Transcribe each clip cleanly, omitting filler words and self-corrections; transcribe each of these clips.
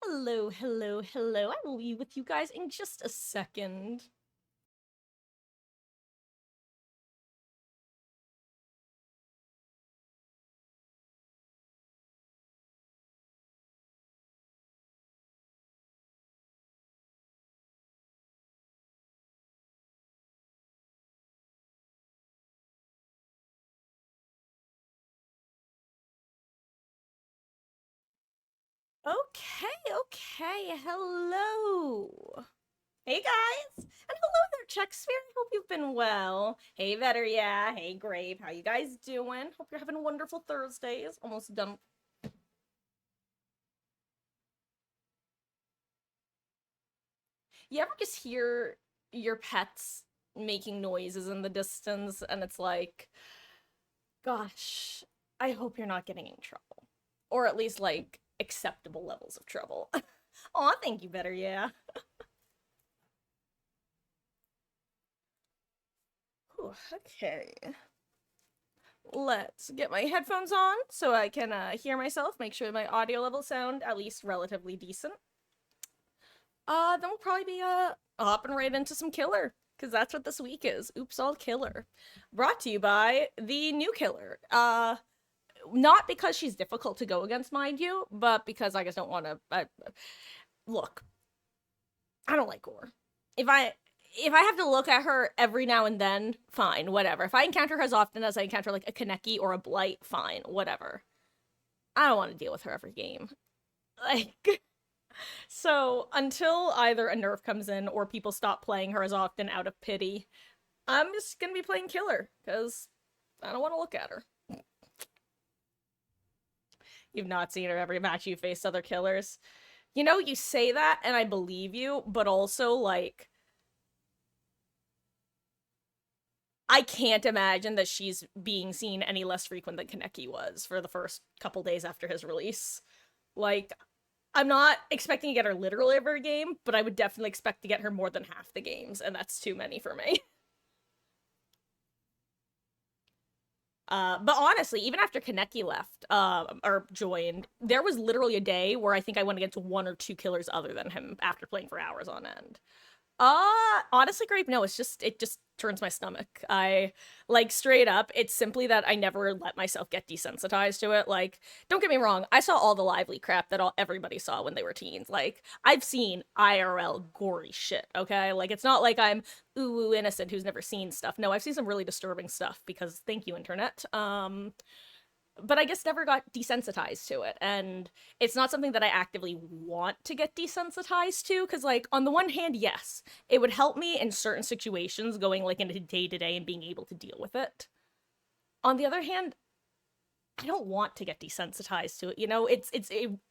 Hello, hello, hello. I will be with you guys in just a second. Okay. Hello. Hey guys. And hello there, Check Sphere. I hope you've been well. Hey Vetter, yeah. Hey Grape. How you guys doing? Hope you're having wonderful Thursdays. Almost done. You ever just hear your pets making noises in the distance and it's like, gosh, I hope you're not getting in trouble. Or at least like acceptable levels of trouble. Aw, thank you, Better, yeah. Whew, okay. Let's get my headphones on so I can hear myself, make sure my audio levels sound at least relatively decent. Then we'll probably be hopping right into some killer, because that's what this week is. Oops All Killer. Brought to you by the new killer. Not because she's difficult to go against, mind you, but because I just don't want to. Look, I don't like gore. If I have to look at her every now and then, fine, whatever. If I encounter her as often as I encounter like a Kaneki or a Blight, fine, whatever. I don't want to deal with her every game. Like, so until either a nerf comes in or people stop playing her as often out of pity, I'm just gonna be playing killer because I don't want to look at her. You've not seen her every match you faced other killers. You know, you say that and I believe you, but also like I can't imagine that she's being seen any less frequent than Kaneki was for the first couple days after his release. Like, I'm not expecting to get her literally every game, but I would definitely expect to get her more than half the games, and that's too many for me. But honestly, even after Kaneki left, or joined, there was literally a day where I think I went against one or two killers other than him after playing for hours on end. Honestly, Grape, no, it just turns my stomach. I like straight up, it's simply that I never let myself get desensitized to it. Like, don't get me wrong, I saw all the lively crap that everybody saw when they were teens. Like, I've seen IRL gory shit, okay? Like, it's not like I'm ooh innocent who's never seen stuff. No, I've seen some really disturbing stuff because thank you, internet. But I guess never got desensitized to it. And it's not something that I actively want to get desensitized to, because, like, on the one hand, yes, it would help me in certain situations going, like, into day to day and being able to deal with it. On the other hand, I don't want to get desensitized to it. You know, it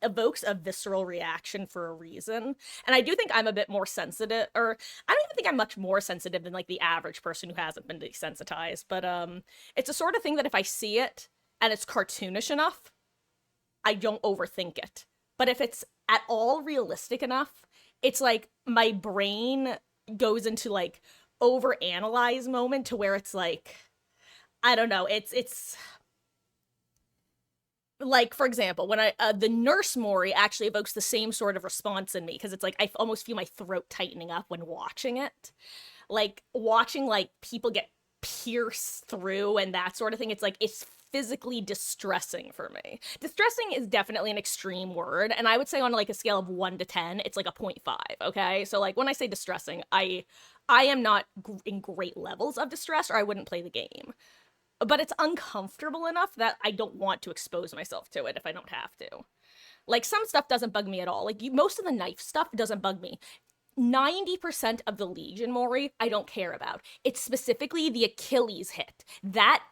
evokes a visceral reaction for a reason. And I do think I'm a bit more sensitive, or I don't even think I'm much more sensitive than like the average person who hasn't been desensitized. But it's a sort of thing that if I see it and it's cartoonish enough, I don't overthink it. But if it's at all realistic enough, it's like my brain goes into like overanalyze moment to where it's like I don't know, it's like for example when I the nurse Mori actually evokes the same sort of response in me because it's like I almost feel my throat tightening up when watching it, like watching like people get pierced through and that sort of thing. It's like it's physically distressing for me. Distressing is definitely an extreme word, and I would say on like a scale of 1 to 10 it's like a point 0.5. Okay, so like when I say distressing, I am not in great levels of distress or I wouldn't play the game, but it's uncomfortable enough that I don't want to expose myself to it if I don't have to. Like some stuff doesn't bug me at all. Like most of the knife stuff doesn't bug me. 90% of the Legion Mori I don't care about. It's specifically the Achilles hit. That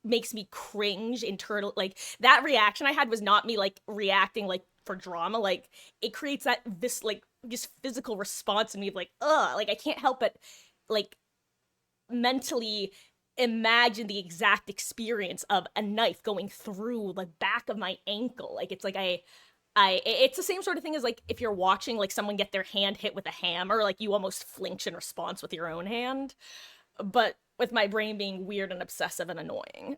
makes me cringe internal. Like that reaction I had was not me like reacting like for drama. Like it creates that this like just physical response in me of like ugh. Like I can't help but like mentally imagine the exact experience of a knife going through the back of my ankle. Like it's like it's the same sort of thing as like if you're watching like someone get their hand hit with a hammer, like you almost flinch in response with your own hand, but with my brain being weird and obsessive and annoying.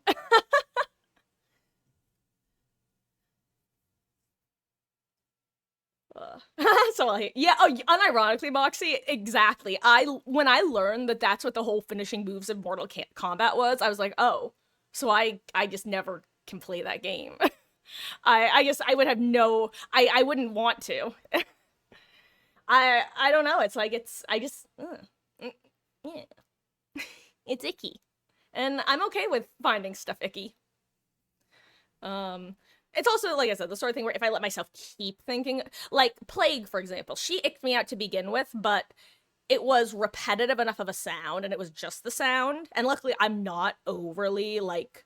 So yeah, oh, unironically, Moxie, exactly. When I learned that that's what the whole finishing moves of Mortal Kombat was, I was like, oh, so I just never can play that game. I guess I would have I wouldn't want to. I don't know. It's like I just yeah, it's icky, and I'm okay with finding stuff icky. Um, it's also, like I said, the sort of thing where if I let myself keep thinking, like Plague, for example, she icked me out to begin with, but it was repetitive enough of a sound, and it was just the sound. And luckily, I'm not overly like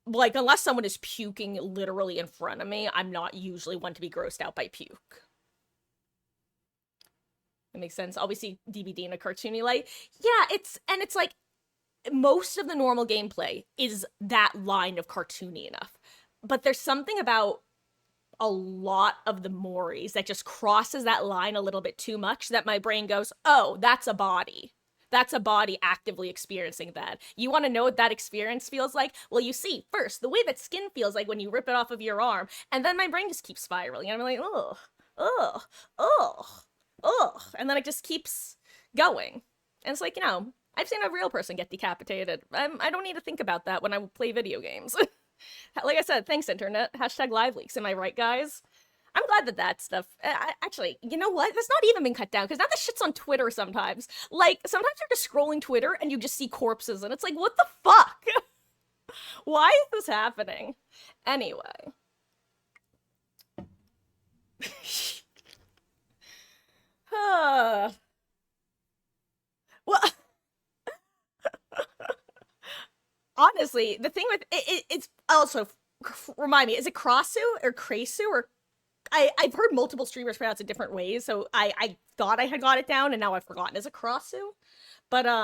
unless someone is puking literally in front of me, I'm not usually one to be grossed out by puke. It makes sense. Always see DBD in a cartoony light. Yeah, it's like most of the normal gameplay is that line of cartoony enough. But there's something about a lot of the Moris that just crosses that line a little bit too much that my brain goes, oh, that's a body. That's a body actively experiencing that. You want to know what that experience feels like? Well, you see, first, the way that skin feels like when you rip it off of your arm, and then my brain just keeps spiraling. And I'm like, ugh, ugh, ugh, ugh. And then it just keeps going. And it's like, I've seen a real person get decapitated. I don't need to think about that when I play video games. Like I said, thanks, internet. Hashtag live leaks. Am I right, guys? I'm glad that stuff. Actually, you know what? That's not even been cut down because now this shit's on Twitter sometimes. Like, sometimes you're just scrolling Twitter and you just see corpses and it's like, what the fuck? Why is this happening? Anyway. Well, honestly, the thing with it's also, remind me, is it Krasu or Kresu or I've heard multiple streamers pronounce it different ways, so I thought I had got it down and now I've forgotten. Is it Krasu? But I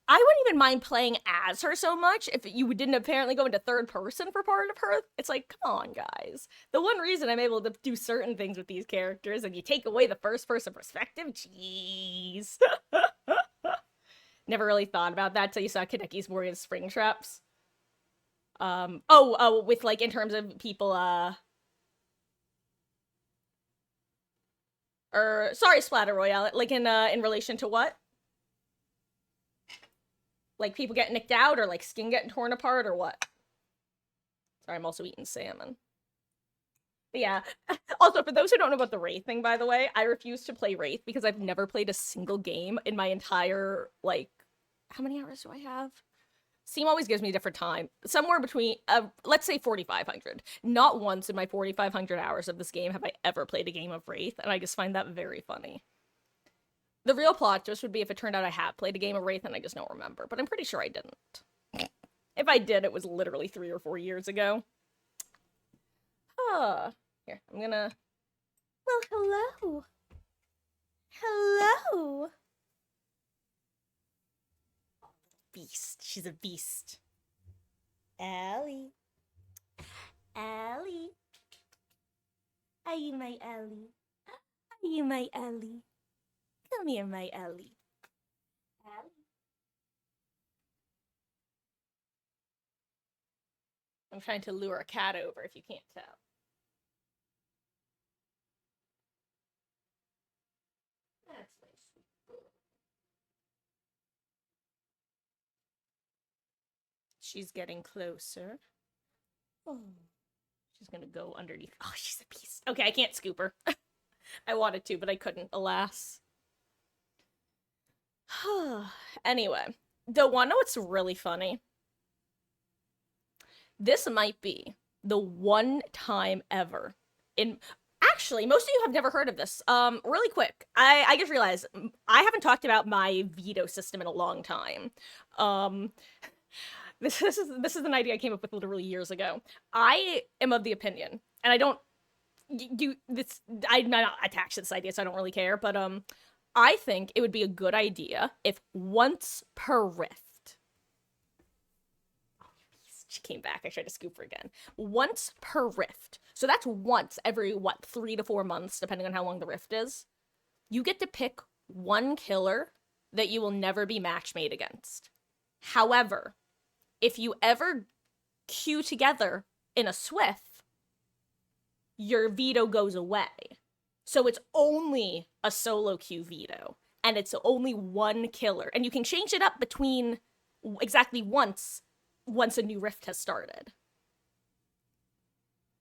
wouldn't even mind playing as her so much if you didn't apparently go into third person for part of her. It's like, come on, guys. The one reason I'm able to do certain things with these characters and you take away the first person perspective, jeez. Never really thought about that till you saw Kaneki's Warriors Spring Traps. With like in terms of people, or sorry, Splatter Royale, like in relation to what? Like people getting nicked out or like skin getting torn apart or what? Sorry, I'm also eating salmon. But yeah. Also, for those who don't know about the Wraith thing, by the way, I refuse to play Wraith because I've never played a single game in my entire, like, how many hours do I have? Steam always gives me a different time. Somewhere between, let's say 4,500. Not once in my 4,500 hours of this game have I ever played a game of Wraith, and I just find that very funny. The real plot twist would be if it turned out I had played a game of Wraith and I just don't remember, but I'm pretty sure I didn't. If I did, it was literally 3 or 4 years ago. Here, I'm gonna... Well, hello. Hello. Beast. She's a beast. Ellie. Ellie. Are you my Ellie? Are you my Ellie? Come here, my Ellie. Ellie. I'm trying to lure a cat over, if you can't tell. That's my sweet boy. She's getting closer. Oh. She's gonna go underneath. Oh, she's a beast. Okay, I can't scoop her. I wanted to, but I couldn't, alas. Anyway, don't want to know what's really funny? This might be the one time ever in... Actually, most of you have never heard of this. Really quick, I just realized I haven't talked about my veto system in a long time. This is an idea I came up with literally years ago. I am of the opinion, and I don't do this. I'm not attached to this idea, so I don't really care. But I think it would be a good idea if once per rift. She came back. I tried to scoop her again. Once per rift. So that's once every, 3 to 4 months, depending on how long the rift is. You get to pick one killer that you will never be match made against. However, if you ever queue together in a Swift, your veto goes away. So it's only a solo queue veto, and it's only one killer, and you can change it up between exactly once a new rift has started.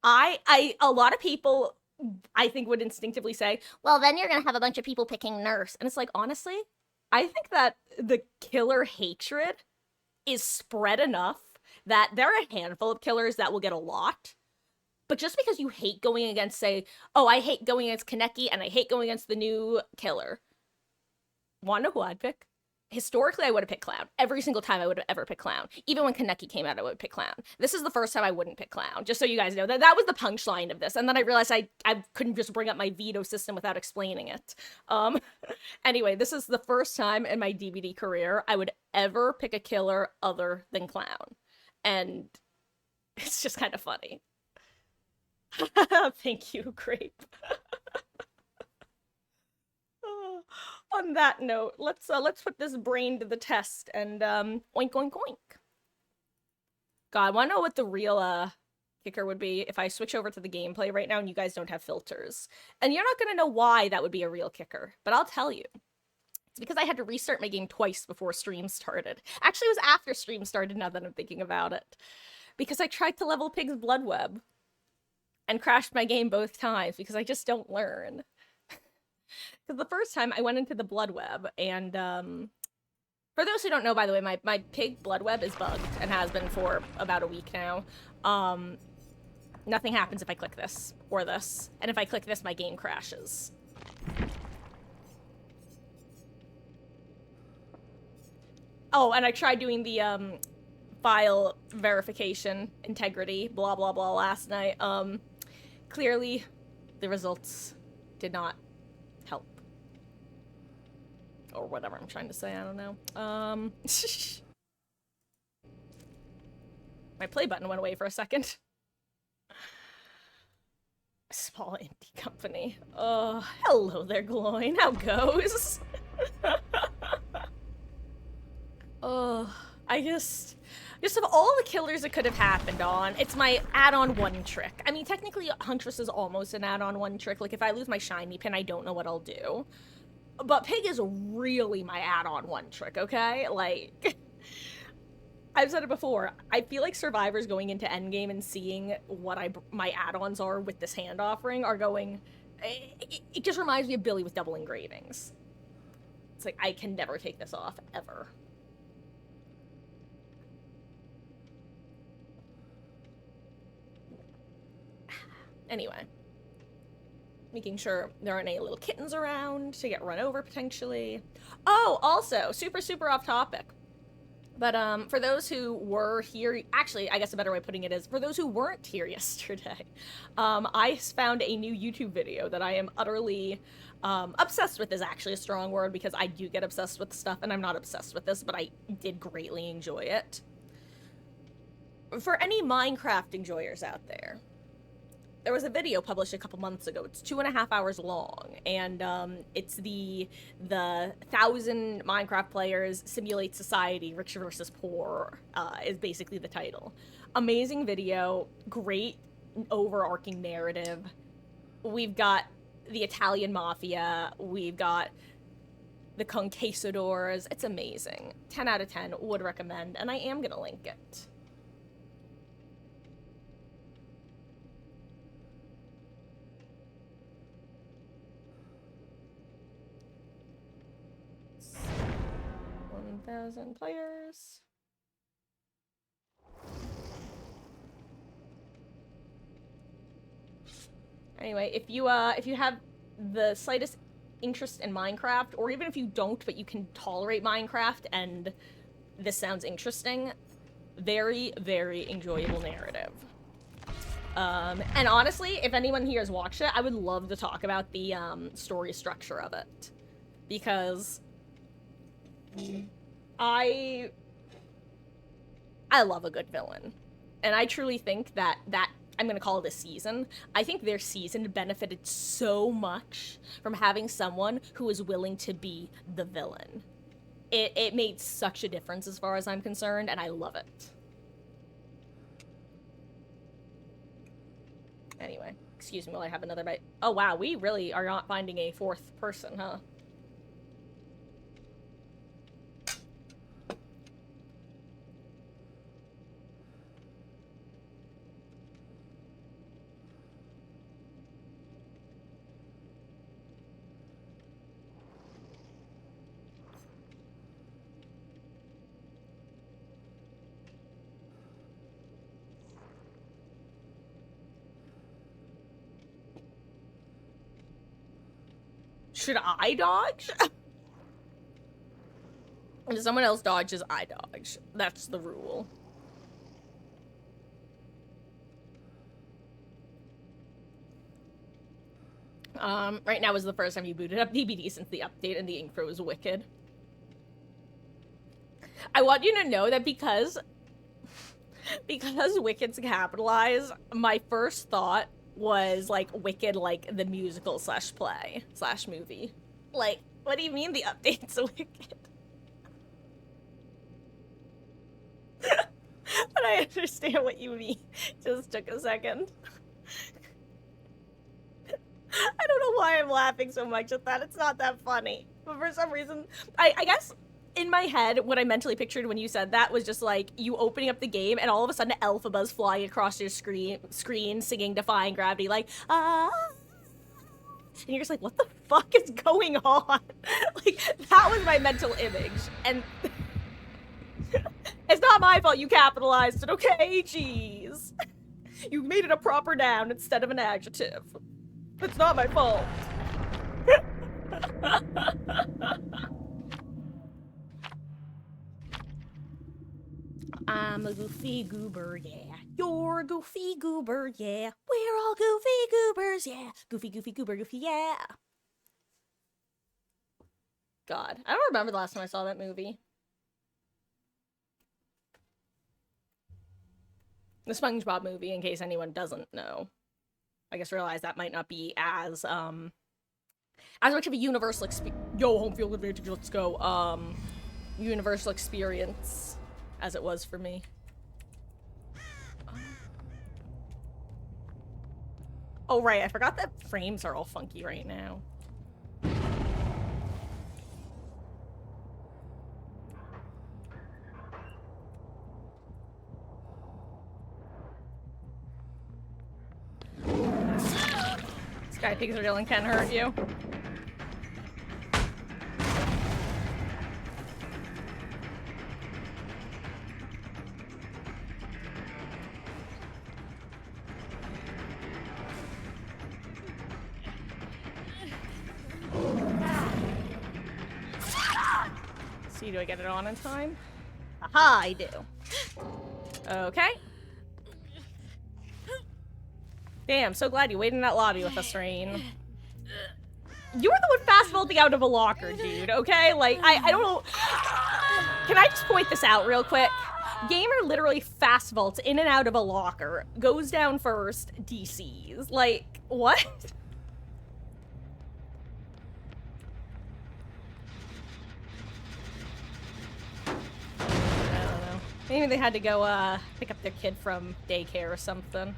A lot of people, I think, would instinctively say, well, then you're gonna have a bunch of people picking nurse, and it's like, honestly, I think that the killer hatred is spread enough that there are a handful of killers that will get a lot. But just because you hate going against, say, oh, I hate going against Kaneki and I hate going against the new killer. Wanna know who I'd pick? Historically, I would have picked Clown. Every single time I would have ever picked Clown. Even when Kaneki came out, I would pick Clown. This is the first time I wouldn't pick Clown, just so you guys know. That was the punchline of this. And then I realized I couldn't just bring up my veto system without explaining it. Anyway, this is the first time in my DBD career I would ever pick a killer other than Clown. And it's just kind of funny. Thank you, Grape. On that note, let's put this brain to the test and oink oink oink. God, wanna know what the real kicker would be if I switch over to the gameplay right now and you guys don't have filters. And you're not gonna know why that would be a real kicker, but I'll tell you. It's because I had to restart my game twice before stream started. Actually, it was after stream started, now that I'm thinking about it. Because I tried to level Pig's Blood Web and crashed my game both times because I just don't learn. Because the first time I went into the Blood Web, and for those who don't know, by the way, my Pig Blood Web is bugged and has been for about a week now. Nothing happens if I click this or this, and if I click this, my game crashes. Oh, and I tried doing the file verification integrity blah blah blah last night. Clearly the results did not help, or whatever I'm trying to say. I don't know. My play button went away for a second. Small indie company. Oh, hello there, Gloin. How goes? Oh, I just of all the killers that could have happened on, it's my add-on one trick. I mean, technically, Huntress is almost an add-on one trick. Like, if I lose my shiny pin, I don't know what I'll do. But Pig is really my add-on one trick, okay? Like, I've said it before. I feel like survivors going into endgame and seeing what my add-ons are with this hand offering are going... It just reminds me of Billy with double engravings. It's like, I can never take this off, ever. Anyway, making sure there aren't any little kittens around to get run over potentially. Oh, also, super off topic. But for those who were here, actually, I guess a better way of putting it is, for those who weren't here yesterday, I found a new YouTube video that I am utterly obsessed with is actually a strong word, because I do get obsessed with stuff, and I'm not obsessed with this, but I did greatly enjoy it. For any Minecraft enjoyers out there, there was a video published a couple months ago. It's 2.5 hours long, and it's the 1,000 Minecraft players simulate society, rich versus poor, is basically the title. Amazing video, great overarching narrative. We've got the Italian mafia, we've got the conquistadors. It's amazing. 10 out of 10, would recommend, and I am gonna link it. Thousand players. Anyway, if you have the slightest interest in Minecraft, or even if you don't but you can tolerate Minecraft and this sounds interesting, very enjoyable narrative. And honestly, if anyone here has watched it, I would love to talk about the story structure of it, because I love a good villain, and I truly think that I'm gonna call it a season. I think their season benefited so much from having someone who is willing to be the villain. It made such a difference as far as I'm concerned, and I love it. Anyway, Excuse me while I have another bite. Oh wow, we really are not finding a fourth person, huh? Should I dodge? If someone else dodges, I dodge. That's the rule. Right now is the first time you booted up DBD since the update, and the info is wicked. I want you to know that because Wicked's capitalized, my first thought was like Wicked, like the musical slash play slash movie. Like, what do you mean the update's Wicked? But I understand what you mean. Just took a second. I don't know why I'm laughing so much at that. It's not that funny. But for some reason, I guess in my head, what I mentally pictured when you said that was just like you opening up the game and all of a sudden Elphaba's flying across your screen singing Defying Gravity, like, ah. And you're just like, what the fuck is going on? Like, that was my mental image. And it's not my fault you capitalized it, okay? Jeez. You made it a proper noun instead of an adjective. It's not my fault. I'm a goofy goober, yeah. You're a goofy goober, yeah. We're all goofy goobers, yeah. Goofy, goofy, goober, goofy, yeah. God, I don't remember the last time I saw that movie. The SpongeBob movie, in case anyone doesn't know. I guess realize that might not be as much of a universal yo, home field advantage, let's go, universal experience as it was for me. Oh right, I forgot that frames are all funky right now. Sky Pigs are Dylan can hurt you. See, do I get it on in time? Aha, I do. Okay. Damn, so glad you waited in that lobby with us, Rain. You were the one fast vaulting out of a locker, dude, okay? Like, I don't know. Can I just point this out real quick? Gamer literally fast vaults in and out of a locker, goes down first, DCs. Like, what? I don't know. Maybe they had to go, pick up their kid from daycare or something.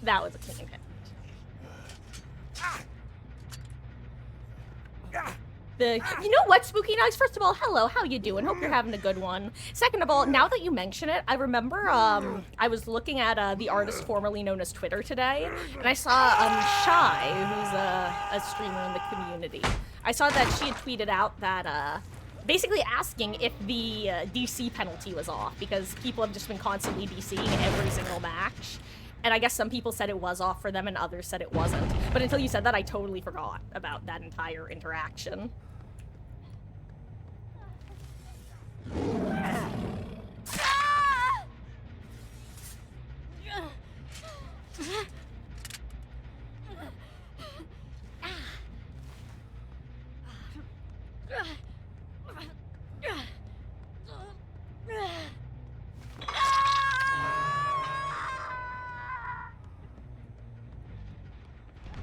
That was a clean hit. You know what, Spooky Nugs? First of all, hello, how you doing? Hope you're having a good one. Second of all, now that you mention it, I remember I was looking at the artist formerly known as Twitter today, and I saw Shy, who's a streamer in the community. I saw that she had tweeted out that basically asking if the DC penalty was off, because people have just been constantly DCing every single match. And I guess some people said it was off for them and others said it wasn't. But until you said that, I totally forgot about that entire interaction.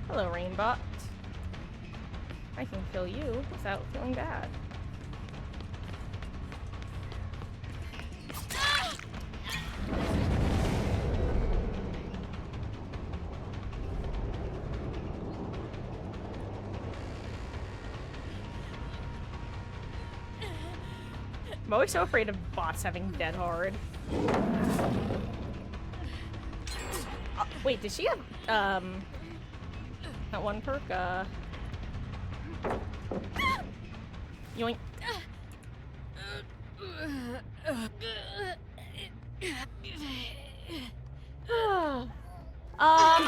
Hello, Rainbot. I can kill you without feeling bad. I'm always so afraid of bots having dead hard. Wait, did she have, that one perk, yoink.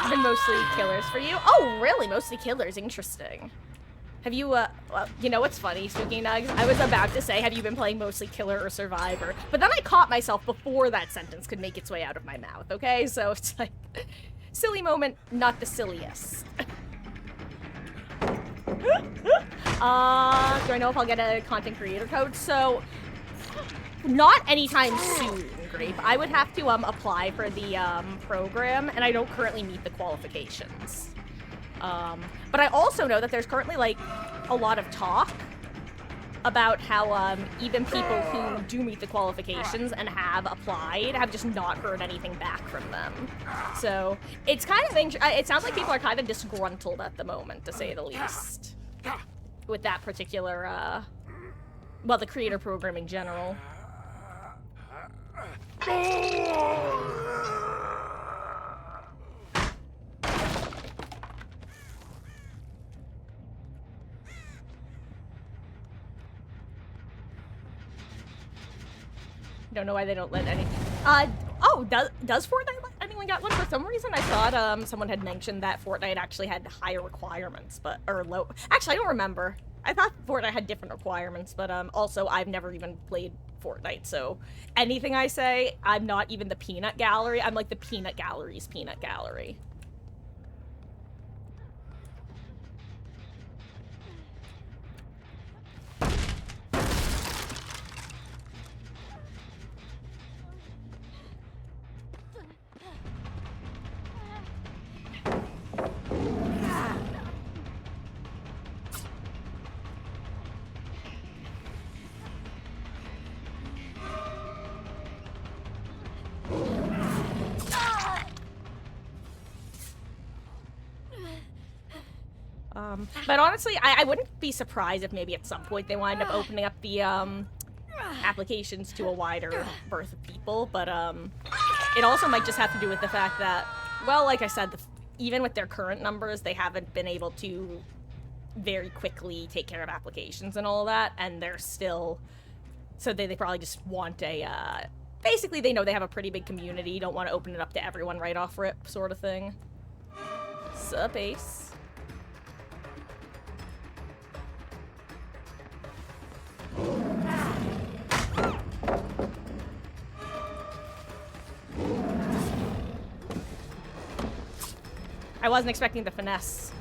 Been mostly killers for you. Oh, really? Mostly killers. Interesting. Have you, well, you know what's funny, Spooky Nugs? I was about to say, have you been playing mostly Killer or Survivor? But then I caught myself before that sentence could make its way out of my mouth, okay? So it's like, silly moment, not the silliest. Do I know if I'll get a content creator code? So, not anytime soon, Grape. I would have to, apply for the, program, and I don't currently meet the qualifications. But I also know that there's currently, like, a lot of talk about how, even people who do meet the qualifications and have applied have just not heard anything back from them. So, it's kind of, it sounds like people are kind of disgruntled at the moment, to say the least. With that particular, well, the creator program in general. Don't know why they don't let any. Oh, does Fortnite let anyone get one? For some reason, I thought someone had mentioned that Fortnite actually had higher requirements, but or low. Actually, I don't remember. I thought Fortnite had different requirements, but also I've never even played Fortnite, so anything I say, I'm not even the peanut gallery. I'm like the peanut gallery's peanut gallery. But honestly, I wouldn't be surprised if maybe at some point they wind up opening up the, applications to a wider berth of people, but, it also might just have to do with the fact that, well, like I said, even with their current numbers, they haven't been able to very quickly take care of applications and all of that, and they're still, so they probably just want a, basically they know they have a pretty big community, don't want to open it up to everyone right off rip, sort of thing. Sup, Ace? I wasn't expecting the finesse.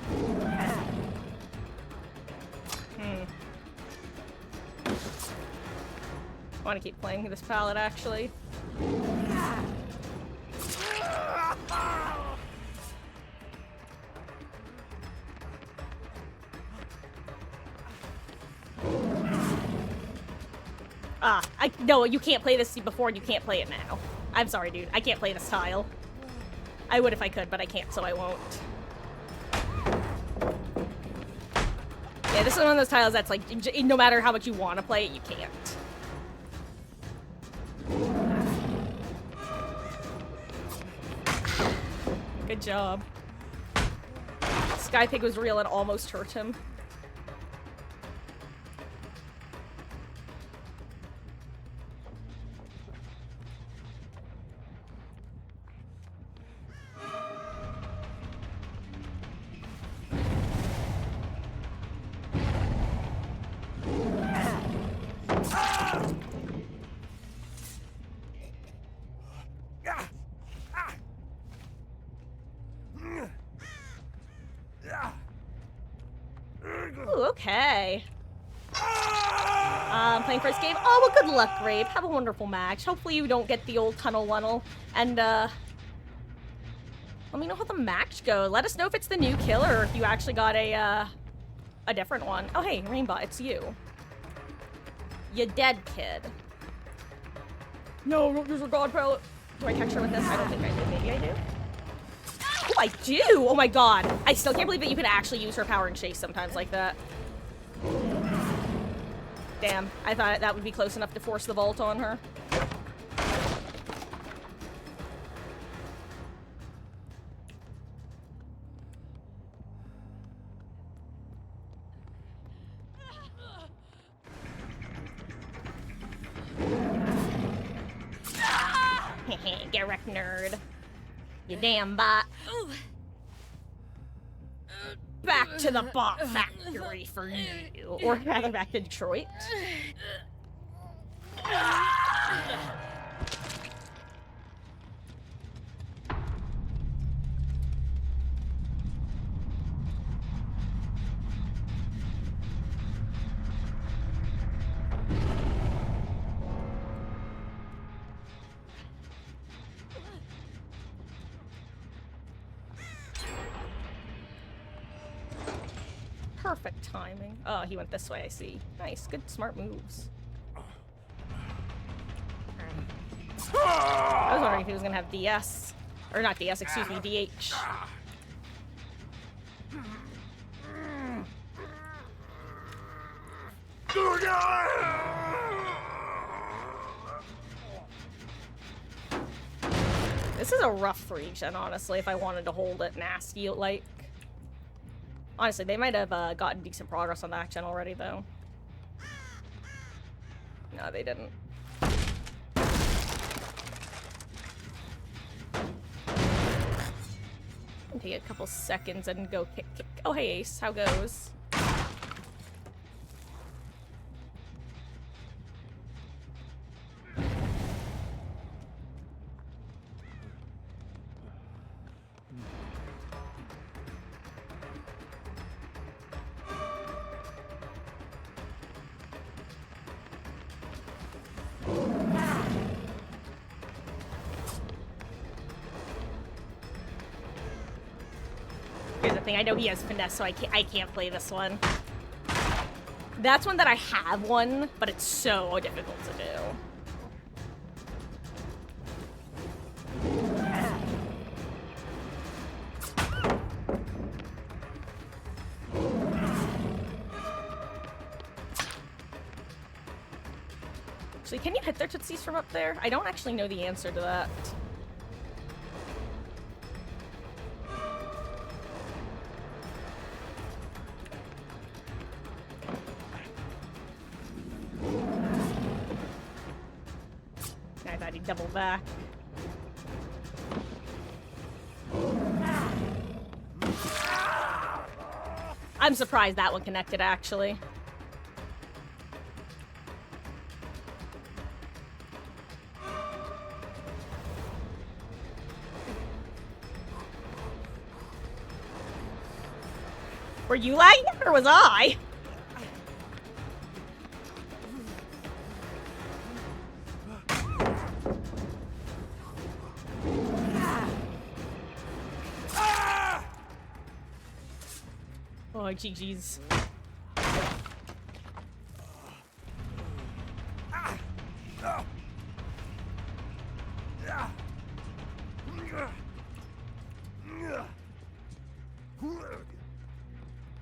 I want to keep playing this palette, actually. No, you can't play this before and you can't play it now. I'm sorry, dude. I can't play this tile. I would if I could, but I can't, so I won't. Yeah, this is one of those tiles that's like, no matter how much you want to play it, you can't. Good job. Skypig was real and almost hurt him. Okay. Playing first game. Oh, well, good luck, Grape. Have a wonderful match. Hopefully you don't get the old tunnel lunnel. And, let me know how the match goes. Let us know if it's the new killer or if you actually got a different one. Oh, hey, Rainbow, it's you. You dead, kid. No, don't use a god palette. Do I catch her with this? I don't think I do. Maybe I do. Oh, I do! Oh my god. I still can't believe that you can actually use her power and chase sometimes like that. Damn, I thought that would be close enough to force the vault on her. Get wrecked, nerd. You damn bot. Back to the bot factory for you. Or rather, back to Detroit. Perfect timing. Oh, he went this way, I see. Nice, good, smart moves. I was wondering if he was gonna have DS. Or not DS, excuse me, DH. This is a rough region, honestly, if I wanted to hold it nasty, like. Honestly, they might have gotten decent progress on that gen already, though. No, they didn't. Take a couple seconds and go kick. Oh, hey, Ace. How goes? Here's the thing, I know he has finesse, so I can't play this one. That's one that I have won, but it's so difficult to do. Actually, can you hit their tootsies from up there? I don't actually know the answer to that. I thought he'd double back. I'm surprised that one connected, actually. Were you lagging, or was I? Oh, GG's.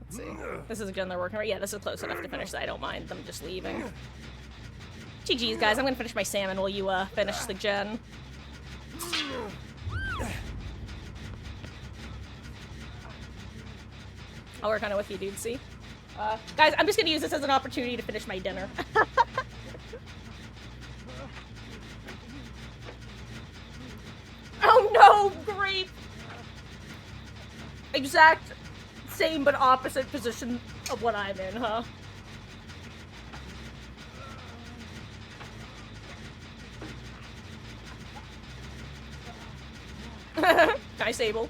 Let's see. This is a gun they're working right. Yeah, this is close enough to finish that. I don't mind them just leaving. GG's, guys. I'm gonna finish my salmon while you finish the gen. I'll work on it with you, dude. See? Guys, I'm just gonna use this as an opportunity to finish my dinner. Oh no, Grape! Exact same but opposite position of what I'm in, huh? Nice, Abel.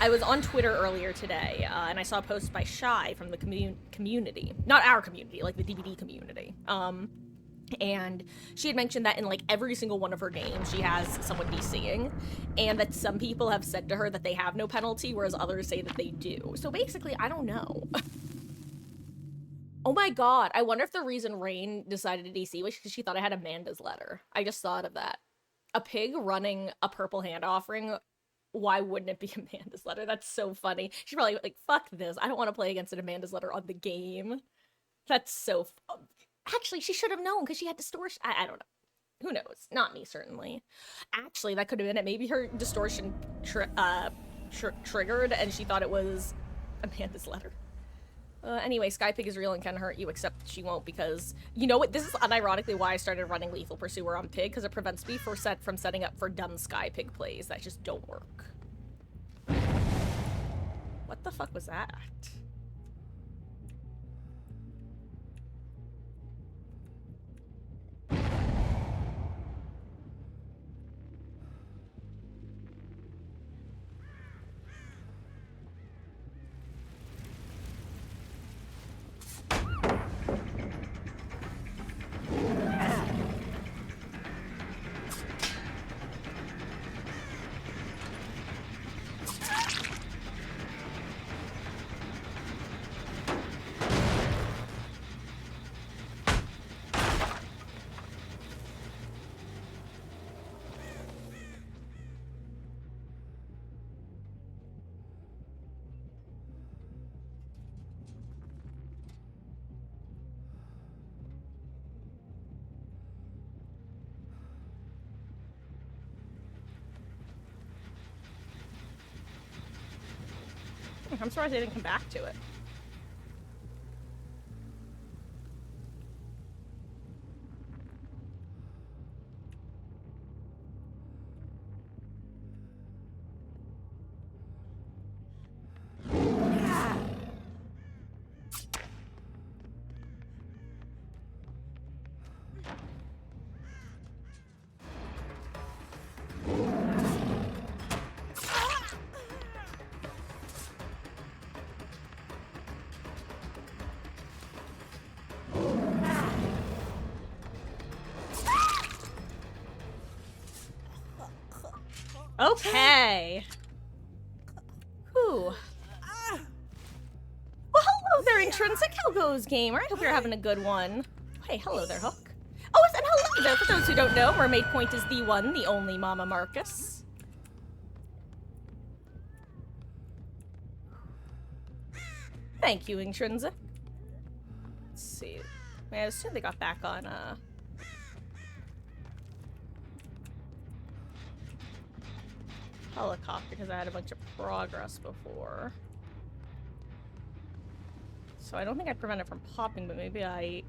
I was on Twitter earlier today, and I saw a post by Shy from the community. Not our community, like the DBD community. And she had mentioned that in like every single one of her games she has someone DCing, and that some people have said to her that they have no penalty, whereas others say that they do. So basically, I don't know. Oh my god, I wonder if the reason Rain decided to DC was because she thought I had Amanda's letter. I just thought of that. A pig running a purple hand offering, why wouldn't it be Amanda's letter? That's so funny. She's probably like, fuck this, I don't want to play against an Amanda's letter on the game. That's so actually, she should have known because she had distortion. I don't know. Who knows? Not me, certainly. Actually, that could have been it. Maybe her distortion triggered and she thought it was Amanda's letter. Anyway, Skypig is real and can hurt you, except she won't because... You know what? This is unironically why I started running Lethal Pursuer on Pig, because it prevents me from setting up for dumb Skypig plays that just don't work. What the fuck was that? I'm surprised they didn't come back to it. Okay. Whew. Well, hello there, Intrinsic. How goes, gamer? I hope you're having a good one. Hey, hello there, Hook. Oh, and hello there. For those who don't know, Mermaid Point is the one, the only Mama Marcus. Thank you, Intrinsic. Let's see. I assume they got back on, helicopter because I had a bunch of progress before. So I don't think I prevent it from popping, but maybe I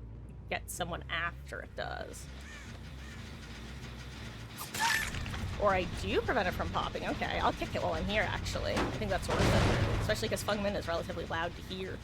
get someone after it does. Or I do prevent it from popping. Okay, I'll kick it while I'm here, actually. I think that's worth it. Especially because Feng Min is relatively loud to hear.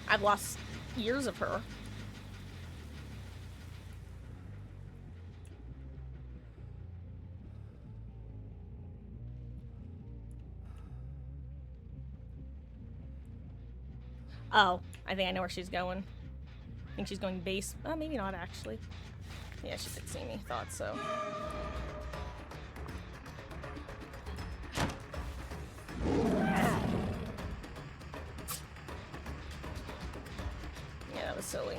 I've lost years of her. Oh, I think I know where she's going. I think she's going base. Maybe not, actually. Yeah, she did see me. Thought so. Yeah, that was silly.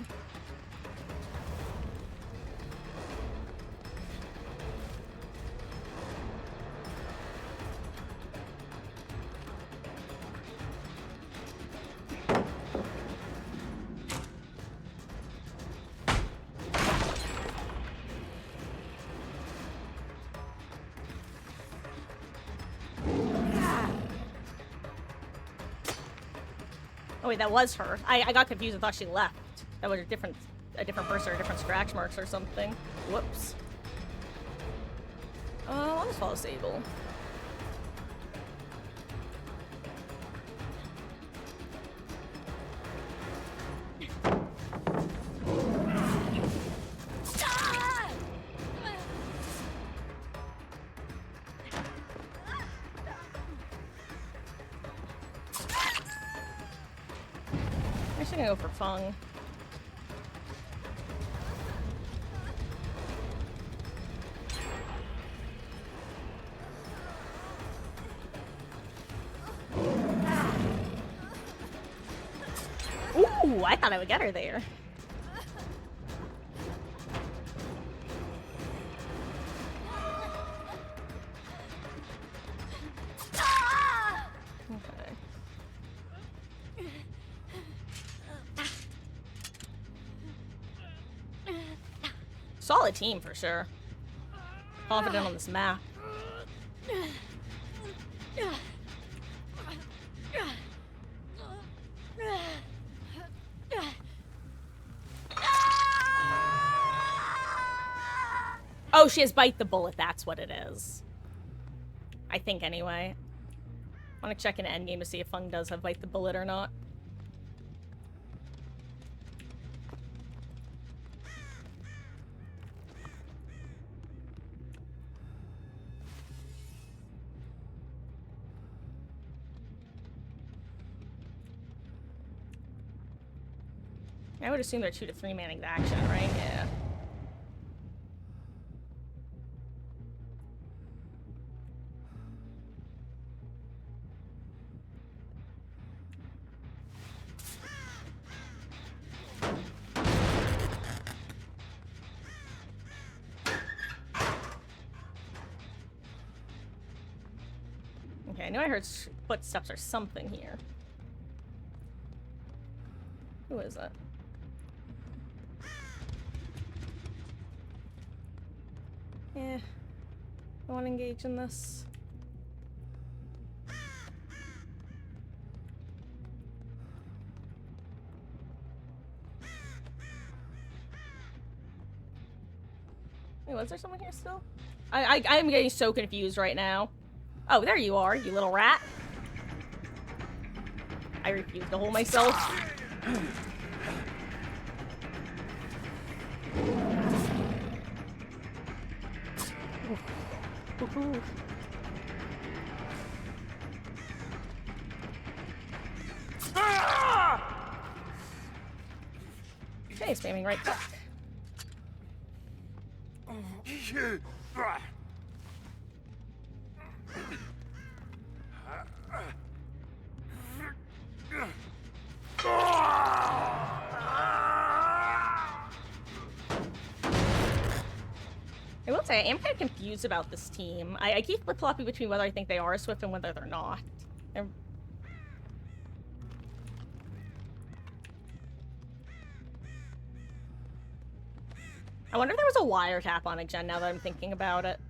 Oh wait, that was her. I got confused and thought she left. That was a different person or different scratch marks or something. Whoops. I'll just follow Sable. I'm actually gonna go for Fung. Ooh, I thought I would get her there. Solid team for sure. Confident on this map. Oh, she has bite the bullet. That's what it is. I think anyway. I want to check in endgame to see if Fung does have bite the bullet or not. I would assume they're 2 to 3 manning the action, right? Yeah. Okay, I knew I heard footsteps or something here. Who is it? Yeah. I want to engage in this. Wait, was there someone here still? I am getting so confused right now. Oh, there you are, you little rat. I refuse to hold myself. Okay, spamming right click. I will say, I am kind of confused about this team. I keep flip-flopping between whether I think they are Swift and whether they're not. I wonder if there was a wiretap on Jen now that I'm thinking about it.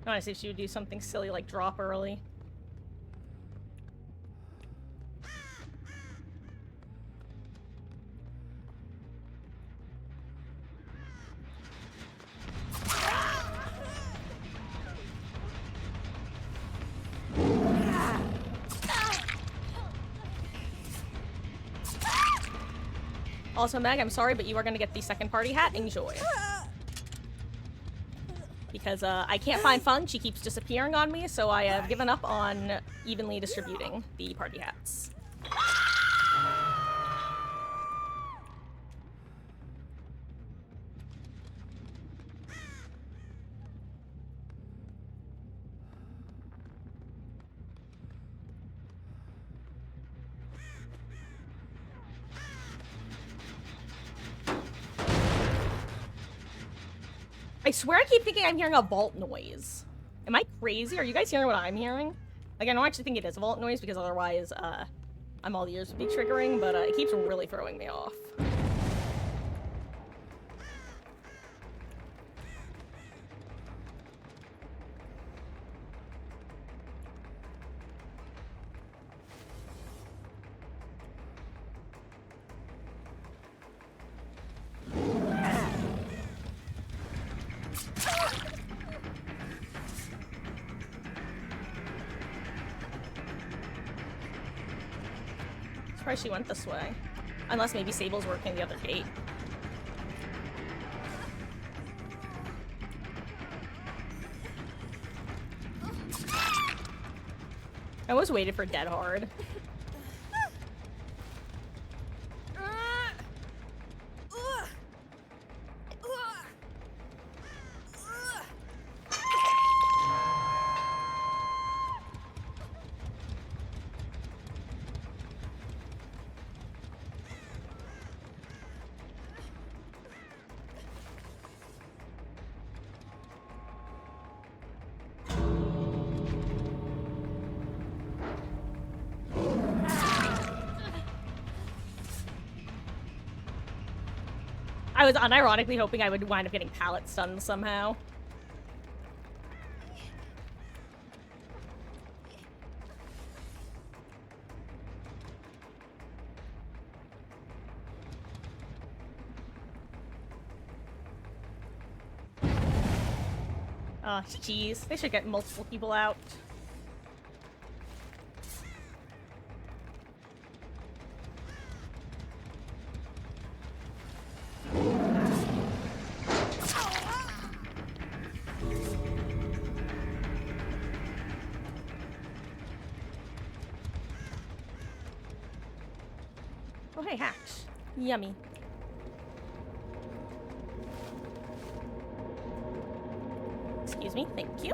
I want to see if she would do something silly like drop early. Also, Meg, I'm sorry, but you are going to get the second party hat. Enjoy. Because I can't find Fung. She keeps disappearing on me, so I have given up on evenly distributing the party hats. I swear I keep thinking I'm hearing a vault noise. Am I crazy? Are you guys hearing what I'm hearing? Like, I don't actually think it is a vault noise because otherwise, I'm all ears would be triggering, but it keeps really throwing me off. Surprised she went this way. Unless maybe Sable's working the other gate. I almost waited for Dead Hard. I was unironically hoping I would wind up getting pallet stunned somehow. Oh, jeez. They should get multiple people out. Oh, hey, hacks. Yummy. Excuse me, thank you.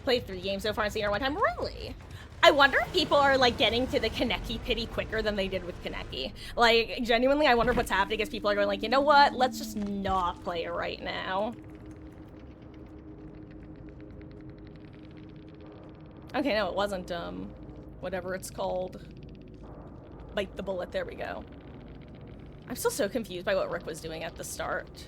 Played 3 games so far and seen her one time. Really? I wonder if people are, like, getting to the Kaneki pity quicker than they did with Kaneki. Like, genuinely, I wonder what's happening is people are going like, you know what? Let's just not play it right now. Okay, no, it wasn't, whatever it's called. Bite the bullet, there we go. I'm still so confused by what Rick was doing at the start.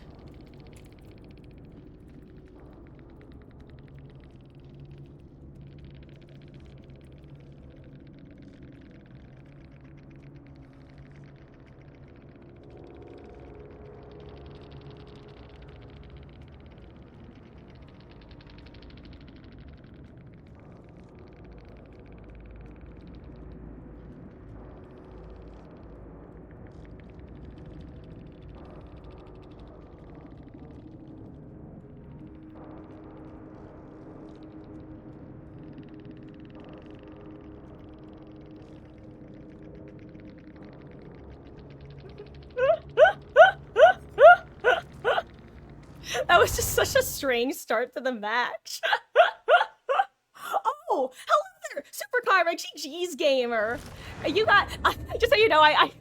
That was just such a strange start to the match. Oh, hello there, Super Karma, GG's gamer. You got, just so you know, I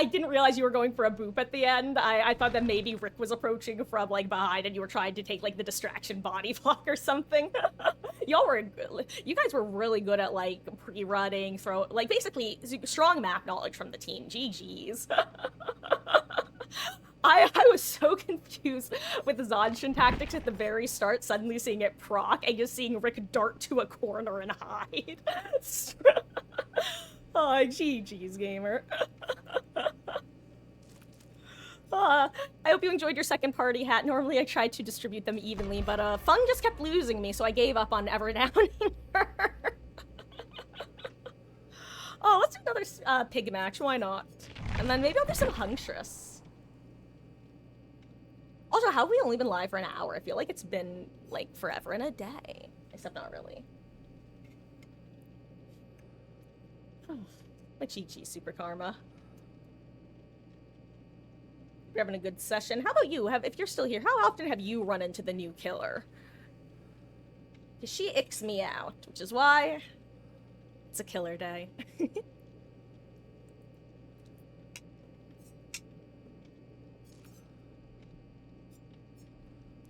didn't realize you were going for a boop at the end. I thought that maybe Rick was approaching from, like, behind and you were trying to take, like, the distraction body block or something. You guys were really good at, like, pre-running, like, basically, strong map knowledge from the team. GG's. I was so confused with the Zanshin tactics at the very start, suddenly seeing it proc, and just seeing Rick dart to a corner and hide. Oh, GG's, gamer. I hope you enjoyed your second party hat. Normally I tried to distribute them evenly, but Fung just kept losing me, so I gave up on ever downing her. Oh, let's do another pig match, why not? And then maybe I'll do some Huntress. Also, how have we only been live for an hour? I feel like it's been, like, forever and a day. Except not really. My GG, Super Karma. We're having a good session. How about you? If you're still here, how often have you run into the new killer? Because she icks me out, which is why it's a killer day.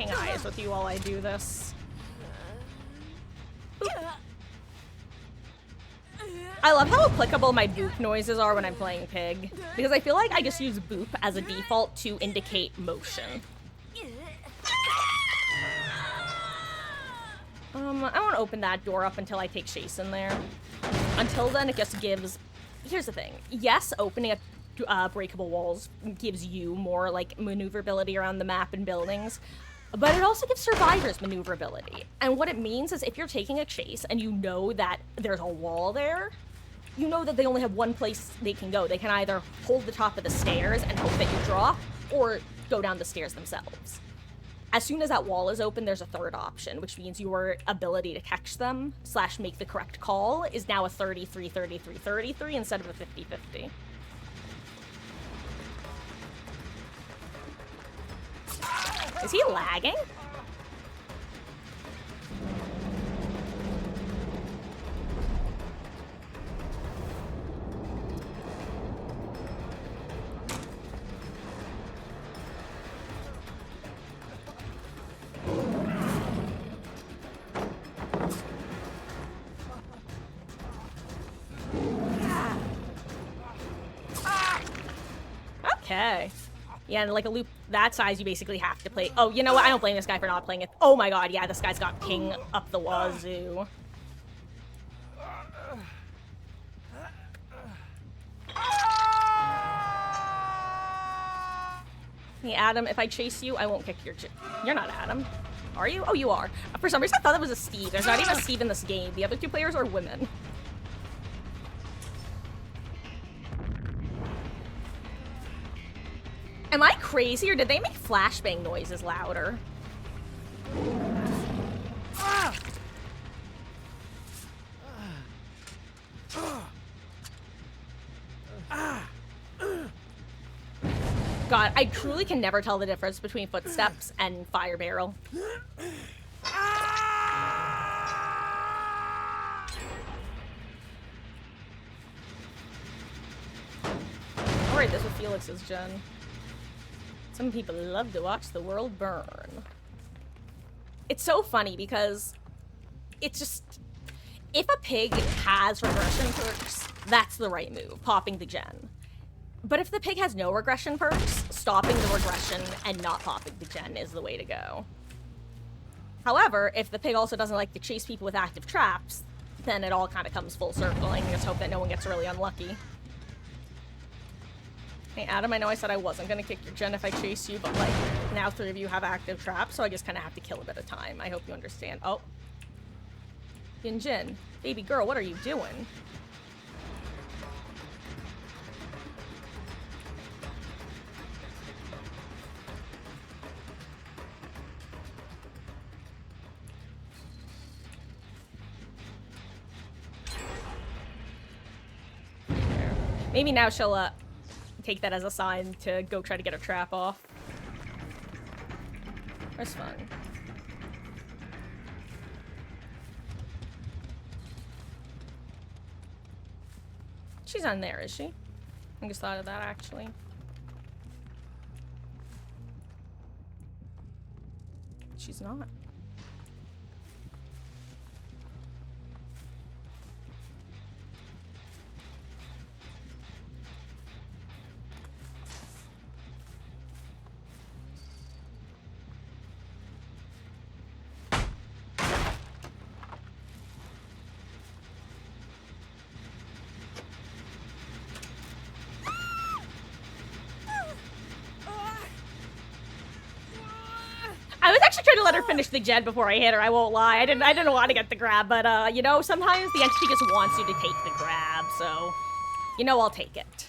locking eyes with you while I do this. Oop. I love how applicable my boop noises are when I'm playing Pig, because I feel like I just use boop as a default to indicate motion. I won't open that door up until I take Chase in there. Until then, it just gives... Here's the thing. Yes, opening breakable walls gives you more, like, maneuverability around the map and buildings, but it also gives survivors maneuverability. And what it means is if you're taking a chase and you know that there's a wall there, you know that they only have one place they can go. They can either hold the top of the stairs and hope that you drop, or go down the stairs themselves. As soon as that wall is open, there's a third option, which means your ability to catch them / make the correct call is now a 33-33-33 instead of a 50-50. Is he lagging? Okay. Yeah, and like a loop that size, you basically have to play... Oh, you know what? I don't blame this guy for not playing it. Oh my god, yeah, this guy's got ping up the wazoo. Hey, Adam, if I chase you, I won't kick your... You're not Adam. Are you? Oh, you are. For some reason, I thought that was a Steve. There's not even a Steve in this game. The other two players are women. Am I crazy, or did they make flashbang noises louder? God, I truly can never tell the difference between footsteps and fire barrel. Alright, this is Felix's gen. Some people love to watch the world burn. It's so funny because it's just... If a pig has regression perks, that's the right move, popping the gen. But if the pig has no regression perks, stopping the regression and not popping the gen is the way to go. However, if the pig also doesn't like to chase people with active traps, then it all kind of comes full circle, and you just hope that no one gets really unlucky. Hey, Adam, I know I said I wasn't gonna kick your gen if I chase you, but, like, now 3 of you have active traps, so I just kind of have to kill a bit of time. I hope you understand. Oh. Yin Jin, baby girl, what are you doing? Maybe now she'll, take that as a sign to go try to get her trap off. That's fun. She's on there, is she? I just thought of that, actually. She's not. I was actually trying to let her finish the gen before I hit her, I won't lie. I didn't want to get the grab, but, you know, sometimes the entity just wants you to take the grab, so... You know, I'll take it.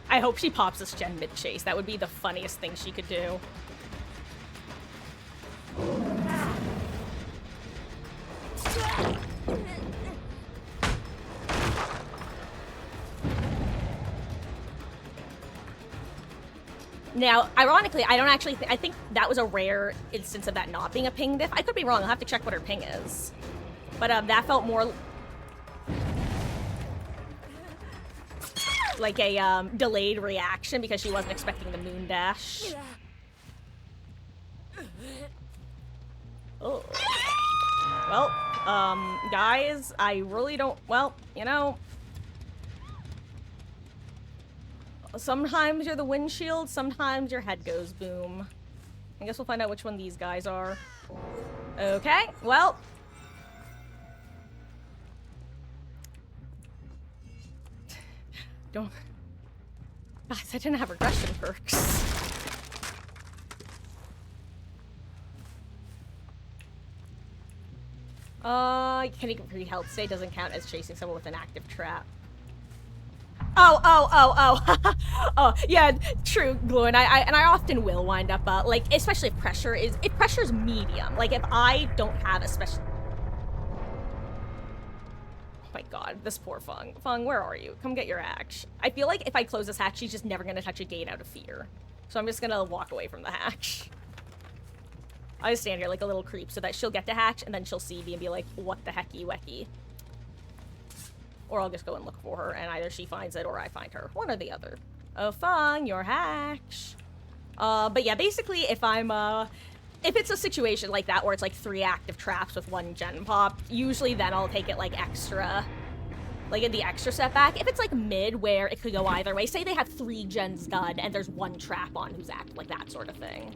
I hope she pops this gen mid-chase. That would be the funniest thing she could do. Now, ironically, I don't actually I think that was a rare instance of that not being a ping diff. I could be wrong. I'll have to check what her ping is. But that felt more... like a delayed reaction because she wasn't expecting the moon dash. Oh. Well, guys, I really don't, well, you know, sometimes you're the windshield, sometimes your head goes boom. I guess we'll find out which one these guys are. Okay, well. Don't. Guys, I didn't have regression perks. Can you complete health state doesn't count as chasing someone with an active trap. Oh, yeah, true, Glue, and I often will wind up, like, especially if pressure's medium. Like, if I don't have a special... Oh my god, this poor Fung. Fung, where are you? Come get your hatch. I feel like if I close this hatch, she's just never gonna touch a gate out of fear. So I'm just gonna walk away from the hatch. I just stand here like a little creep so that she'll get to hatch, and then she'll see me and be like, what the hecky wecky? Or I'll just go and look for her, and either she finds it or I find her. One or the other. Oh, Fung, your hatch. But yeah, basically, if it's a situation like that where it's like 3 active traps with 1 gen pop, usually then I'll take it like extra, like the extra setback. If it's like mid where it could go either way, say they have 3 gens done and there's 1 trap on who's active, like that sort of thing.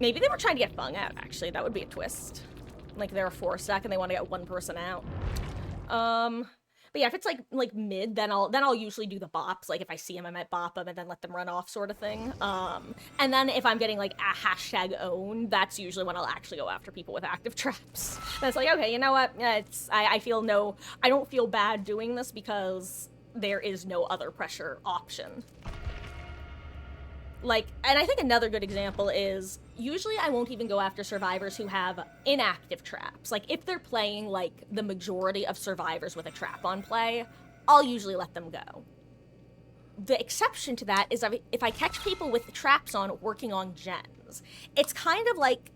Maybe they were trying to get Fung out, actually. That would be a twist. Like, they're a 4-stack and they want to get 1 person out. But yeah, if it's like mid, then I'll usually do the bops. Like, if I see him, I might bop him and then let them run off, sort of thing. And then if I'm getting like a hashtag own, that's usually when I'll actually go after people with active traps. And it's like, okay, you know what? I don't feel bad doing this because there is no other pressure option. Like, and I think another good example is, usually I won't even go after survivors who have inactive traps. Like, if they're playing, like, the majority of survivors with a trap on play, I'll usually let them go. The exception to that is if I catch people with the traps on working on gens. It's kind of like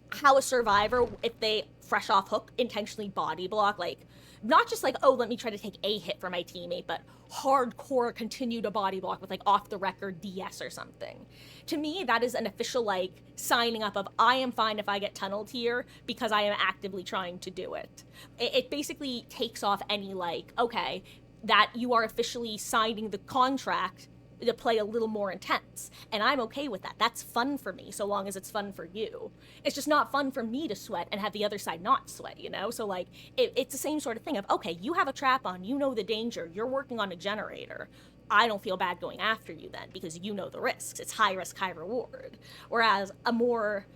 how a survivor, if they fresh off hook, intentionally body block, like, not just like, oh, let me try to take a hit for my teammate, but hardcore continue to body block with like off the record DS or something. To me, that is an official like signing up of I am fine if I get tunneled here because I am actively trying to do it. It basically takes off any like, okay, that you are officially signing the contract to play a little more intense. And I'm okay with that. That's fun for me, so long as it's fun for you. It's just not fun for me to sweat and have the other side not sweat, you know? So, like, it's the same sort of thing of, okay, you have a trap on, you know the danger, you're working on a generator. I don't feel bad going after you then, because you know the risks. It's high risk, high reward. Whereas a more,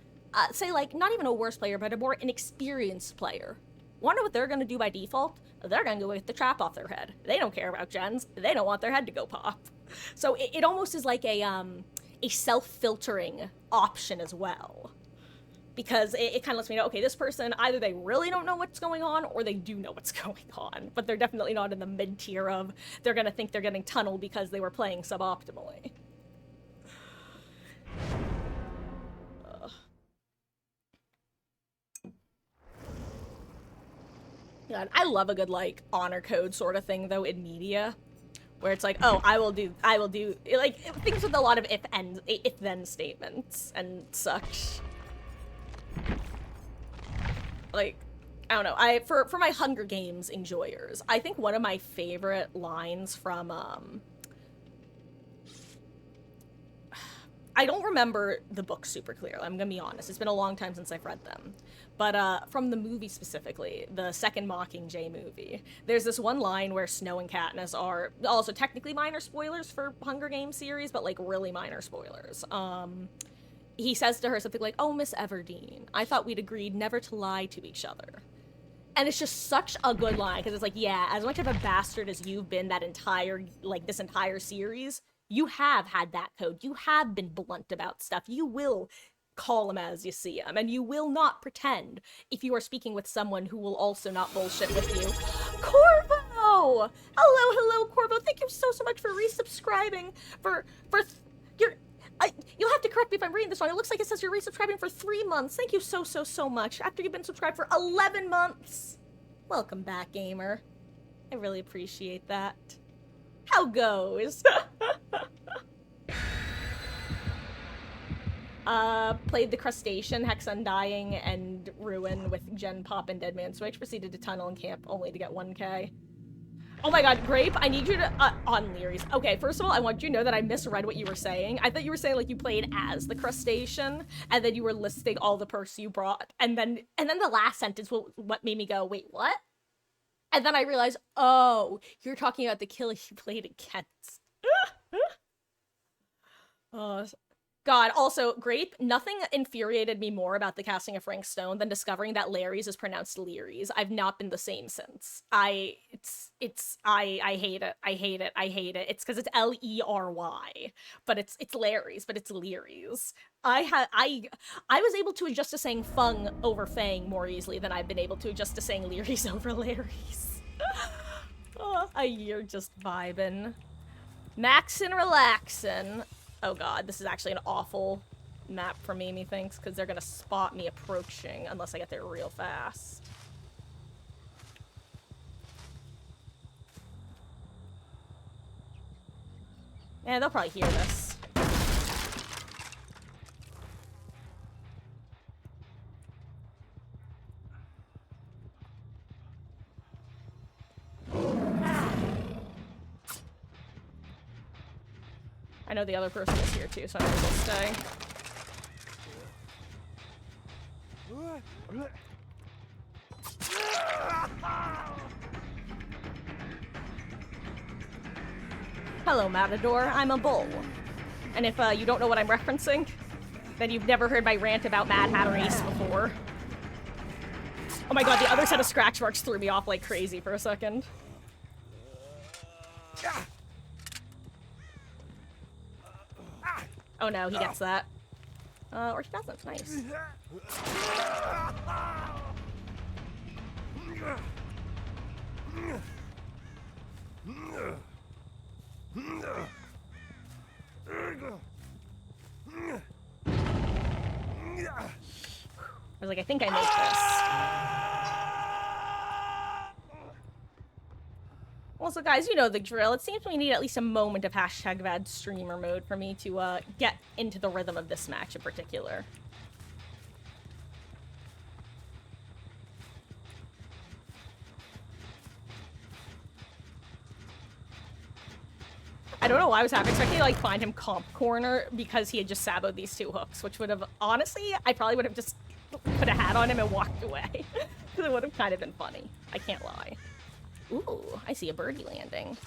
say, like, not even a worse player, but a more inexperienced player, wonder what they're gonna do by default? They're gonna go with the trap off their head. They don't care about gens. They don't want their head to go pop. So it almost is like a self-filtering option as well. Because it kind of lets me know, okay, this person, either they really don't know what's going on, or they do know what's going on. But they're definitely not in the mid-tier of, they're gonna think they're getting tunneled because they were playing suboptimally. God, I love a good, like, honor code sort of thing, though, in media. Where it's like, oh, I will do, like, things with a lot of if-then statements and such. Like, I don't know, for my Hunger Games enjoyers, I think one of my favorite lines from, I don't remember the book super clearly, I'm gonna be honest, it's been a long time since I've read them. But from the movie specifically, the second Mockingjay movie, there's this one line where Snow and Katniss are also technically minor spoilers for Hunger Games series, but like really minor spoilers. He says to her something like, "Oh, Miss Everdeen, I thought we'd agreed never to lie to each other." And it's just such a good line, because it's like, yeah, as much of a bastard as you've been that entire, like, this entire series, you have had that code. You have been blunt about stuff. You will call them as you see them, and you will not pretend if you are speaking with someone who will also not bullshit with you. Corvo! Hello, Corvo. Thank you so much for resubscribing. You'll have to correct me if I'm reading this wrong. It looks like it says you're resubscribing for 3 months. Thank you so much. After you've been subscribed for 11 months. Welcome back, gamer. I really appreciate that. How goes? Played the Crustacean, Hex Undying, and Ruin with Gen Pop and Deadman Switch. Proceeded to tunnel and camp only to get 1k. Oh my god, Grape, I need you to, on Leary's. Okay, first of all, I want you to know that I misread what you were saying. I thought you were saying, like, you played as the Crustacean, and then you were listing all the perks you brought, and then the last sentence what made me go, wait, what? And then I realized, oh, you're talking about the killer you played against. God, also, Grape, nothing infuriated me more about the casting of Frank Stone than discovering that Larry's is pronounced Leary's. I've not been the same since. I hate it. I hate it. I hate it. It's because it's Lery, but it's Larry's, but it's Leary's. I was able to adjust to saying Fung over Fang more easily than I've been able to adjust to saying Leary's over Larry's. You're just vibing. Maxin' relaxin'. Oh god, this is actually an awful map for me, methinks, because they're gonna spot me approaching unless I get there real fast. Yeah, they'll probably hear this. I know the other person is here too, so I'm gonna stay. Hello, Matador. I'm a bull. And if you don't know what I'm referencing, then you've never heard my rant about Mad Hatter Ace before. Oh my god, the other set of scratch marks threw me off like crazy for a second. Oh no, he gets that. Or he doesn't. Nice. I was like, I think I make this. Also, guys, you know the drill. It seems we need at least a moment of hashtag bad streamer mode for me to get into the rhythm of this match in particular. I don't know why I was half expecting to like find him comp corner because he had just saboed these two hooks, which would have honestly, I probably would have just put a hat on him and walked away. Because it would have kind of been funny. I can't lie. Ooh, I see a birdie landing.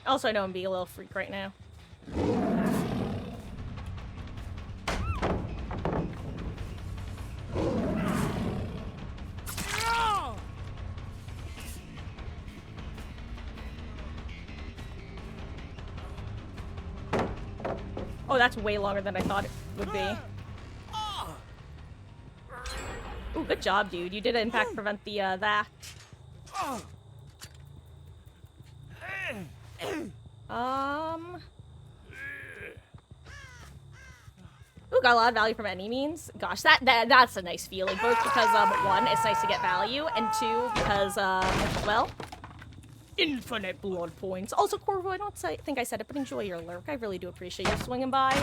Also, I know I'm being a little freak right now. Oh, that's way longer than I thought it would be. Ooh, good job, dude. You did in fact prevent the, that. Ooh, got a lot of value from any means. Gosh, that's a nice feeling. Both because, one, it's nice to get value, and two, because, well, infinite blood points. Also, Corvo, I don't think I said it, but enjoy your lurk. I really do appreciate you swinging by.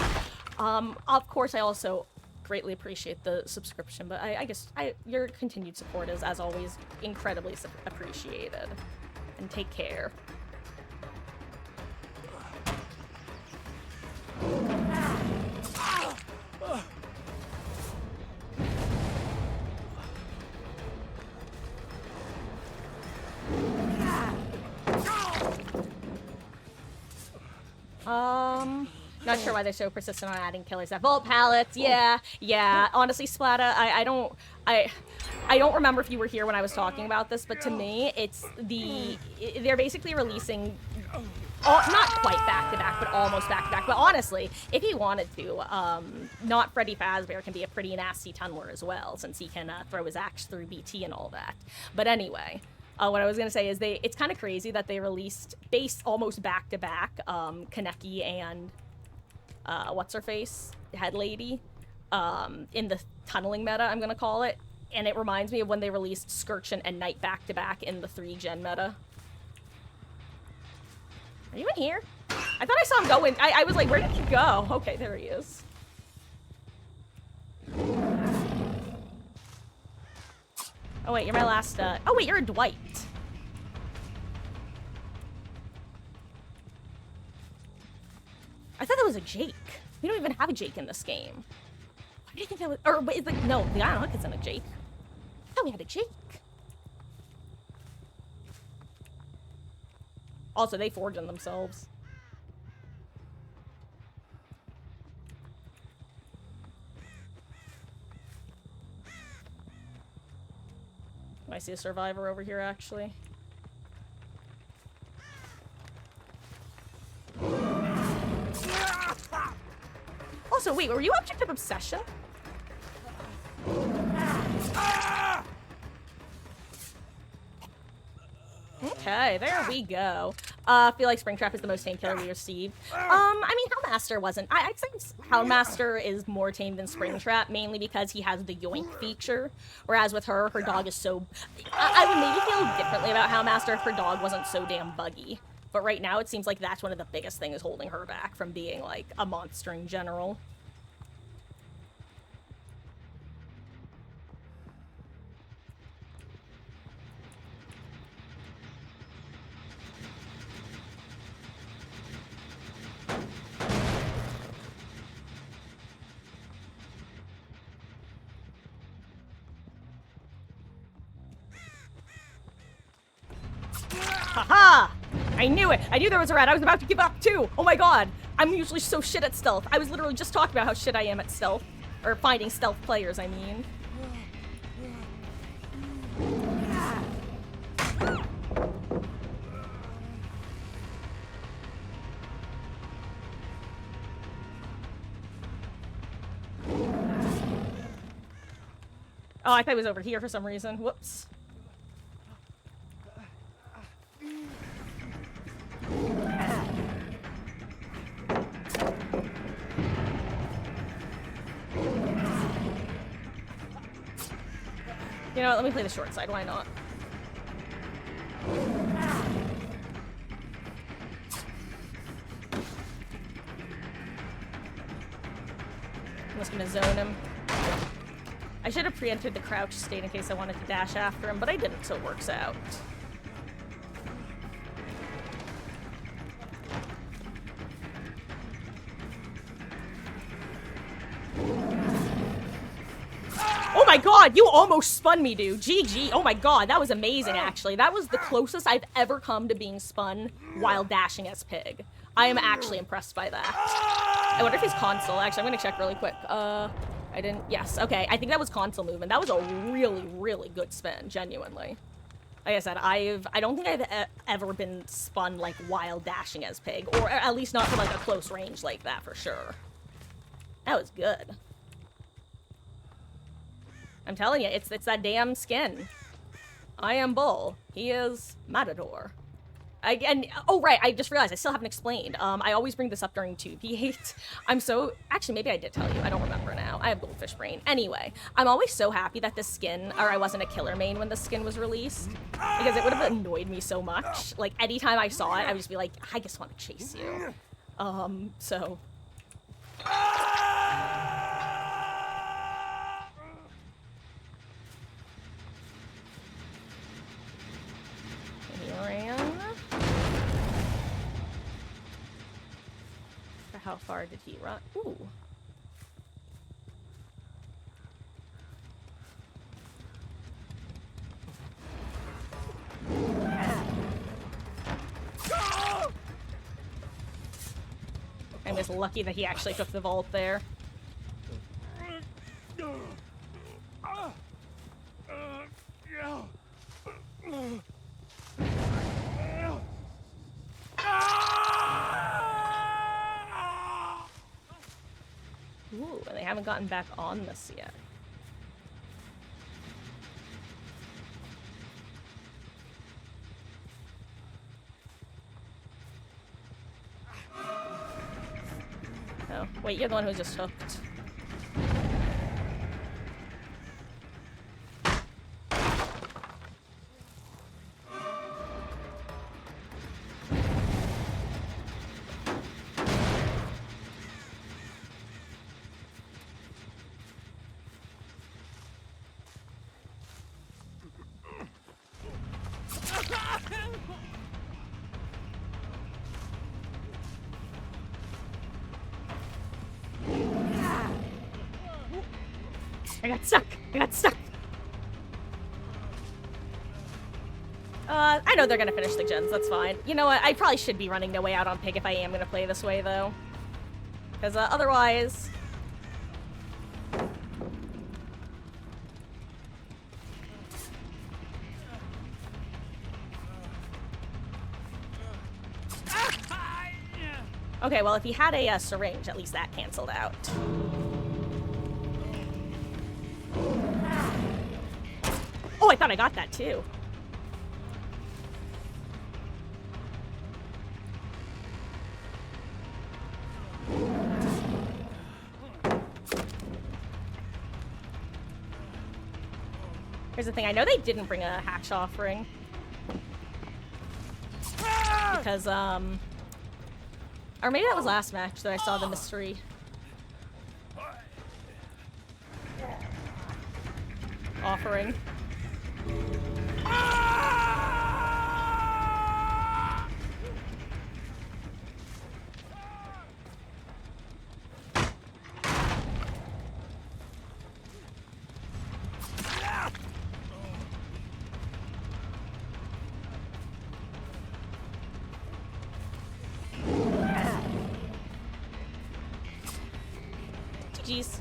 Of course, I also greatly appreciate the subscription, but I guess your continued support is, as always, incredibly appreciated. And take care. Not sure why they're so persistent on adding killers at vault pallets. Yeah. Honestly, Splata, I don't remember if you were here when I was talking about this, but to me, they're basically releasing, not quite back-to-back, but almost back-to-back. But honestly, if he wanted to, not Freddy Fazbear can be a pretty nasty tunneler as well, since he can throw his axe through BT and all that. But anyway, what I was gonna say is it's kind of crazy that they released almost back-to-back Kaneki and what's-her-face? Head Lady, in the tunneling meta, I'm gonna call it. And it reminds me of when they released Skirchin and Knight back-to-back in the 3-gen meta. Are you in here? I thought I saw him go in. I was like, where did he go? Okay, there he is. Oh wait, you're my last, oh wait, you're a Dwight. I thought that was a Jake. We don't even have a Jake in this game. Why do you think that was, or wait, like, no, the Iron Hook isn't a Jake. I thought we had a Jake. Also, they forged them themselves. I see a survivor over here, actually. Also, wait, were you Object of Obsession? Okay, there we go. I feel like Springtrap is the most tame killer we received. I mean, Hellmaster wasn't. I'd say Hellmaster is more tame than Springtrap, mainly because he has the yoink feature. Whereas with her dog is so... I would maybe feel differently about Hellmaster if her dog wasn't so damn buggy. But right now, it seems like that's one of the biggest things holding her back from being, like, a monster in general. Haha! I knew it! I knew there was a rat! I was about to give up too! Oh my god! I'm usually so shit at stealth. I was literally just talking about how shit I am at stealth. Or finding stealth players, I mean. Oh, I thought it was over here for some reason. Whoops. You know what, let me play the short side, why not? I'm just gonna zone him. I should have pre-entered the crouch state in case I wanted to dash after him, but I didn't, so it works out. Oh my god, you almost spun me, dude. GG. Oh my god, that was amazing, actually. That was the closest I've ever come to being spun while dashing as Pig. I am actually impressed by that. I wonder if he's console. Actually, I'm gonna check really quick. I didn't... Yes, okay. I think that was console movement. That was a really, really good spin, genuinely. Like I said, I don't think I've ever been spun, like, while dashing as Pig. Or at least not from, like, a close range like that, for sure. That was good. I'm telling you, it's that damn skin. I am Bull. He is Matador. Oh right, I just realized I still haven't explained. I always bring this up during 2P8. Actually, maybe I did tell you. I don't remember now. I have goldfish brain. Anyway, I'm always so happy that the skin, or I wasn't a killer main when the skin was released, because it would have annoyed me so much. Like, anytime I saw it, I would just be like, I just want to chase you. So... He ran. How far did he run? Ooh. is lucky that he actually took the vault there. Ooh, and they haven't gotten back on this yet. Oh, wait, you're the one who just hooked. I got stuck! I got stuck! I know they're gonna finish the gens, that's fine. You know what, I probably should be running No Way Out on Pig if I am gonna play this way, though. Because, otherwise... Okay, well, if he had a syringe, at least that canceled out. Oh, I thought I got that, too. Here's the thing, I know they didn't bring a hatch offering. Because, or maybe that was last match that I saw the mystery. Offering. GG's.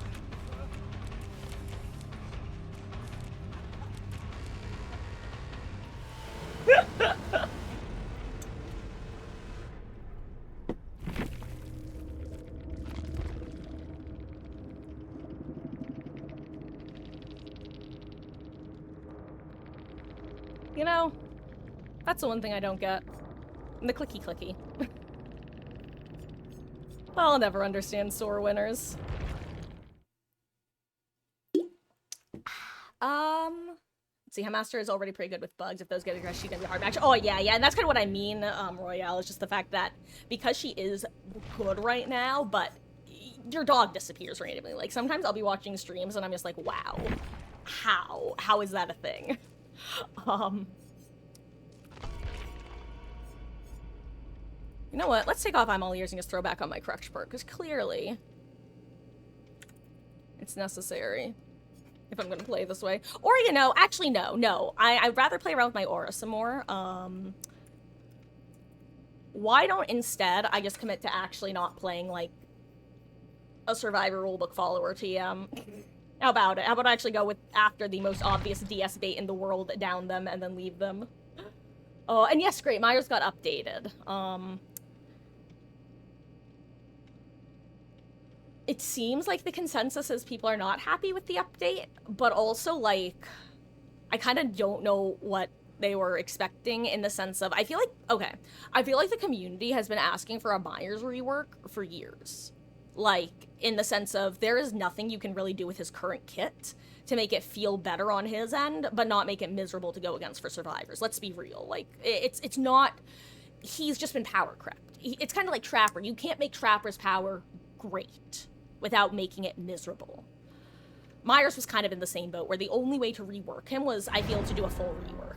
You know, that's the one thing I don't get. The clicky clicky. I'll never understand sore winners. Let's see, Master is already pretty good with bugs. If those get aggressive, she's gonna be a hard match. Oh, yeah, and that's kind of what I mean, Royale, is just the fact that because she is good right now, but your dog disappears randomly. Like, sometimes I'll be watching streams and I'm just like, wow, how? How is that a thing? You know what? Let's take off I'm all ears and just throw back on my crutch perk, because clearly it's necessary if I'm gonna play this way. Or, you know, actually, no. I'd rather play around with my aura some more. Why don't instead I just commit to actually not playing, like, a Survivor rulebook follower TM? How about it? How about I actually go with after the most obvious DS bait in the world, down them, and then leave them? Oh, and yes, great, Myers got updated. It seems like the consensus is people are not happy with the update, but also, like, I kind of don't know what they were expecting in the sense of, I feel like the community has been asking for a Myers rework for years. Like, in the sense of, there is nothing you can really do with his current kit to make it feel better on his end, but not make it miserable to go against for survivors. Let's be real. Like, it's not, he's just been power crept. It's kind of like Trapper. You can't make Trapper's power great without making it miserable. Myers was kind of in the same boat, where the only way to rework him was, I feel, to do a full rework.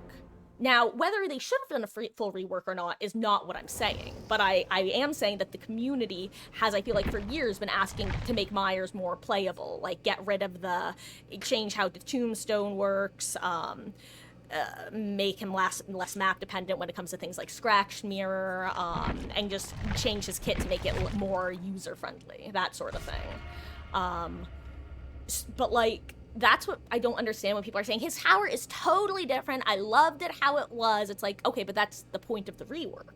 Now, whether they should have done a full rework or not is not what I'm saying, but I am saying that the community has, I feel like, for years been asking to make Myers more playable, like, get rid of the, change how the tombstone works, make him less map dependent when it comes to things like scratch mirror, and just change his kit to make it more user friendly, that sort of thing. But like, that's what I don't understand when people are saying his tower is totally different. I loved it how it was. It's like, okay, but that's the point of the rework.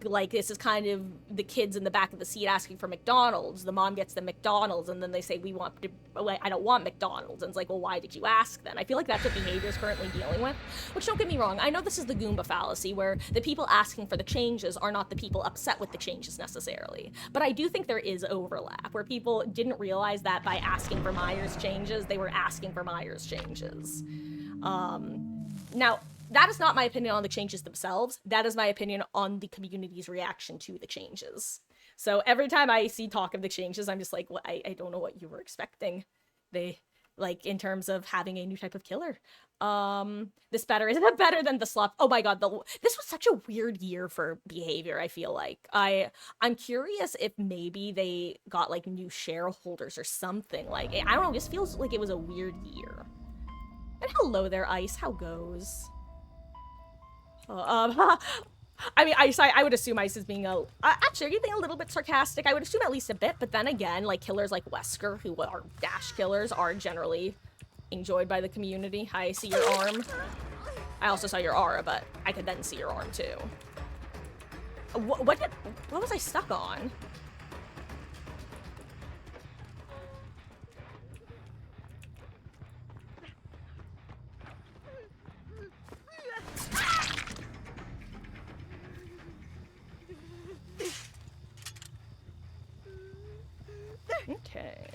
Like this is kind of the kids in the back of the seat asking for McDonald's. The mom gets the McDonald's, and then they say, I don't want McDonald's. And it's like, well, why did you ask then? I feel like that's what behavior is currently dealing with. Which, don't get me wrong, I know this is the Goomba fallacy, where the people asking for the changes are not the people upset with the changes necessarily. But I do think there is overlap, where people didn't realize that by asking for Myers changes, they were asking for Myers changes. Now, that is not my opinion on the changes themselves. That is my opinion on the community's reaction to the changes. So every time I see talk of the changes, I'm just like, well, I don't know what you were expecting. They, like, in terms of having a new type of killer. This better, isn't it better than the slop? Oh my god, this was such a weird year for behavior, I feel like. I'm curious if maybe they got, like, new shareholders or something. Like, I don't know, it just feels like it was a weird year. And hello there, Ice, how goes? I mean, I would assume Ice is being actually, are you being a little bit sarcastic? I would assume at least a bit, but then again, like, killers like Wesker, who are dash killers, are generally enjoyed by the community. I see your arm. I also saw your aura, but I could then see your arm, too. What was I stuck on? Okay.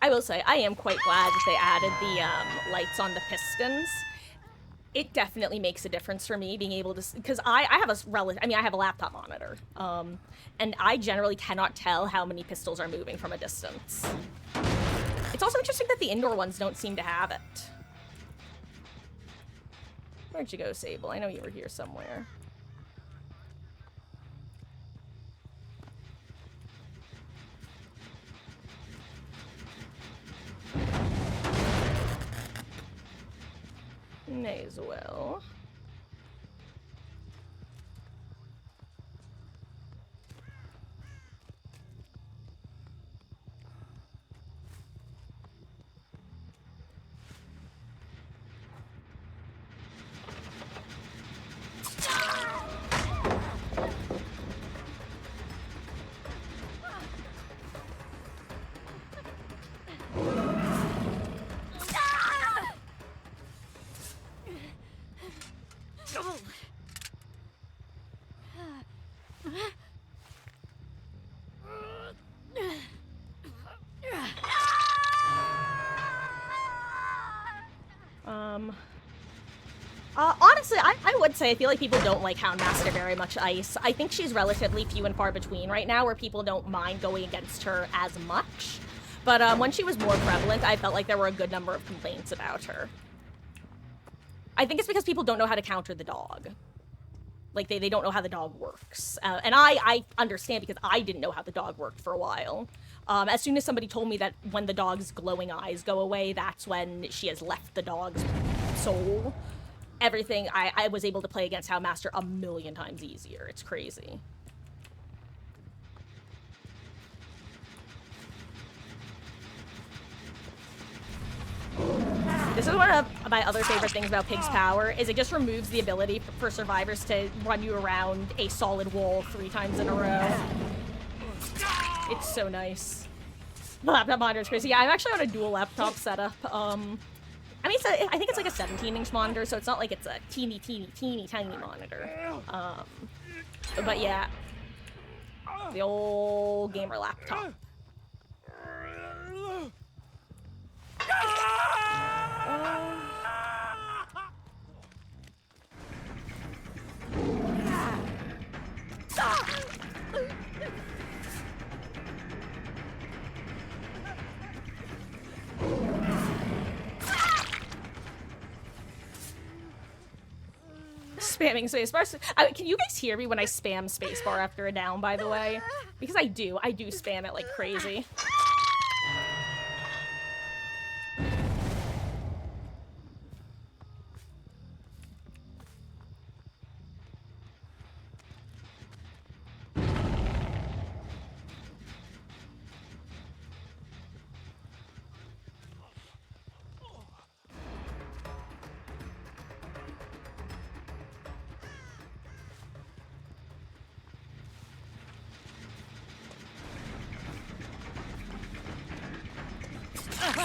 I will say, I am quite glad that they added the lights on the pistons. It definitely makes a difference for me being able to, because I have I have a laptop monitor, and I generally cannot tell how many pistols are moving from a distance. It's also interesting that the indoor ones don't seem to have it. Where'd you go, Sable? I know you were here somewhere. May as well. Honestly, I would say I feel like people don't like Houndmaster very much, Ice. I think she's relatively few and far between right now, where people don't mind going against her as much. But when she was more prevalent, I felt like there were a good number of complaints about her. I think it's because people don't know how to counter the dog. Like, they don't know how the dog works. And I understand, because I didn't know how the dog worked for a while. As soon as somebody told me that when the dog's glowing eyes go away, that's when she has left the dog's soul. Everything, I was able to play against Houndmaster a million times easier. It's crazy. This is one of my other favorite things about Pig's power, is it just removes the ability for survivors to run you around a solid wall 3 times in a row. It's so nice. The laptop monitor is crazy. Yeah, I'm actually on a dual laptop setup. I mean, I think it's like a 17-inch monitor, so it's not like it's a teeny tiny monitor. But yeah, the old gamer laptop. Spamming spacebar. Can you guys hear me when I spam spacebar after a down, by the way? Because I do spam it like crazy.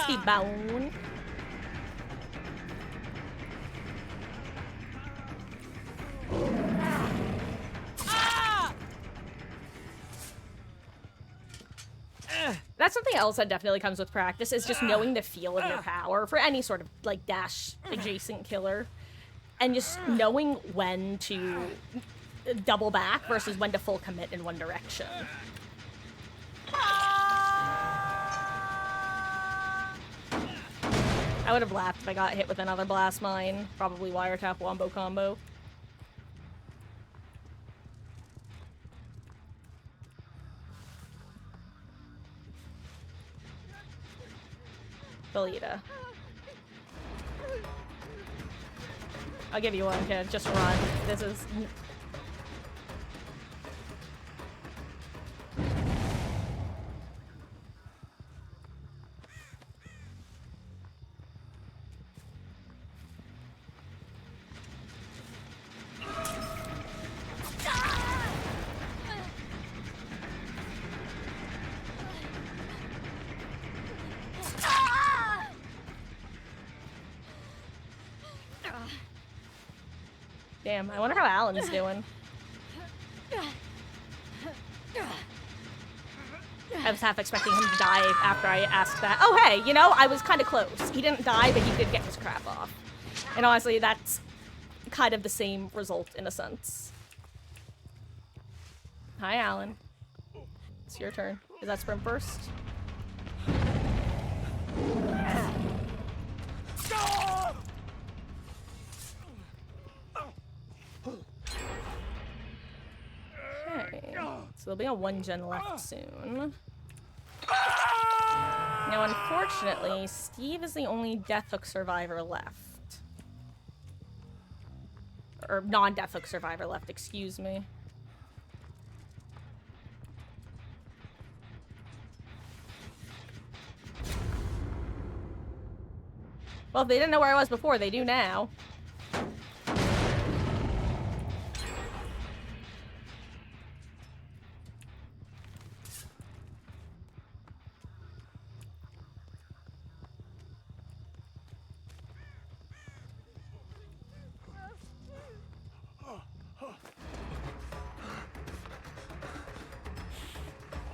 crispy bone. That's something else that definitely comes with practice, is just knowing the feel of your power for any sort of, like, dash adjacent killer. And just knowing when to double back versus when to full commit in one direction. I would have laughed if I got hit with another blast mine. Probably wiretap wombo combo. Belita. I'll give you one, kid. Just run. This is... Damn, I wonder how Alan's doing. I was half expecting him to die after I asked that. Oh, hey, you know, I was kind of close. He didn't die, but he did get his crap off. And honestly, that's kind of the same result in a sense. Hi, Alan. It's your turn. Is that sprint first? Okay, so there'll be a 1-gen left soon. Now, unfortunately, Steve is the only Death Hook survivor left. Or non-Death Hook survivor left, excuse me. Well, if they didn't know where I was before, they do now.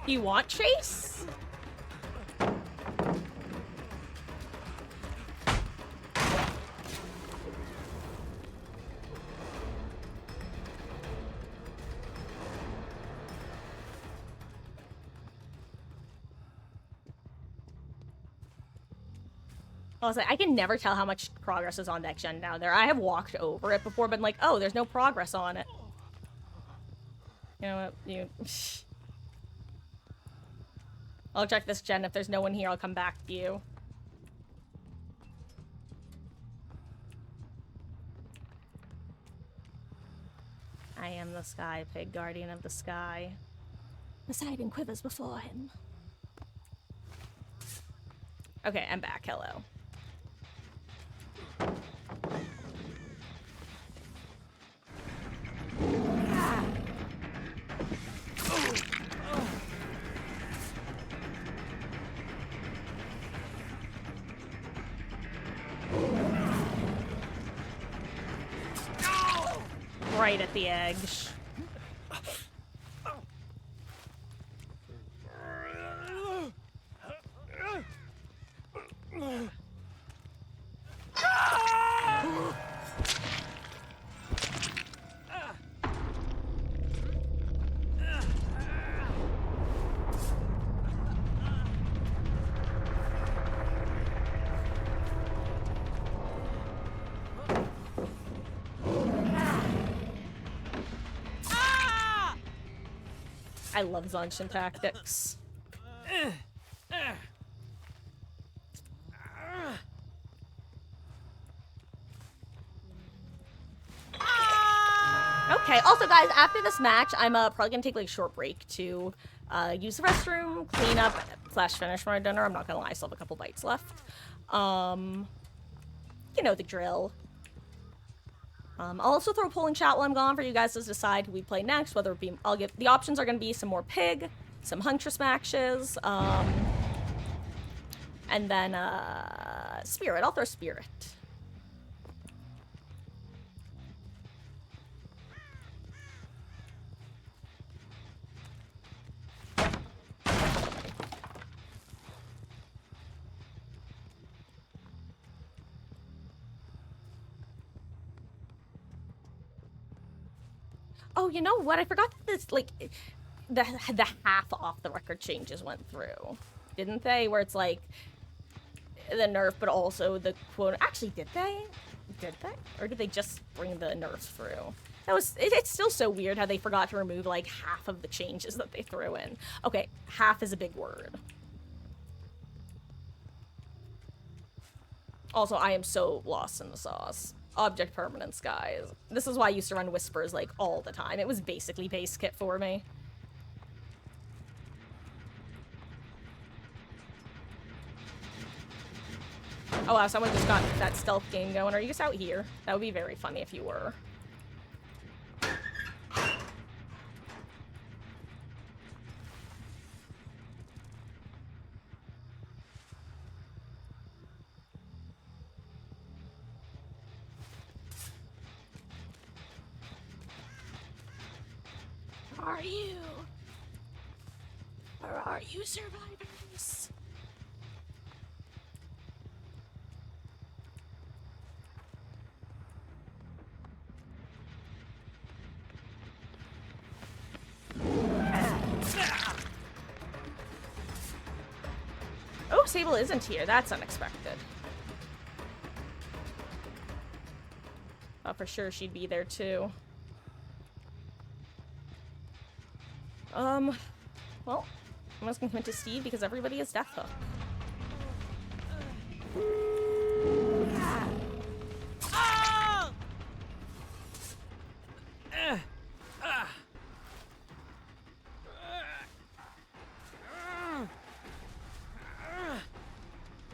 You want Chase? Also, I can never tell how much progress is on next gen down there. I have walked over it before, been like, oh, there's no progress on it. You know what? You... I'll check this gen. If there's no one here, I'll come back to you. I am the Sky Pig, guardian of the sky. Poseidon quivers before him. Okay, I'm back. Hello. Right at the edge. I love Zanshin tactics. Okay, also guys, after this match, I'm probably gonna take like a short break to use the restroom, clean up, / finish my dinner. I'm not gonna lie, I still have a couple bites left. You know the drill. I'll also throw a poll in chat while I'm gone for you guys to decide who we play next, whether it be, the options are going to be some more Pig, some Huntress matches, And then, Spirit. I'll throw Spirit. Oh, you know what? I forgot that this, like, the half off the record changes went through. Didn't they? Where it's like, the nerf, but also the quote. Actually, did they? Did they? Or did they just bring the nerf through? That was. It's still so weird how they forgot to remove like half of the changes that they threw in. Okay, half is a big word. Also, I am so lost in the sauce. Object permanence, guys. This is why I used to run Whispers like all the time. It was basically base kit for me. Oh wow, someone just got that stealth game going. Are you just out here? That would be very funny if you were. Where are you? Where are you, survivors? Oh, Sable isn't here. That's unexpected. Thought for sure she'd be there too. Well, I'm just gonna commit to Steve because everybody is Death Hook.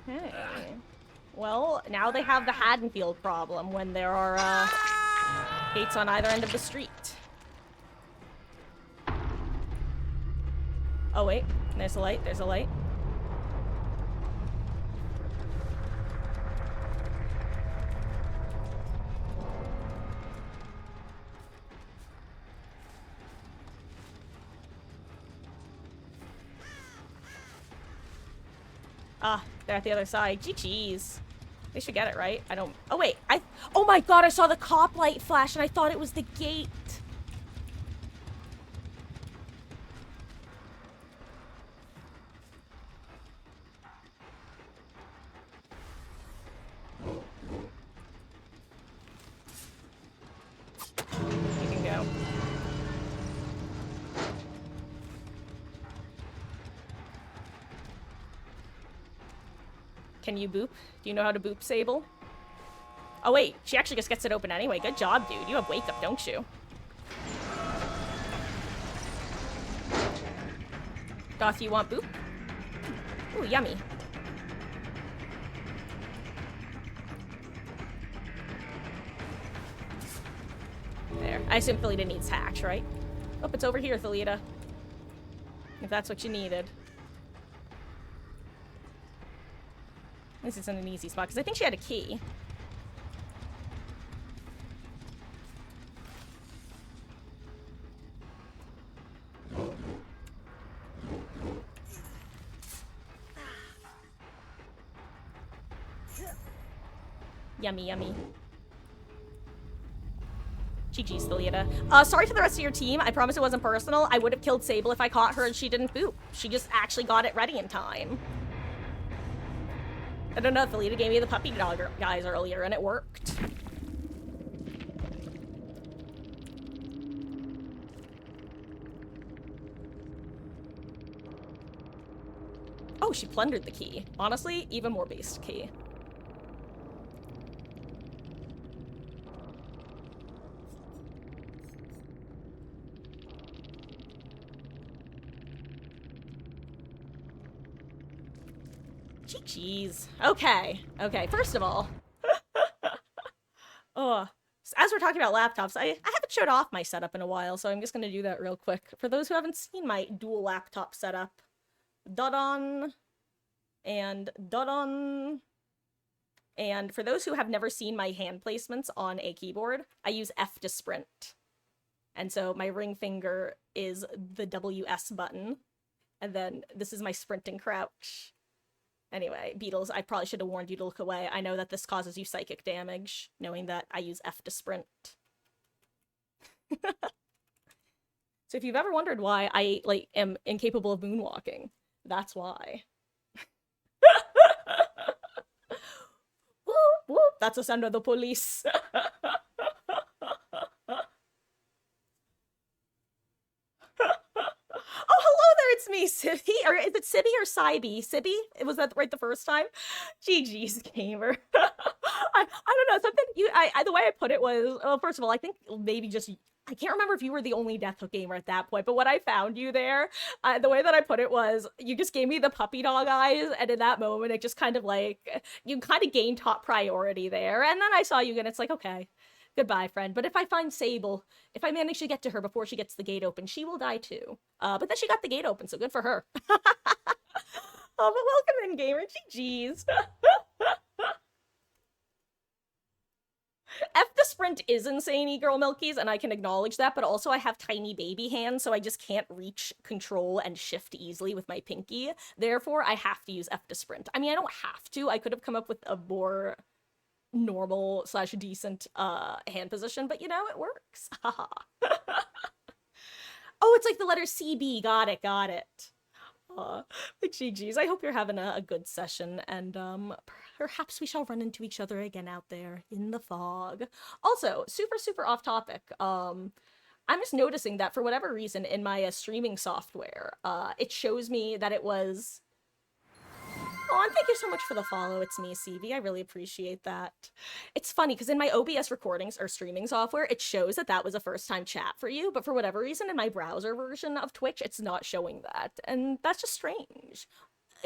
Hey. Well, now they have the Haddonfield problem when there are, gates on either end of the street. Oh, wait. There's a light. There's a light. Ah, they're at the other side. GG's. They should get it, right? I don't... Oh, wait. Oh my god, I saw the cop light flash and I thought it was the gate. You can go. Can you boop? Do you know how to boop, Sable? Oh wait, she actually just gets it open anyway. Good job, dude. You have wake up, don't you? Goth, you want boop? Ooh, yummy. There. I assume Thalita needs hatch, right? Oh, it's over here, Thalita. If that's what you needed. At least it's in an easy spot, because I think she had a key. Yummy, yummy. GG's, Thalita. Sorry for the rest of your team. I promise it wasn't personal. I would have killed Sable if I caught her and she didn't boop. She just actually got it ready in time. I don't know, Thalita gave me the puppy dog guys earlier and it worked. Oh, she plundered the key. Honestly, even more based key. Jeez. Okay. Okay, first of all. Oh. As we're talking about laptops, I haven't showed off my setup in a while, so I'm just going to do that real quick. For those who haven't seen my dual laptop setup, Dodon And dun. And for those who have never seen my hand placements on a keyboard, I use F to sprint. And so my ring finger is the WS button. And then this is my sprinting crouch. Anyway, Beetles, I probably should have warned you to look away. I know that this causes you psychic damage, knowing that I use F to sprint. So if you've ever wondered why I, like, am incapable of moonwalking, that's why. Whoop, whoop, that's the sound of the police. Oh, hello there, it's me, Sibby. Or is it Sibby or Sibby? Sibby? Was that right the first time? GG's, gamer. I don't know, something the way I put it was, well, first of all, I think maybe just, I can't remember if you were the only Deathhook gamer at that point, but when I found you there, the way that I put it was, you just gave me the puppy dog eyes, and in that moment, it just kind of like, you kind of gained top priority there, and then I saw you and it's like, okay, goodbye, friend. But if I find Sable, if I manage to get to her before she gets the gate open, she will die too. But then she got the gate open, so good for her. Oh, but welcome in, gamer. GG's. F the sprint is insane, e-girl milkies, and I can acknowledge that, but also I have tiny baby hands, so I just can't reach control and shift easily with my pinky. Therefore, I have to use F to sprint. I mean, I don't have to. I could have come up with a more normal / decent hand position, but you know, it works. Haha. Oh, it's like the letter CB. Got it, got it. GG's. I hope you're having a good session, and perhaps we shall run into each other again out there in the fog. Also, super off topic. I'm just noticing that for whatever reason in my streaming software, it shows me that it was. Oh, and thank you so much for the follow. It's me, CV. I really appreciate that. It's funny, because in my OBS recordings or streaming software, it shows that that was a first-time chat for you, but for whatever reason, in my browser version of Twitch, it's not showing that, and that's just strange.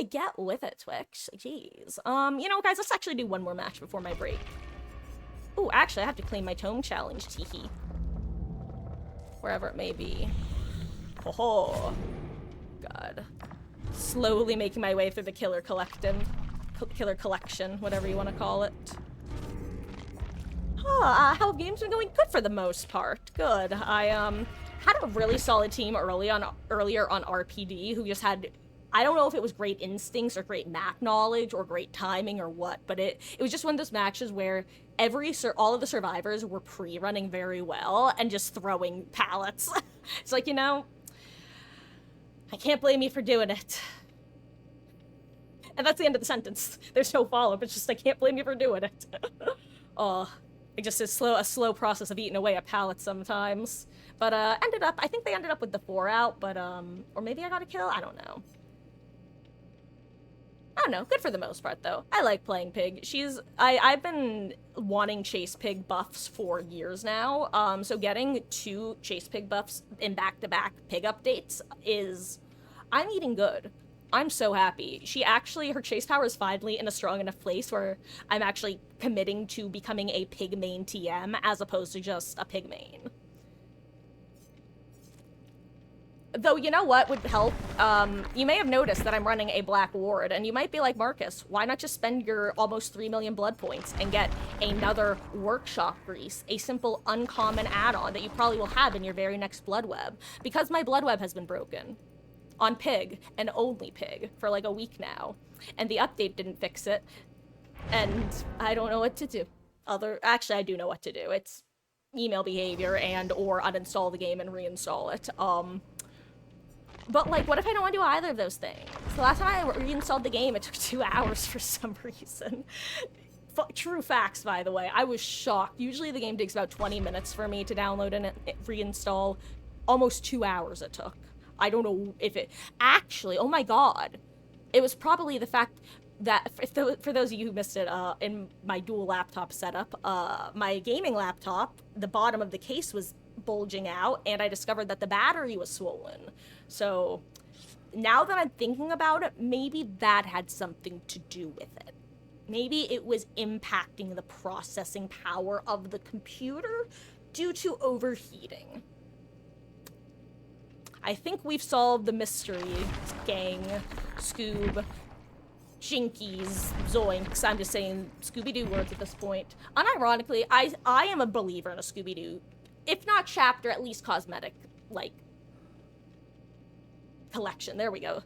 Get with it, Twitch. Jeez. You know, guys, let's actually do one more match before my break. Ooh, actually, I have to claim my tome challenge, teehee. Wherever it may be. Oh, God. Slowly making my way through the killer collection, whatever you want to call it. How have games been going? Good for the most part. Good. I had a really solid team earlier on RPD who just had, I don't know if it was great instincts or great map knowledge or great timing or what, but it was just one of those matches where all of the survivors were pre-running very well and just throwing pallets. It's like, you know, I can't blame you for doing it. And that's the end of the sentence. There's no follow-up, it's just, I can't blame you for doing it. Oh, it just is a slow process of eating away at pallets sometimes. But, I think they ended up with the 4 out, but, or maybe I got a kill? I don't know. I don't know, good for the most part, though. I like playing Pig. I've been wanting Chase Pig buffs for years now, so getting 2 Chase Pig buffs in back-to-back Pig updates is... I'm eating good. I'm so happy. Her chase power is finally in a strong enough place where I'm actually committing to becoming a Pig main TM as opposed to just a Pig main. Though, you know what would help? You may have noticed that I'm running a Black Ward, and you might be like, Marcus, why not just spend your almost 3 million blood points and get another Workshop Grease, a simple uncommon add-on that you probably will have in your very next Blood Web? Because my Blood Web has been broken. On Pig, and only Pig, for like a week now. And the update didn't fix it, and I don't know what to do. Actually, I do know what to do. It's email behavior and or uninstall the game and reinstall it. But, like, what if I don't want to do either of those things? The last time I reinstalled the game, it took 2 hours for some reason. True facts, by the way. I was shocked. Usually the game takes about 20 minutes for me to download and reinstall. Almost 2 hours it took. I don't know if it... Actually, oh my god. It was probably the fact that, for those of you who missed it, in my dual laptop setup, my gaming laptop, the bottom of the case was bulging out, and I discovered that the battery was swollen. So now that I'm thinking about it, maybe that had something to do with it. Maybe it was impacting the processing power of the computer due to overheating. I think we've solved the mystery, gang, Scoob. Jinkies, Zoinks. I'm just saying Scooby-Doo words at this point. Unironically, I am a believer in a Scooby-Doo, if not chapter, at least cosmetic, like, collection. There we go.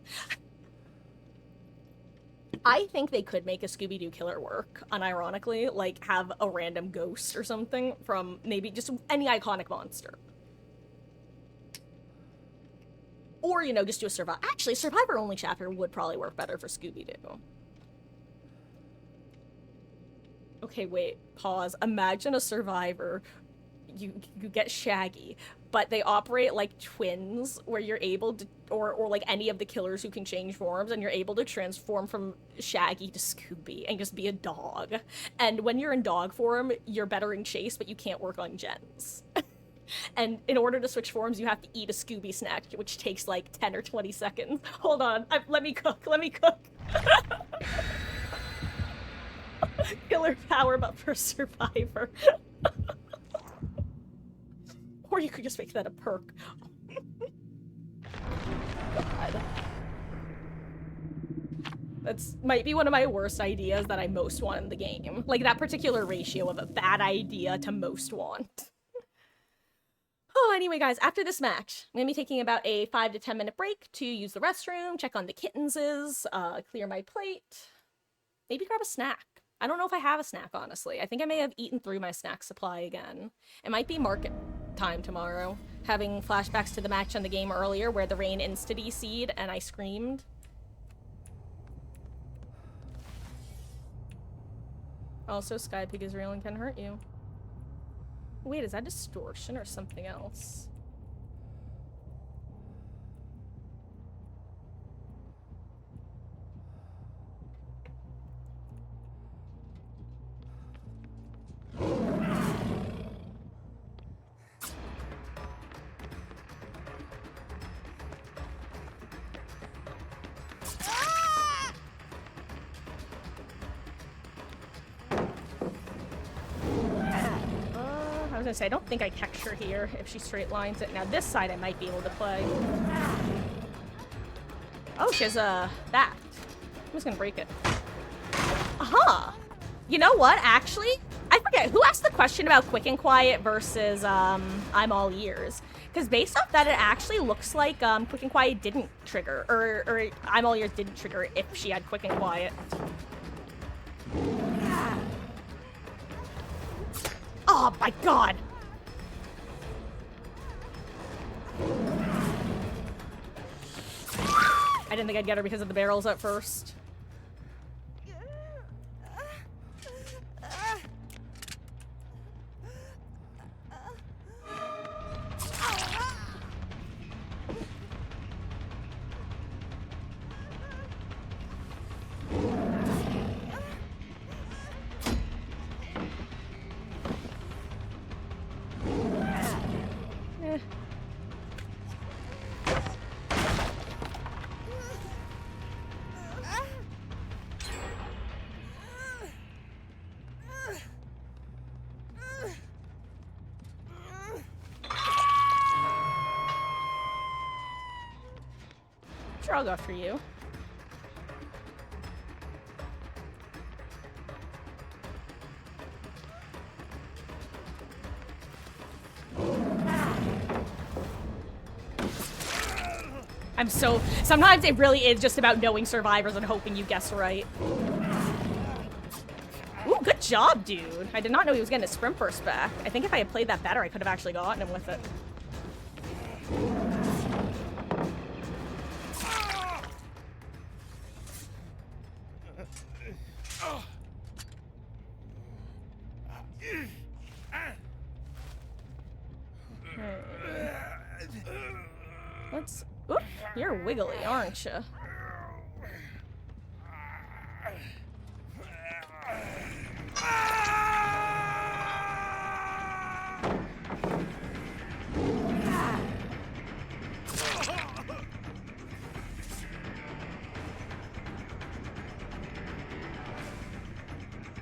I think they could make a Scooby-Doo killer work, unironically, like have a random ghost or something from maybe just any iconic monster. Or, you know, just do a Survivor. Actually, Survivor-only chapter would probably work better for Scooby-Doo. Okay, wait. Pause. Imagine a Survivor. You get Shaggy, but they operate like twins, where you're able to, or like any of the killers who can change forms, and you're able to transform from Shaggy to Scooby and just be a dog. And when you're in dog form, you're better in chase, but you can't work on gens. And in order to switch forms, you have to eat a Scooby snack, which takes like 10 or 20 seconds. Hold on. Let me cook. Killer power, but for Survivor. Or you could just make that a perk. God. That's might be one of my worst ideas that I most want in the game. Like, that particular ratio of a bad idea to most want. Oh, anyway, guys, after this match, I'm gonna be taking about a 5 to 10 minute break to use the restroom, check on the kittenses, clear my plate, maybe grab a snack. I don't know if I have a snack, honestly. I think I may have eaten through my snack supply again. It might be market time tomorrow, having flashbacks to the match in the game earlier where the rain insta-DC'd and I screamed. Also, Skypig is real and can hurt you. Wait, is that distortion or something else? I was gonna say, I don't think I texture here if she straight lines it. Now this side I might be able to play. Oh, she has a bat. I'm just gonna break it. Aha! You know what, actually? I forget, who asked the question about Quick and Quiet versus I'm All Ears? Because based off that, it actually looks like Quick and Quiet didn't trigger, or I'm All Ears didn't trigger if she had Quick and Quiet. Oh my god! I didn't think I'd get her because of the barrels at first. Sure, I'll go for you. Sometimes it really is just about knowing survivors and hoping you guess right. Ooh, good job, dude. I did not know he was getting a sprint burst back. I think if I had played that better, I could have actually gotten him with it. Let's... Oop, you're wiggly, aren't you?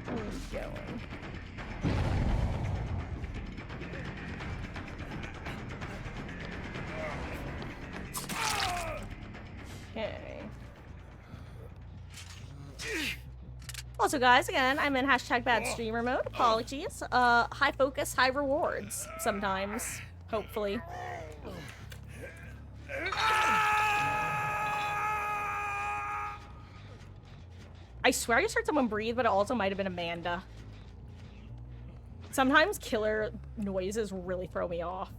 Where's he going? Okay. Also, guys, again, I'm in hashtag bad streamer mode. Apologies. High focus, high rewards. Sometimes. Hopefully. I swear I just heard someone breathe, but it also might have been Amanda. Sometimes killer noises really throw me off.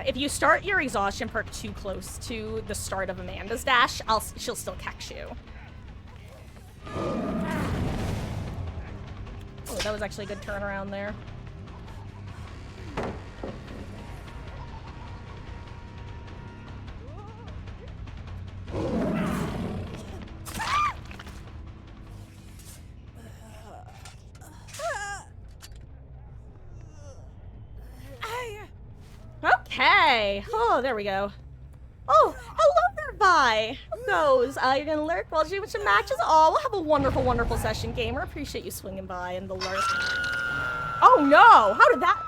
If you start your exhaustion perk too close to the start of Amanda's dash, she'll still catch you. Oh, that was actually a good turnaround there. Okay. Oh, there we go. Oh, hello there, Vi. How goes? You're gonna lurk while doing some matches? Oh, we'll have a wonderful, wonderful session, gamer. Appreciate you swinging by and the lurk. Oh no! How did that?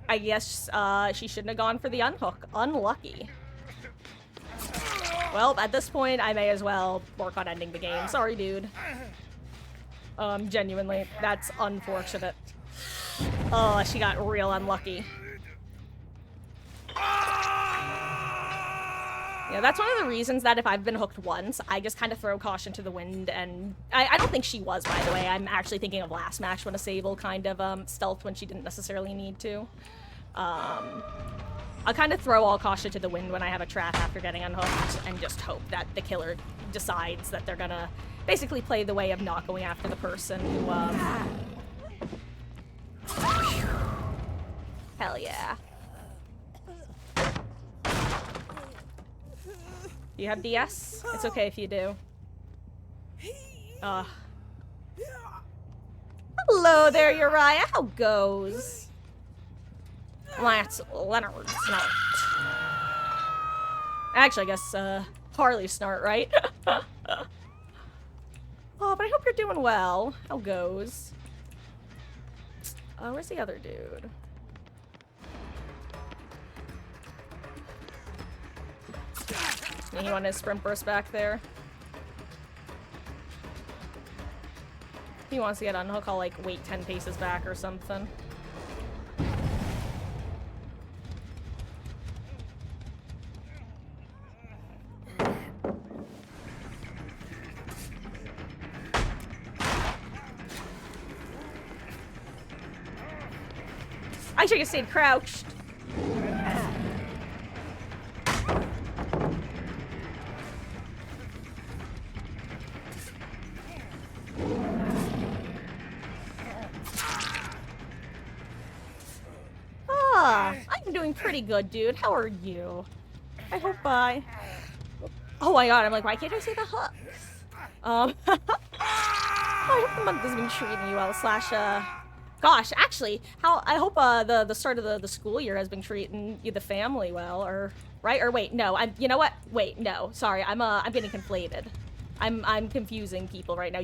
I guess she shouldn't have gone for the unhook. Unlucky. Well, at this point, I may as well work on ending the game. Sorry, dude. Genuinely, that's unfortunate. Oh, she got real unlucky. Yeah, that's one of the reasons that if I've been hooked once, I just kind of throw caution to the wind, and I don't think she was, by the way. I'm actually thinking of last match when a Sable kind of stealthed when she didn't necessarily need to. I'll kind of throw all caution to the wind when I have a trap after getting unhooked and just hope that the killer decides that they're gonna basically play the way of not going after the person who, Hell yeah. Do you have DS? It's okay if you do. Hello there, Uriah. How goes? That's Leonard Snart. Actually, I guess, Harley Snart, right? Oh, but I hope you're doing well. How goes? Where's the other dude? He wanted his sprint burst back there. If he wants to get unhook, I'll like wait 10 paces back or something. I should have stayed crouched. I'm doing pretty good, dude. How are you? I hope oh my god, I'm like, why can't I say the hooks? I hope the month has been treating you well, gosh, actually, I hope the start of the school year has been treating you, the family, well, or right? Or wait, no, you know what? Wait, no, sorry, I'm getting conflated. I'm confusing people right now.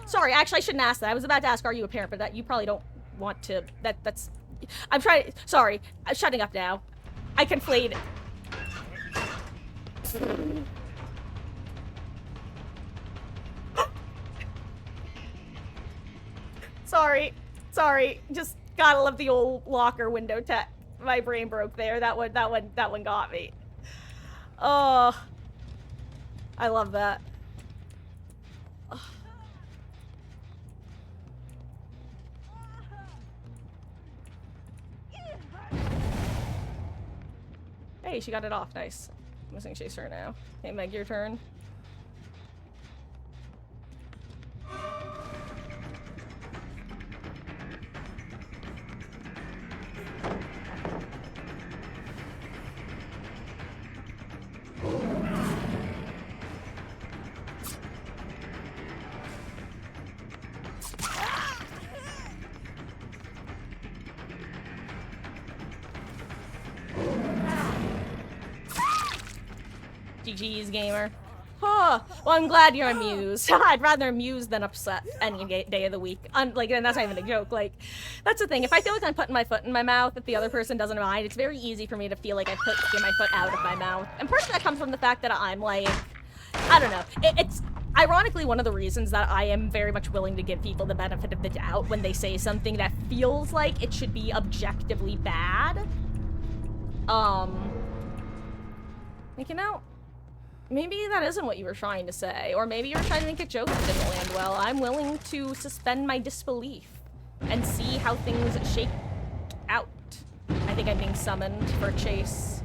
Sorry, actually, I shouldn't ask that. I was about to ask, are you a parent? But that you probably don't want to. That's. Sorry, I'm shutting up now. I conflated. Sorry. Just gotta love the old locker window tech. My brain broke there. That one got me. Oh, I love that. Hey, she got it off. Nice. I'm missing chase her now. Hey, Meg, your turn. GG's, gamer. Oh, well, I'm glad you're amused. I'd rather amused than upset any day of the week. Like, and that's not even a joke. Like, that's the thing. If I feel like I'm putting my foot in my mouth, if the other person doesn't mind, it's very easy for me to feel like I put my foot out of my mouth. And part of that comes from the fact that I'm like, I don't know. It's ironically one of the reasons that I am very much willing to give people the benefit of the doubt when they say something that feels like it should be objectively bad. Like, you know, maybe that isn't what you were trying to say, or maybe you were trying to make a joke that didn't land well. I'm willing to suspend my disbelief and see how things shake out. I think I'm being summoned for a chase.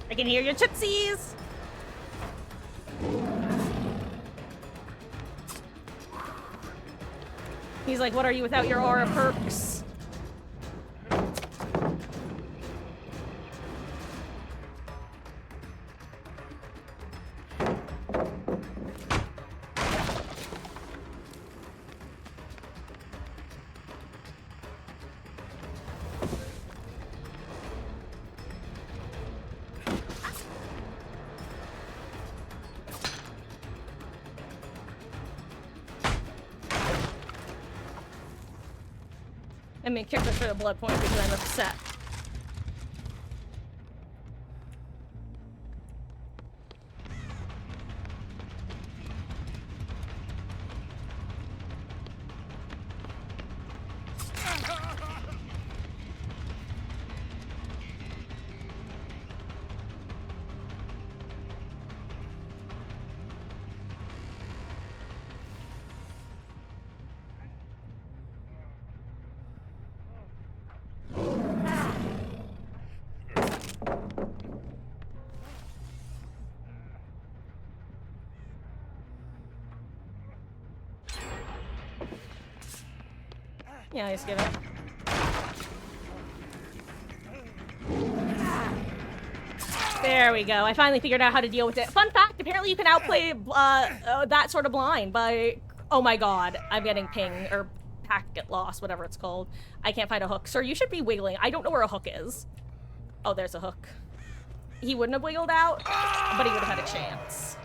I can hear your tootsies! He's like, what are you without your aura perks? I mean, kick her for the blood point because I'm upset. Yeah, I just give it. There we go. I finally figured out how to deal with it. Fun fact, apparently you can outplay that sort of blind by... Oh my god, I'm getting ping, or packet loss, whatever it's called. I can't find a hook. Sir, you should be wiggling. I don't know where a hook is. Oh, there's a hook. He wouldn't have wiggled out, but he would have had a chance.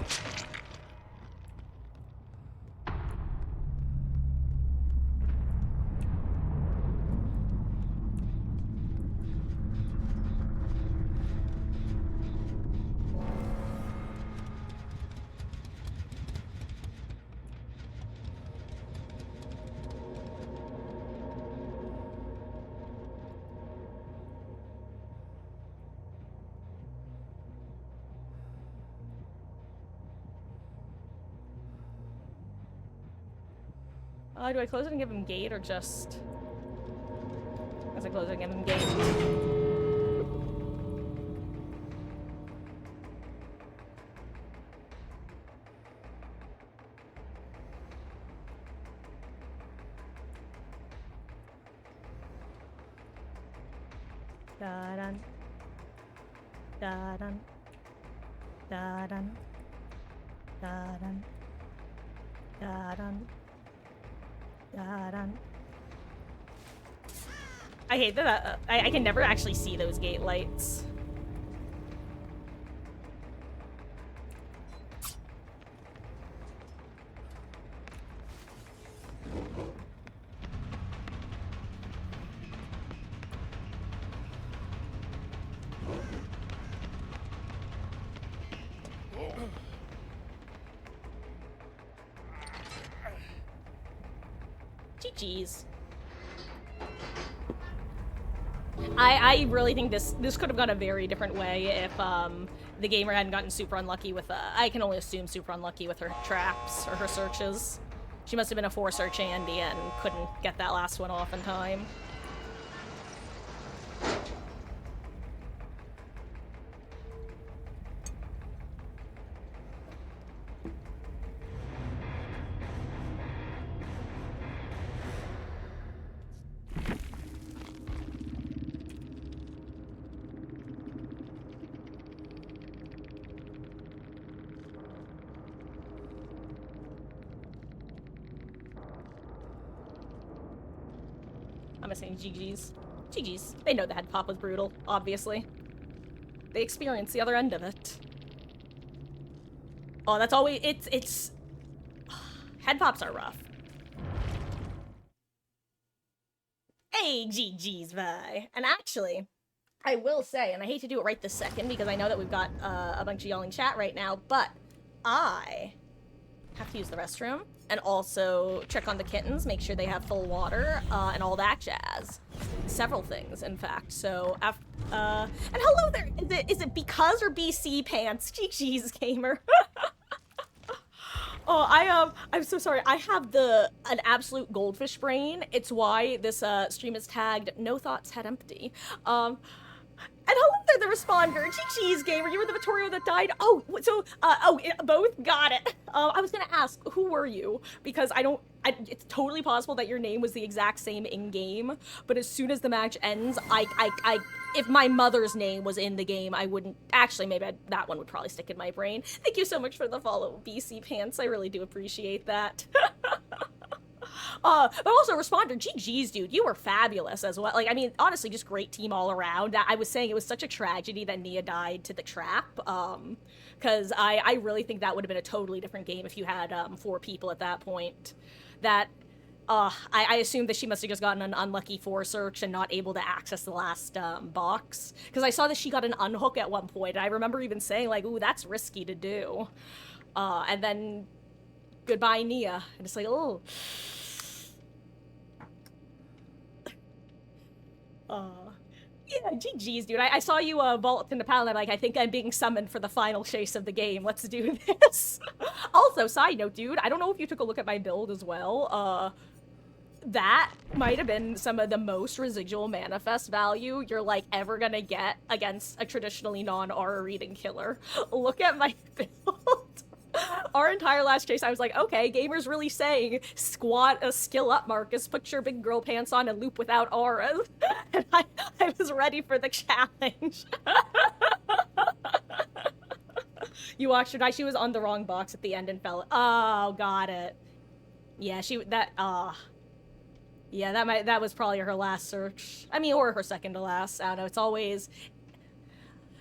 Do I close it and give him gate, or just... As I close it and give him gate. Da-dun. Da-dun. Da-dun. Da-dun. Da-dun. I hate that I can never actually see those gate lights. GG's. I really think this could have gone a very different way if the gamer hadn't gotten super unlucky with I can only assume super unlucky with her traps or her searches. She must have been a 4-search Andy and couldn't get that last one off in time. I'm gonna say GG's. GG's. They know the head pop was brutal, obviously. They experienced the other end of it. Oh, that's always, it's... Head pops are rough. Hey, GG's, bye. And actually, I will say, and I hate to do it right this second because I know that we've got a bunch of y'all in chat right now, but I have to use the restroom and also check on the kittens, make sure they have full water, and all that jazz. Several things, in fact. So, and hello there. Is it because or BC pants? GG's, gamer. Oh, I'm so sorry. I have an absolute goldfish brain. It's why this stream is tagged "No Thoughts Had Empty." And hello there, the responder. GG's, gamer. You were the Vittorio that died. Oh, so both got it. I was gonna ask, who were you? Because it's totally possible that your name was the exact same in game. But as soon as the match ends, if my mother's name was in the game, I wouldn't. Actually, maybe that one would probably stick in my brain. Thank you so much for the follow, BC Pants. I really do appreciate that. But also, responder, GG's, dude, you were fabulous as well. Like, I mean, honestly, just great team all around. I was saying it was such a tragedy that Nia died to the trap, because I really think that would have been a totally different game if you had 4 people at that point. That, I assumed that she must have just gotten an unlucky 4 search and not able to access the last box. Because I saw that she got an unhook at one point, and I remember even saying, like, ooh, that's risky to do. And then, goodbye, Nia. And it's like, oh... yeah, GG's, dude. I saw you vault in the panel, and I'm like, I think I'm being summoned for the final chase of the game. Let's do this. Also, side note, dude, I don't know if you took a look at my build as well. That might have been some of the most residual manifest value you're, like, ever gonna get against a traditionally non-aura reading killer. Look at my build. Our entire last chase, I was like, okay, gamer's really saying squat a skill up, Marcus, put your big girl pants on and loop without auras. And I was ready for the challenge. You watched her die. She was on the wrong box at the end and fell. Oh, got it. Yeah, yeah, that was probably her last search. I mean, or her second to last. I don't know.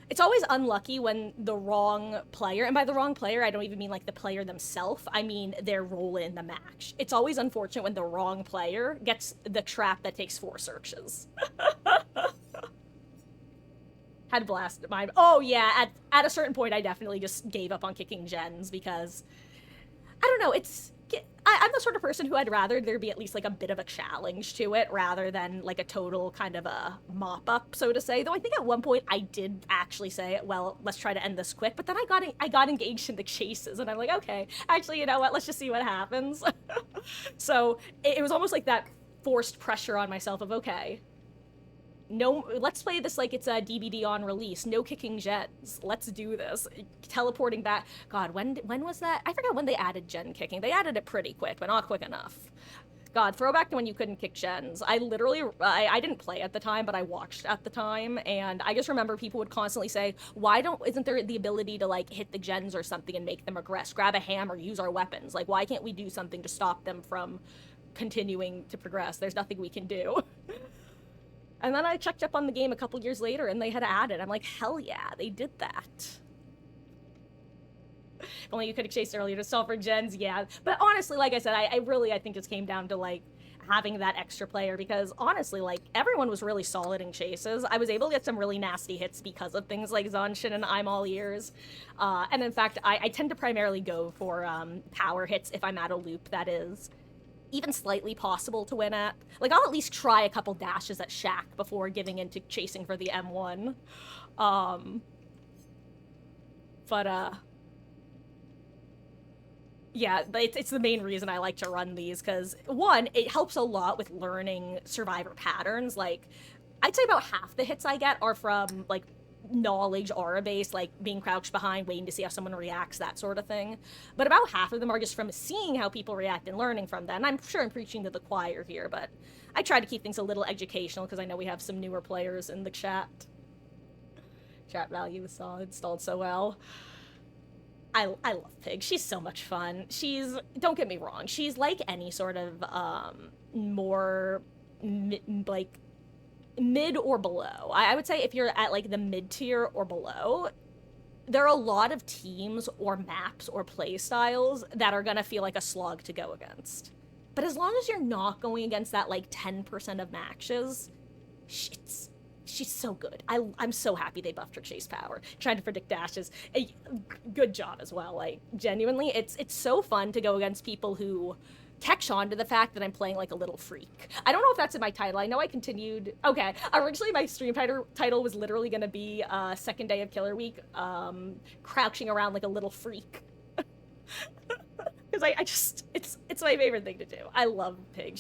It's always unlucky when the wrong player, and by the wrong player, I don't even mean like the player themselves, I mean their role in the match. It's always unfortunate when the wrong player gets the trap that takes 4 searches. Had blasted mine. Oh yeah, at a certain point I definitely just gave up on kicking gens because, I don't know, I'm the sort of person who I'd rather there be at least like a bit of a challenge to it rather than like a total kind of a mop up, so to say. Though I think at one point I did actually say, well, let's try to end this quick. But then I got engaged in the chases, and I'm like, okay, actually, you know what? Let's just see what happens. So it was almost like that forced pressure on myself of, okay, no, let's play this like it's a DBD on release. No kicking gens. Let's do this. Teleporting back. God, when was that? I forgot when they added gen kicking. They added it pretty quick, but not quick enough. God, throwback to when you couldn't kick gens. I literally, I didn't play at the time, but I watched at the time, and I just remember people would constantly say, isn't there the ability to like hit the gens or something and make them regress? Grab a hammer, use our weapons. Like, why can't we do something to stop them from continuing to progress? There's nothing we can do. And then I checked up on the game a couple years later, and they had added. I'm like, hell yeah, they did that. If only you could have chased earlier to solve for gens, yeah. But honestly, like I said, I think just came down to, like, having that extra player, because honestly, like, everyone was really solid in chases. I was able to get some really nasty hits because of things like Zanshin and I'm All Ears. And in fact, I tend to primarily go for power hits if I'm at a loop that is even slightly possible to win at. Like, I'll at least try a couple dashes at Shack before giving into chasing for the M1. Yeah, it's the main reason I like to run these, because, one, it helps a lot with learning survivor patterns. Like, I'd say about half the hits I get are from, like, knowledge aura-based, like being crouched behind, waiting to see how someone reacts, that sort of thing. But about half of them are just from seeing how people react and learning from that. And I'm sure I'm preaching to the choir here, but I try to keep things a little educational because I know we have some newer players in the chat. Chat value is installed so well. I love Pig. She's so much fun. Don't get me wrong, she's like any sort of more like mid or below. I would say if you're at like the mid tier or below, there are a lot of teams or maps or play styles that are gonna feel like a slog to go against. But as long as you're not going against that like 10% of matches, she's so good. I'm so happy they buffed her chase power. Trying to predict dashes. Good job as well. Like genuinely, it's so fun to go against people who catch on to the fact that I'm playing like a little freak. I don't know if that's in my title. I know I continued. Okay, originally my stream title was literally gonna be second day of Killer Week, crouching around like a little freak. Because I just it's my favorite thing to do. I love Pig.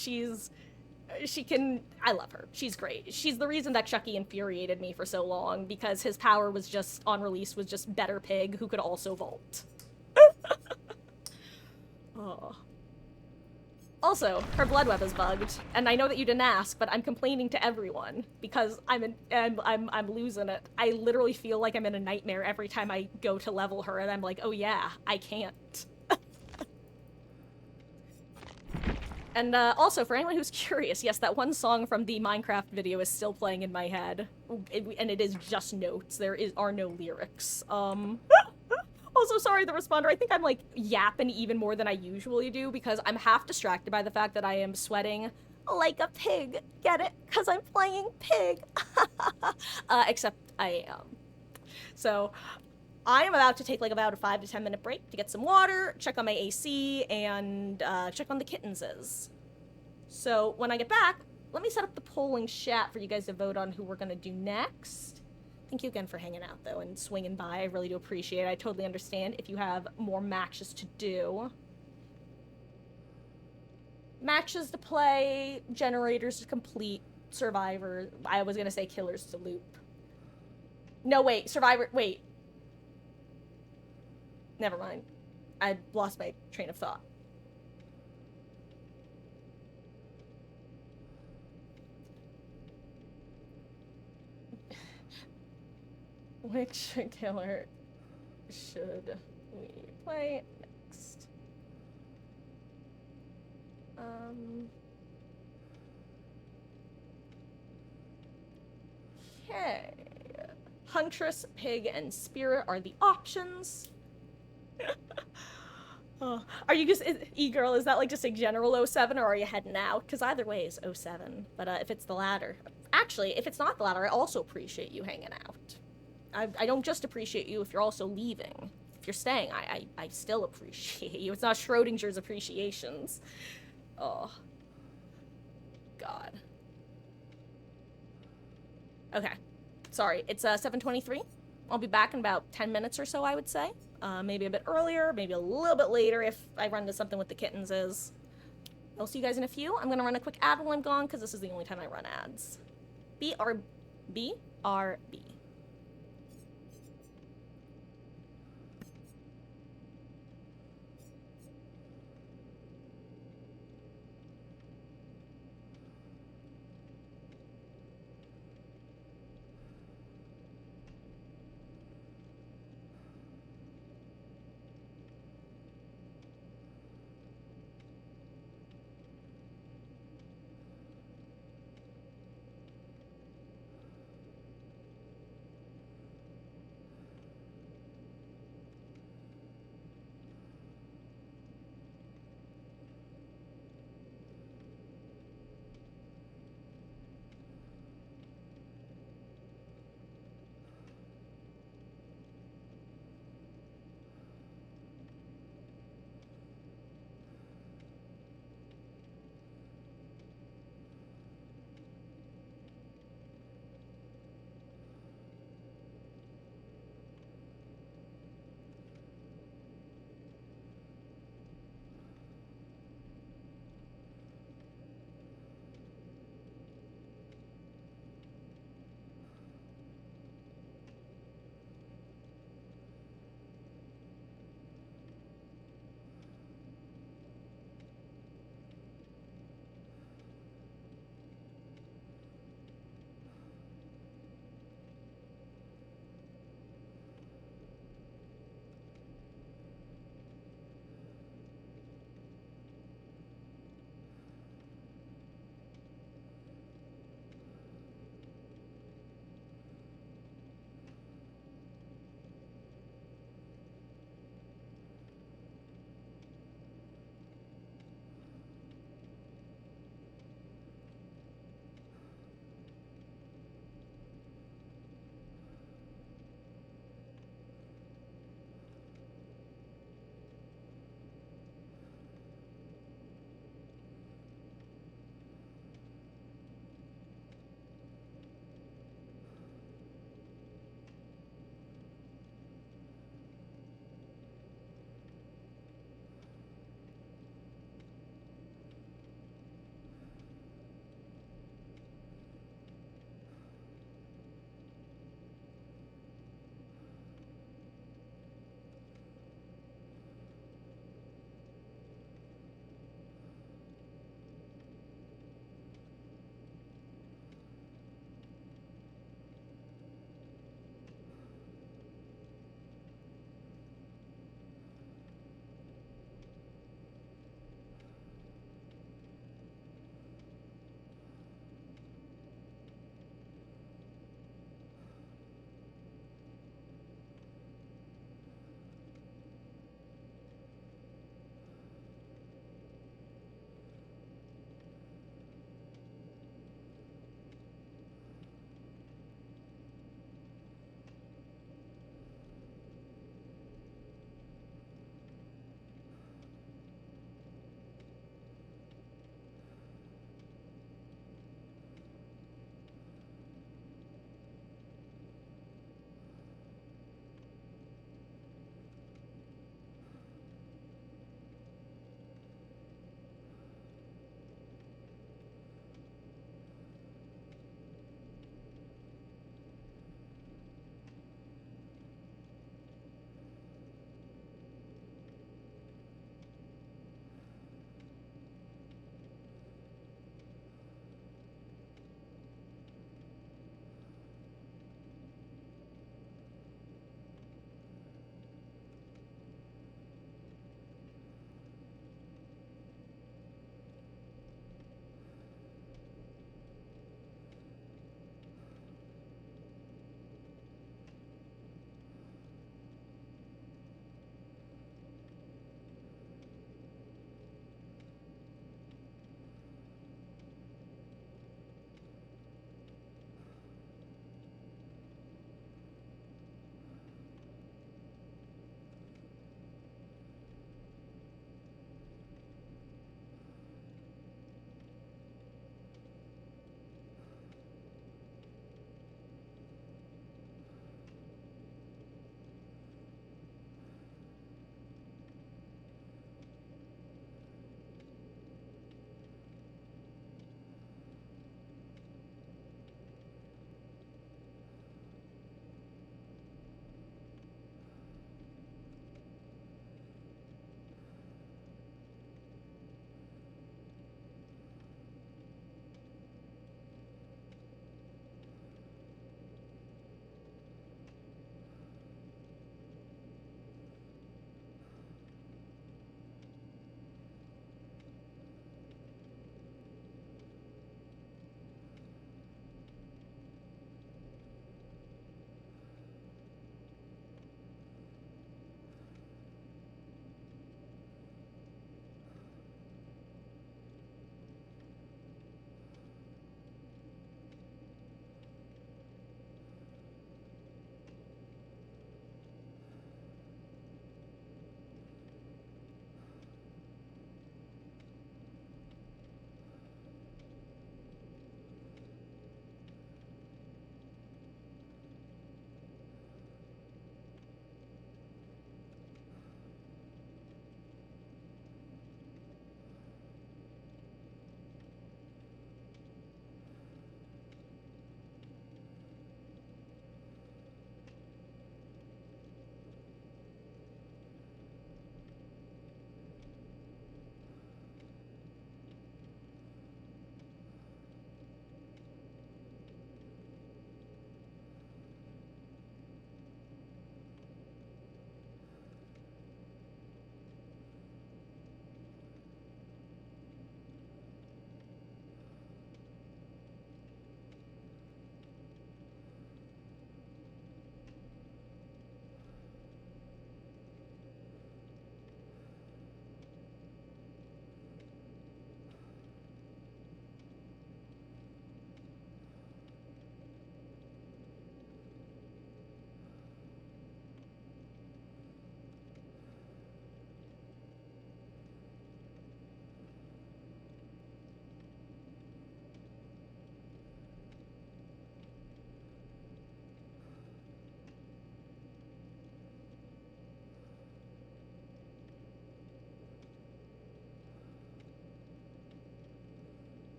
I love her. She's great. She's the reason that Chucky infuriated me for so long, because his power was just, on release, was just better Pig who could also vault. Oh. Also, her blood web is bugged, and I know that you didn't ask, but I'm complaining to everyone because I'm losing it. I literally feel like I'm in a nightmare every time I go to level her, and I'm like, oh yeah, I can't. And also, for anyone who's curious, yes, that one song from the Minecraft video is still playing in my head, and it is just notes. Are no lyrics. Also, sorry, the responder. I think I'm like yapping even more than I usually do because I'm half distracted by the fact that I am sweating like a pig. Get it? Because I'm playing Pig. Except I am. So I am about to take like about a 5 to 10 minute break to get some water, check on my AC, and check on the kittenses. So when I get back, let me set up the polling chat for you guys to vote on who we're gonna do next. Thank you again for hanging out though and swinging by. I really do appreciate it. I totally understand if you have more matches to do. Matches to play, generators to complete, survivor. I was gonna say killers to loop. No, wait, survivor, wait. Never mind. I lost my train of thought. Which killer should we play next? Okay. Huntress, Pig, and Spirit are the options. Oh, are you just, E-Girl, is that like just a general 07 or are you heading out? Because either way is 07, but if it's the latter. Actually, if it's not the latter, I also appreciate you hanging out. I don't just appreciate you if you're also leaving. If you're staying, I still appreciate you. It's not Schrodinger's appreciations. Oh. God. Okay. Sorry, it's 7:23. I'll be back in about 10 minutes or so, I would say. Maybe a bit earlier, maybe a little bit later if I run into something with the kittens is. I'll see you guys in a few. I'm gonna run a quick ad while I'm gone, because this is the only time I run ads. BRB.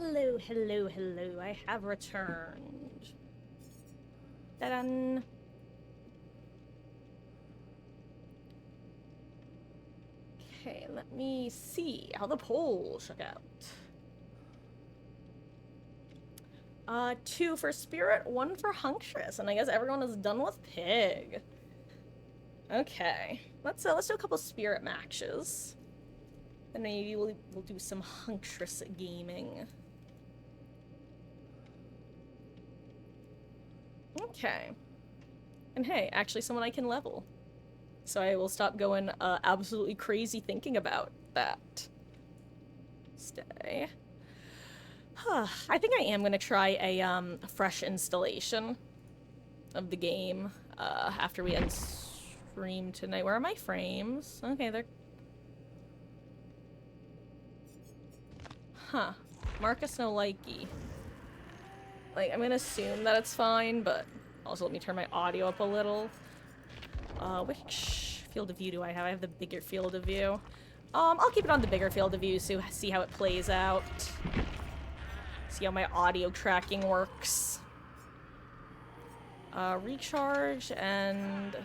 Hello, hello, hello. I have returned. Ta-da! Okay, let me see how the poll shook out. 2 for Spirit, 1 for Huntress, and I guess everyone is done with Pig. Okay, let's do a couple Spirit matches. Then maybe we'll do some Huntress gaming. Okay. And hey, actually someone I can level. So I will stop going absolutely crazy thinking about that. Stay. I think I am gonna try a fresh installation of the game after we end stream tonight. Where are my frames? Okay, they're... Huh. Marcus no likey. Like, I'm gonna assume that it's fine, but also let me turn my audio up a little. Which field of view do I have? I have the bigger field of view. I'll keep it on the bigger field of view so see how it plays out. See how my audio tracking works. Recharge and...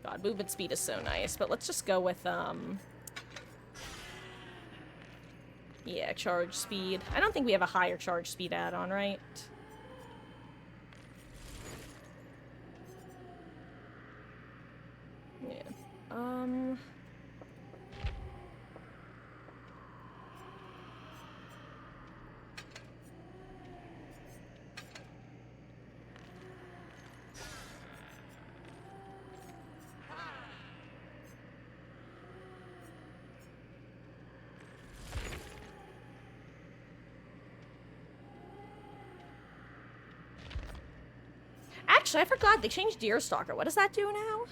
God, movement speed is so nice, but let's just go with, yeah, charge speed. I don't think we have a higher charge speed add-on, right? Yeah. Actually, I forgot. They changed Deerstalker. What does that do now?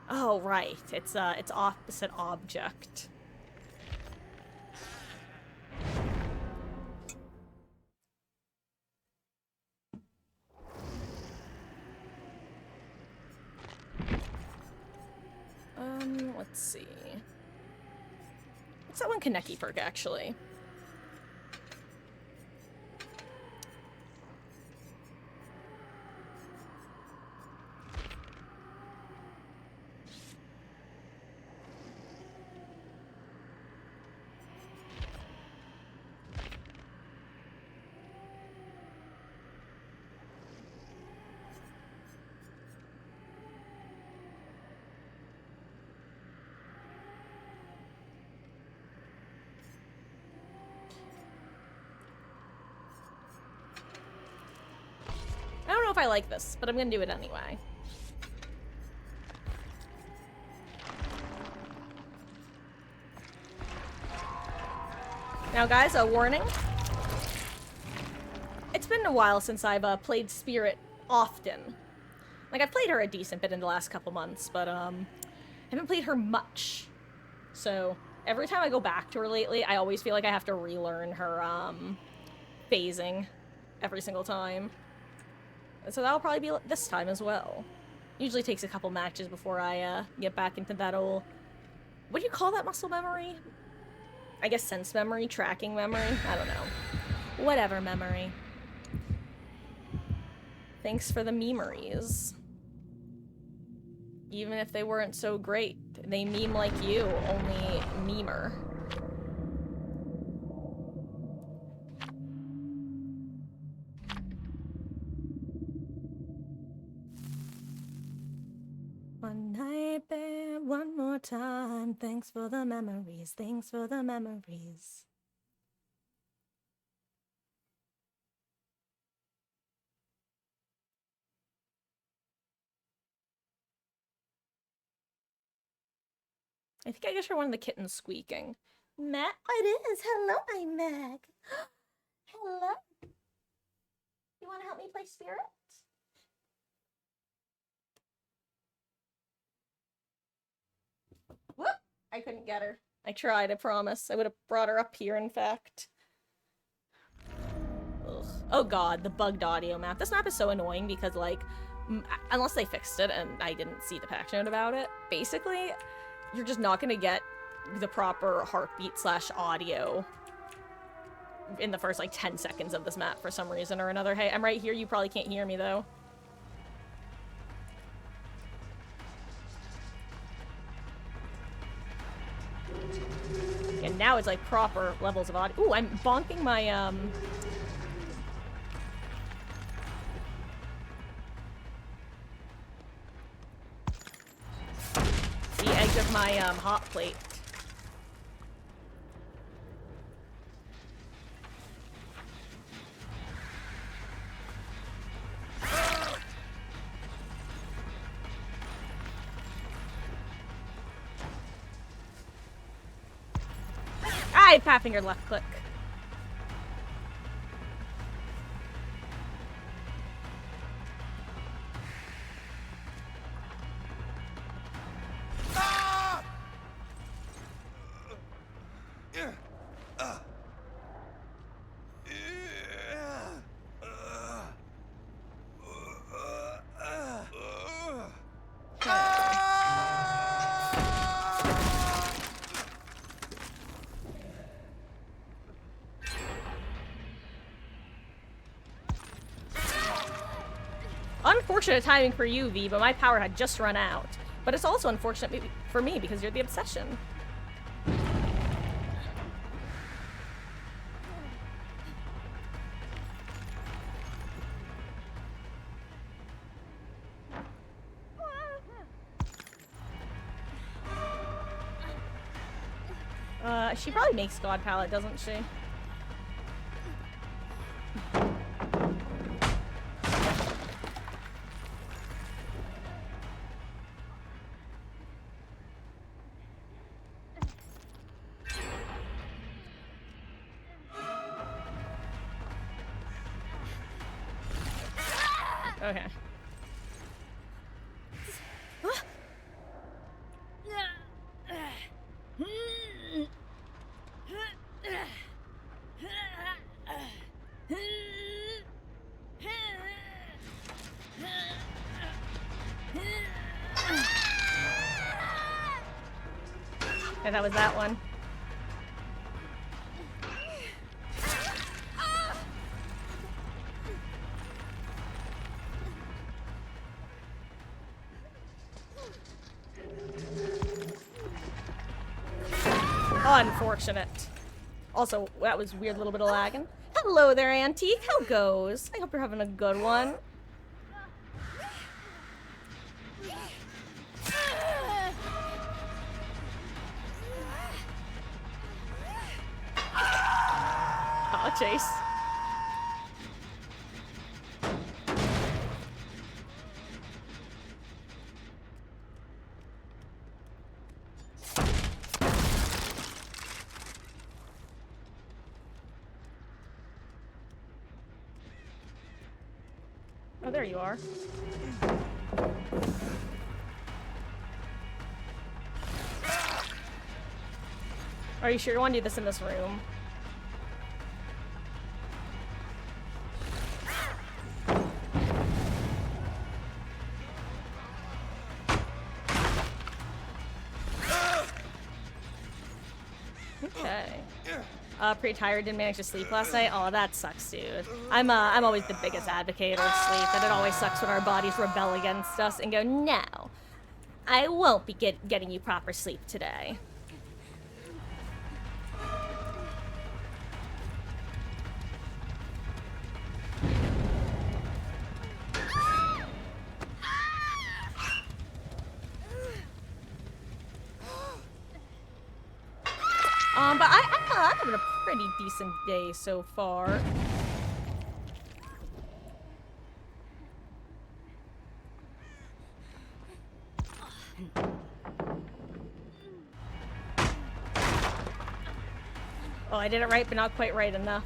Oh, right. It's opposite object. Let's see. What's that one Kaneki perk, actually? I don't know if I like this, but I'm gonna do it anyway. Now, guys, a warning. It's been a while since I've played Spirit often. Like, I've played her a decent bit in the last couple months, but I haven't played her much. So, every time I go back to her lately, I always feel like I have to relearn her phasing every single time. So that'll probably be this time as well. Usually takes a couple matches before I get back into that old... What do you call that muscle memory? I guess sense memory? Tracking memory? I don't know. Whatever memory. Thanks for the memories. Even if they weren't so great, they meme like you, only memer. One night, babe, one more time. Thanks for the memories. Thanks for the memories. I think I just heard one of the kittens squeaking. Mac? It is. Hello, I'm Meg. Hello. You want to help me play Spirit? Whoop! I couldn't get her. I tried, I promise. I would have brought her up here, in fact. Ugh. Oh god, the bugged audio map. This map is so annoying because, like, unless they fixed it and I didn't see the patch note about it, basically, you're just not gonna get the proper heartbeat / audio in the first, like, 10 seconds of this map for some reason or another. Hey, I'm right here. You probably can't hear me, though. And now it's, like, proper levels of audio. Ooh, I'm bonking my, the edge of my, hot plate. I fat finger left click. Unfortunate timing for you, V, but my power had just run out. But it's also unfortunate for me because you're the obsession. She probably makes God Palette, doesn't she? Okay. Okay, that was that one. Unfortunate. Also, that was weird little bit of lagging. Hello there, Antique. How goes? I hope you're having a good one. Aw, Chase. Oh, there you are. Are you sure you want to do this in this room? Okay. Pretty tired, didn't manage to sleep last night. Oh, that sucks, dude. I'm always the biggest advocate of sleep, and it always sucks when our bodies rebel against us and go, no, I won't be getting you proper sleep today. But I'm having a pretty decent day so far. Oh, I did it right, but not quite right enough.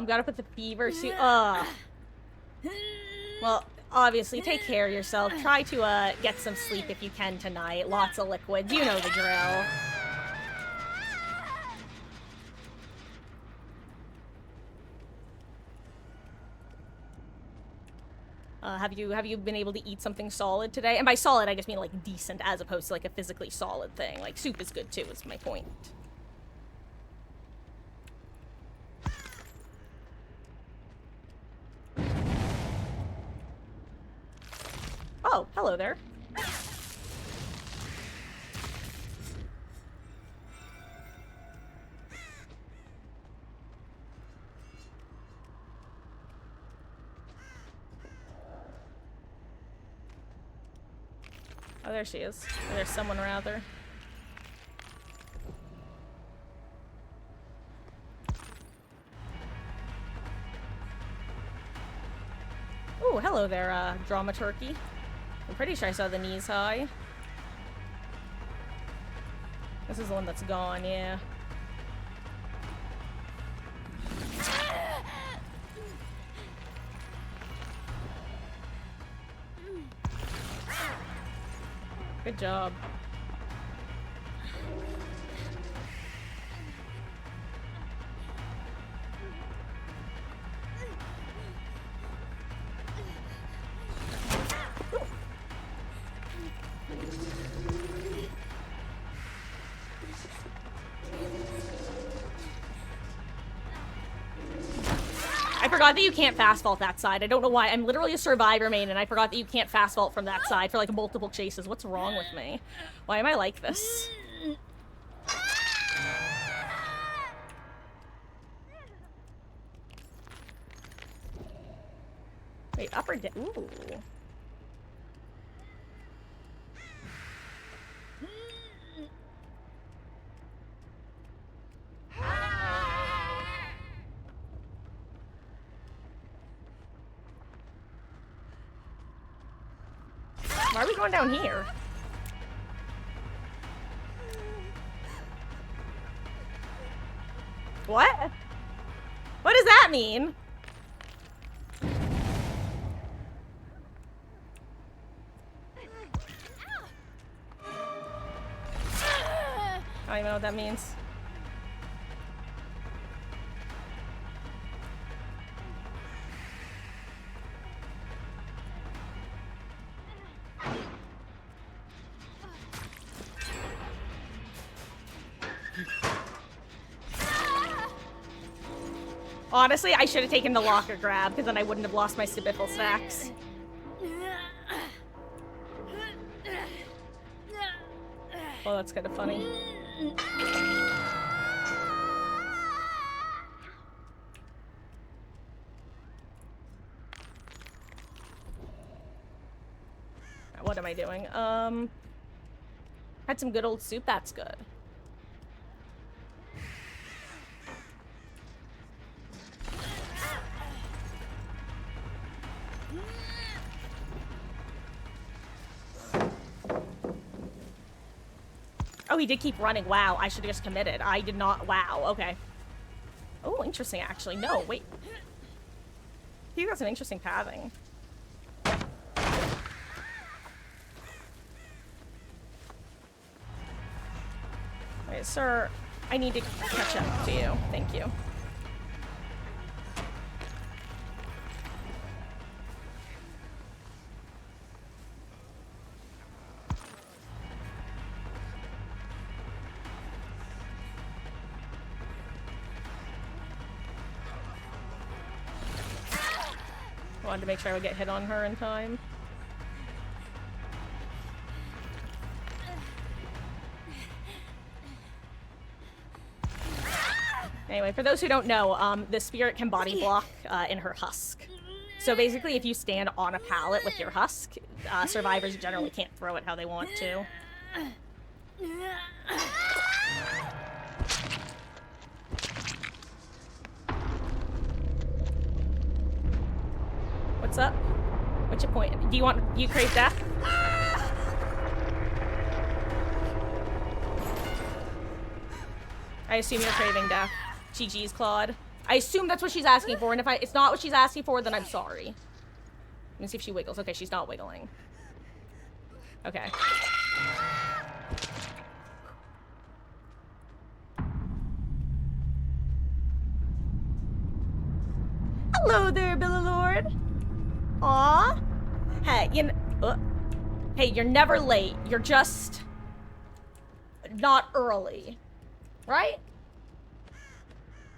Gotta put the fever suit. Well, obviously, take care of yourself. Try to get some sleep if you can tonight. Lots of liquids. You know the drill. Have you been able to eat something solid today? And by solid, I just mean like decent, as opposed to like a physically solid thing. Like soup is good too. Is my point. Oh, hello there. Oh, there she is. Or there's someone, rather. Oh, hello there, dramaturgy. I'm pretty sure I saw the knees high. This is the one that's gone, yeah. Good job. I forgot that you can't fast vault that side. I don't know why. I'm literally a survivor main, and I forgot that you can't fast vault from that side for like multiple chases. What's wrong with me? Why am I like this? Wait, up or down? Ooh. Why are we going down here? What? What does that mean? I don't even know what that means. Honestly, I should have taken the locker grab, because then I wouldn't have lost my Stibiffle stacks. Well, that's kind of funny. What am I doing? Had some good old soup, that's good. Oh, he did keep running. Wow, I should have just committed. I did not. Wow, okay. Oh, interesting, actually. No, wait. He got some interesting pathing. Wait, sir, I need to catch up to you. Thank you. Wanted to make sure I would get hit on her in time. Anyway, for those who don't know, the spirit can body block in her husk. So basically, if you stand on a pallet with your husk, survivors generally can't throw it how they want to. What's up? What's your point? Do you crave death? I assume you're craving death. GG's, Claude. I assume that's what she's asking for, and if it's not what she's asking for, then I'm sorry. Let me see if she wiggles. Okay, she's not wiggling. Okay. Hello there, Billalord. Aw. Hey, you're never late. You're just not early, right?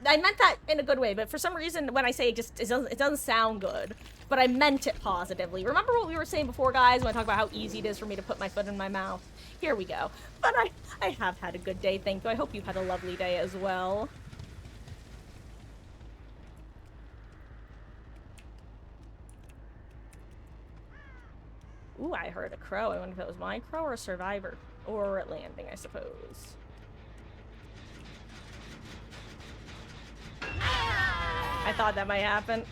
I meant that in a good way, but for some reason, when I say it doesn't sound good. But I meant it positively. Remember what we were saying before, guys, when I talk about how easy it is for me to put my foot in my mouth? Here we go. But I have had a good day, thank you. I hope you've had a lovely day as well. Ooh, I heard a crow. I wonder if it was my crow or a survivor. Or at landing, I suppose. I thought that might happen.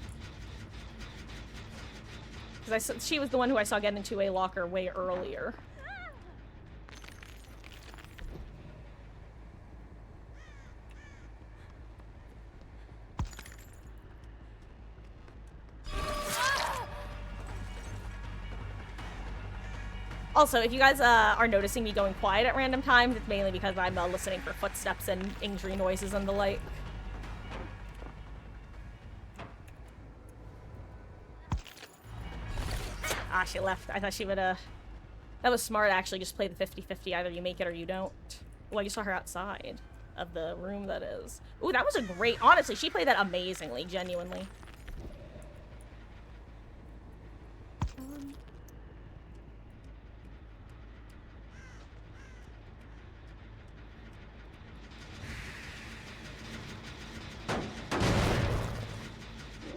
Because she was the one who I saw get into a locker way earlier. Also, if you guys are noticing me going quiet at random times, it's mainly because I'm listening for footsteps and injury noises and the like. Ah, she left. I thought she would, That was smart, actually. Just play the 50-50. Either you make it or you don't. Well, you saw her outside of the room, that is. Ooh, that was a great... Honestly, she played that amazingly, genuinely.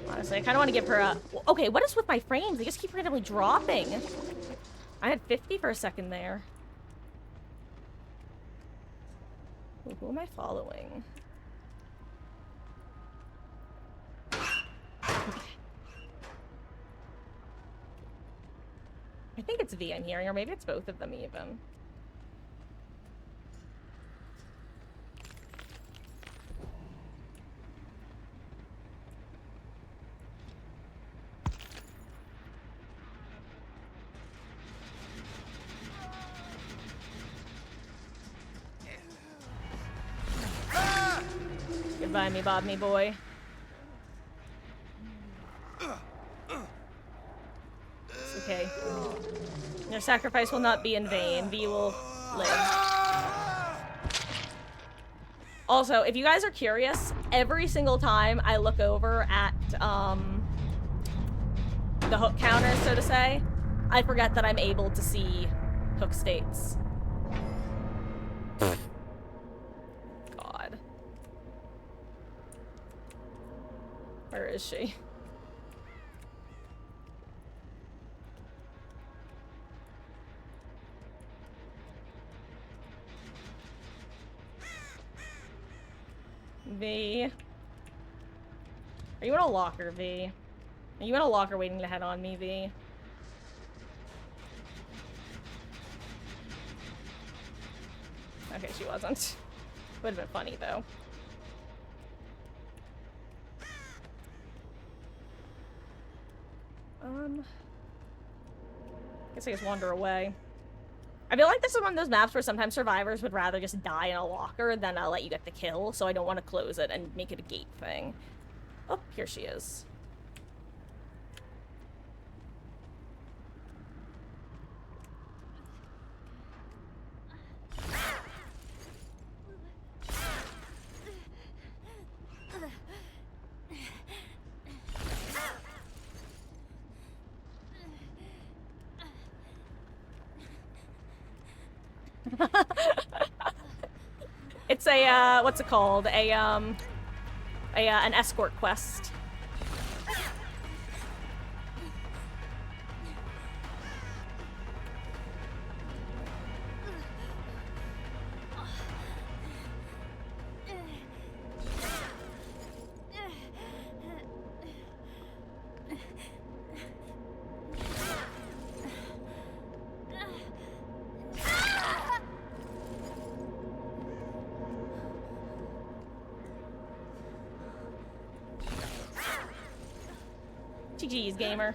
Honestly, I kind of want to give her a... Okay, what is with my frames? They just keep randomly dropping. I had 50 for a second there. Ooh, who am I following? I think it's V I'm hearing, or maybe it's both of them even. Goodbye, me Bob, me boy. It's okay. Your sacrifice will not be in vain. V will live. Also, if you guys are curious, every single time I look over at, the hook counter, so to say, I forget that I'm able to see hook states. God. Where is she? V. Are you in a locker, V? Are you in a locker waiting to head on me, V? Okay, she wasn't. Would have been funny, though. Guess I just wander away. I feel like this is one of those maps where sometimes survivors would rather just die in a locker than let you get the kill, so I don't want to close it and make it a gate thing. Oh, here she is. It's a, what's it called? An escort quest. GG's, gamer.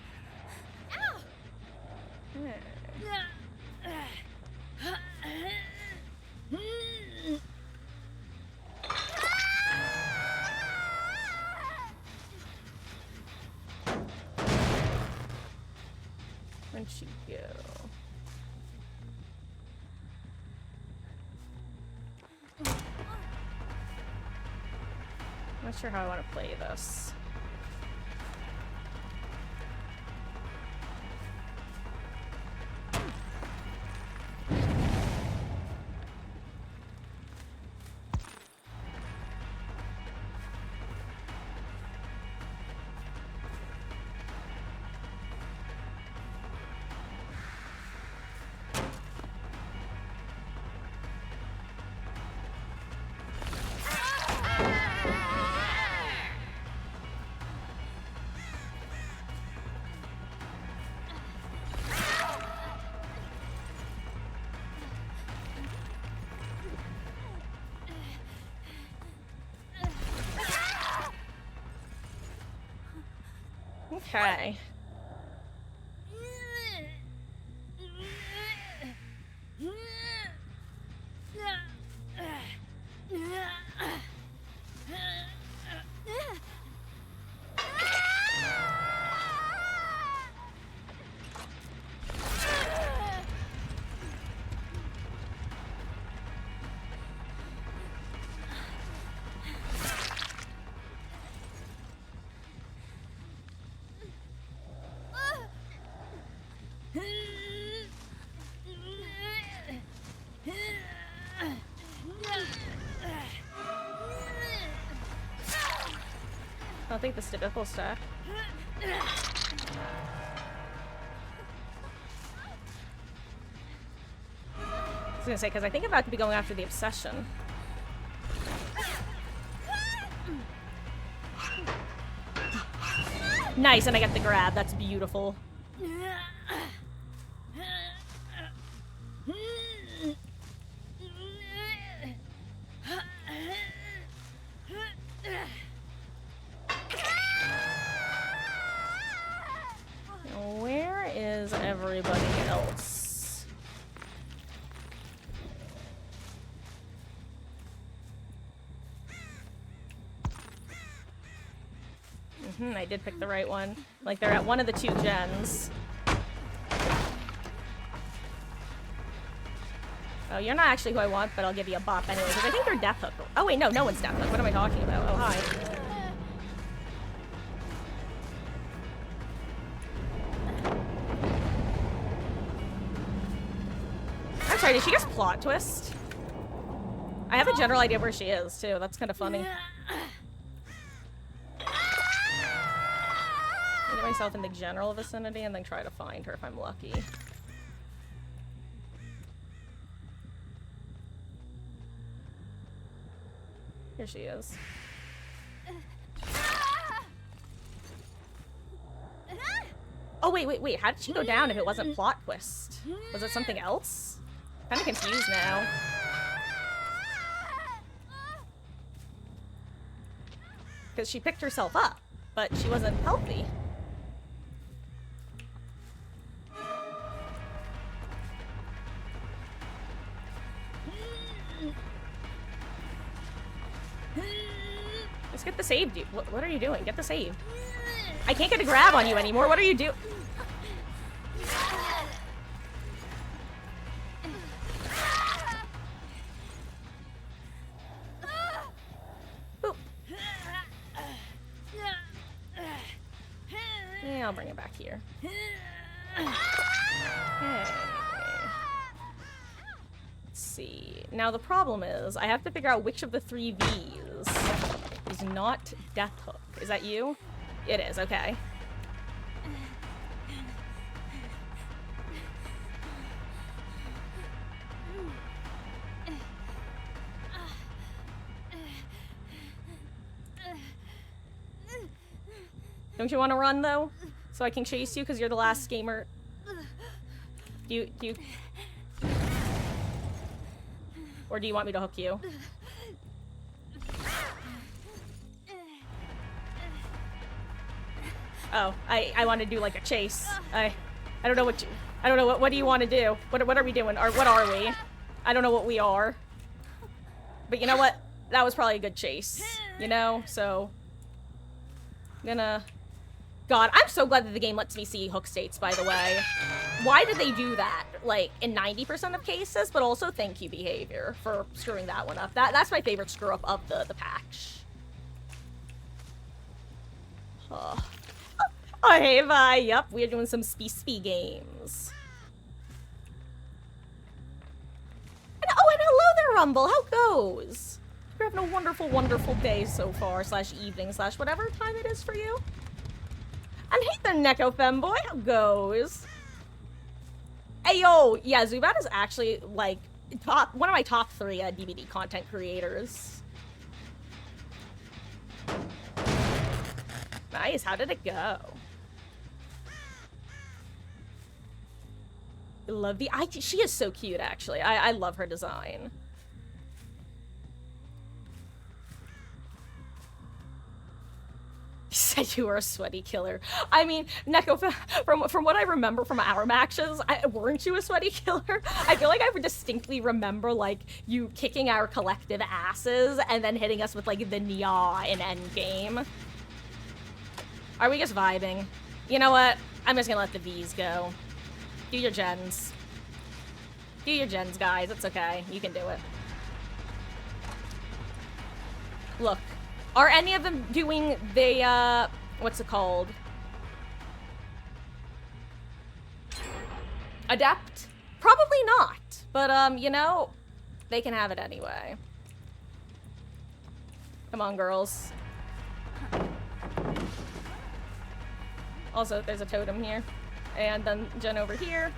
Where'd she go? I'm not sure how I want to play this. Okay. I don't think the typical stuff. I was gonna say, because I think I'm about to be going after the obsession. Nice, and I get the grab. That's beautiful. Where is everybody else? I did pick the right one. Like, they're at one of the two gens. Oh, you're not actually who I want, but I'll give you a bop anyway, because I think they're Death Hook. Oh wait, no one's Death Hook. What am I talking about? Oh, hi. I'm sorry, did she just plot twist? I have a general idea where she is, too. That's kind of funny. Get myself in the general vicinity and then try to find her if I'm lucky. Here she is. Oh, wait. How did she go down if it wasn't plot twist? Was it something else? I'm kind of confused now. Because she picked herself up, but she wasn't healthy. Just get the save, dude. What are you doing? Get the save. I can't get a grab on you anymore. What are you doing? Boop. Yeah, I'll bring it back here. Okay. Let's see. Now the problem is, I have to figure out which of the 3 Vs is not Death Hook. Is that you? It is, okay. Don't you want to run, though? So I can chase you, because you're the last gamer. Do you... Or do you want me to hook you? Oh, I want to do like a chase. I don't know what you... I don't know what do you want to do? What are we doing? Or what are we? I don't know what we are. But you know what? That was probably a good chase. You know? So... I'm gonna... God, I'm so glad that the game lets me see hook states, by the way. Why did they do that? Like, in 90% of cases, but also thank you, behavior, for screwing that one up. That's my favorite screw-up of the patch. Oh, hey, bye. Yup, we're doing some spee games. And, oh, and hello there, Rumble. How goes? You're having a wonderful, wonderful day so far, slash evening, slash whatever time it is for you. And hey there, Neko Femboy. How goes? Hey, yo. Yeah, Zubat is actually, like, one of my top 3 DBD content creators. Nice. How did it go? I love the... she is so cute, actually. I love her design. You said you were a sweaty killer. I mean, Neko, from what I remember from our matches, weren't you a sweaty killer? I feel like I would distinctly remember, like, you kicking our collective asses and then hitting us with, like, the Nya in endgame. Are we just vibing? You know what? I'm just gonna let the Vs go. Do your gens. Do your gens, guys. It's okay. You can do it. Look. Are any of them doing the, what's it called? Adept? Probably not. But, you know, they can have it anyway. Come on, girls. Also, there's a totem here. And then Jen over here.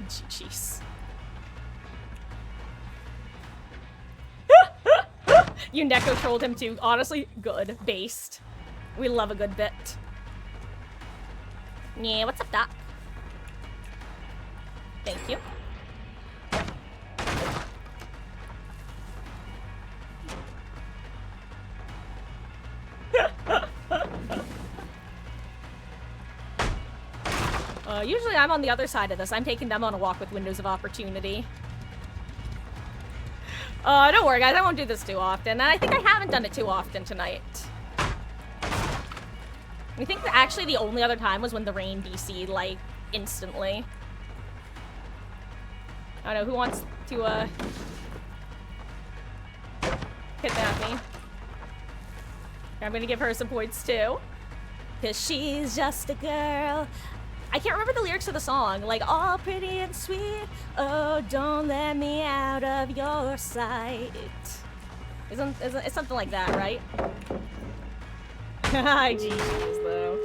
Jeez. You Neko trolled him too. Honestly, good. Based. We love a good bit. Yeah, what's up, Doc? Thank you. Usually I'm on the other side of this. I'm taking them on a walk with windows of opportunity. Don't worry, guys. I won't do this too often. And I think I haven't done it too often tonight. I think that actually the only other time was when the rain DC'd, like, instantly. I don't know. Who wants to, kidnap me? I'm gonna give her some points, too. 'Cause she's just a girl. I can't remember the lyrics of the song. Like, all pretty and sweet. Oh, don't let me out of your sight. It's something like that, right? GG's, though.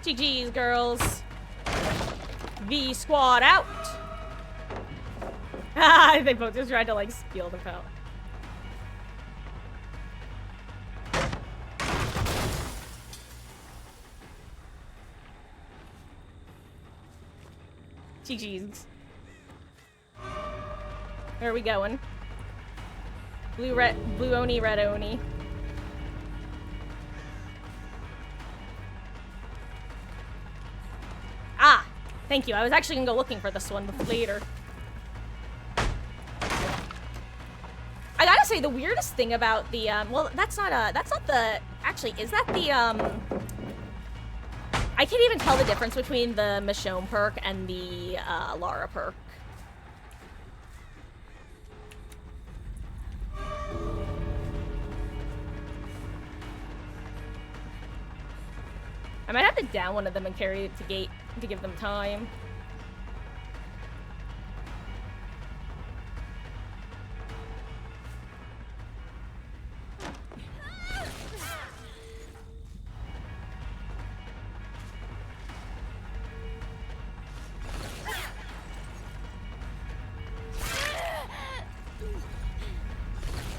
GG's, girls. V squad out. They both just tried to, like, steal the pelt. GG's. Where are we going? Blue Oni, red Oni. Ah! Thank you. I was actually gonna go looking for this one later. I gotta say, the weirdest thing about the, well, that's not the, actually, is that the, I can't even tell the difference between the Michonne perk and the, Lara perk. I might have to down one of them and carry it to gate to give them time.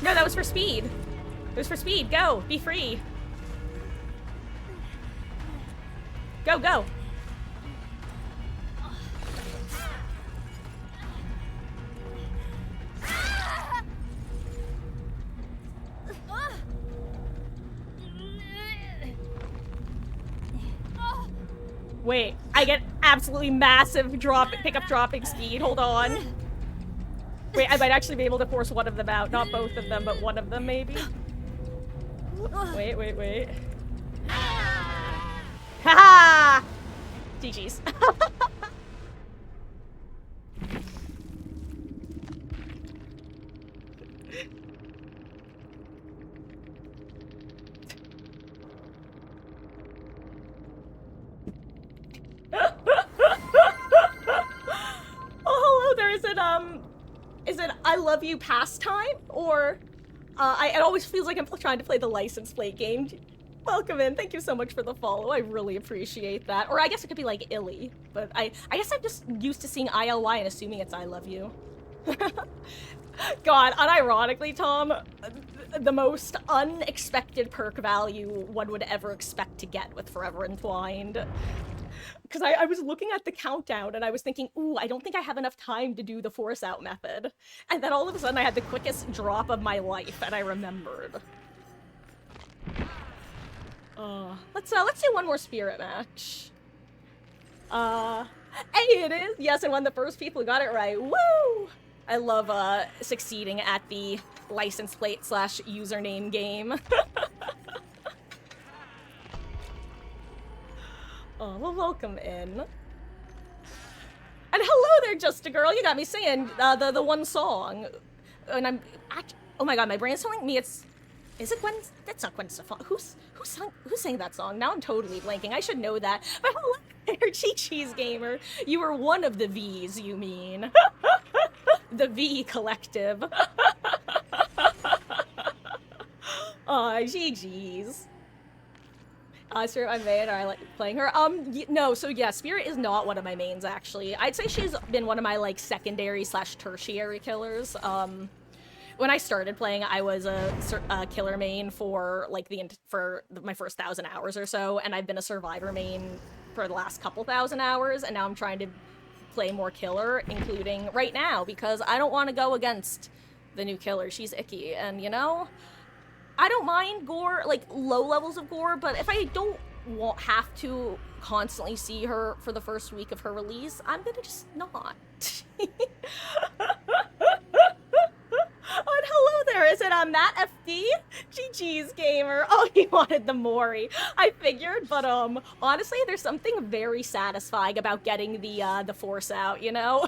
No, that was for speed. It was for speed. Go. Be free. Go, go. Wait, I get absolutely massive pickup dropping speed. Hold on. Wait, I might actually be able to force one of them out. Not both of them, but one of them maybe. Wait, wait, wait. Haha! GG's. Oh, hello there. Is it I love you pastime? Or, it always feels like I'm trying to play the license plate game. Welcome in. Thank you so much for the follow. I really appreciate that. Or I guess it could be like Illy, but I guess I'm just used to seeing ILY and assuming it's I love you. God, unironically, Tom, the most unexpected perk value one would ever expect to get with Forever Entwined. Because I was looking at the countdown and I was thinking, ooh, I don't think I have enough time to do the force out method. And then all of a sudden I had the quickest drop of my life and I remembered. Let's do one more spirit match. Hey, it is! Yes, and one of the first people who got it right. Woo! I love, succeeding at the license plate / username game. Oh, well, welcome in. And hello there, Just a Girl. You got me singing, the one song. And oh my god, my brain's telling me is it Gwen? That's not Gwen Stefani. Who sang that song? Now I'm totally blanking. I should know that. But hello there, Chi-Chi's Gamer. You were one of the V's, you mean. The V Collective. Aw, GG's. Spirit, my main, or I like playing her. No, so yeah, Spirit is not one of my mains, actually. I'd say she's been one of my, like, secondary / tertiary killers. When I started playing, I was a killer main for, like, my first 1,000 hours or so, and I've been a survivor main for the last couple thousand hours, and now I'm trying to play more killer, including right now, because I don't want to go against the new killer. She's icky, and, you know, I don't mind gore, like, low levels of gore, but if I don't have to constantly see her for the first week of her release, I'm gonna just not. Oh, and hello there, is it Matt FD? GG's Gamer. Oh, he wanted the Mori. I figured, but honestly, there's something very satisfying about getting the force out, you know?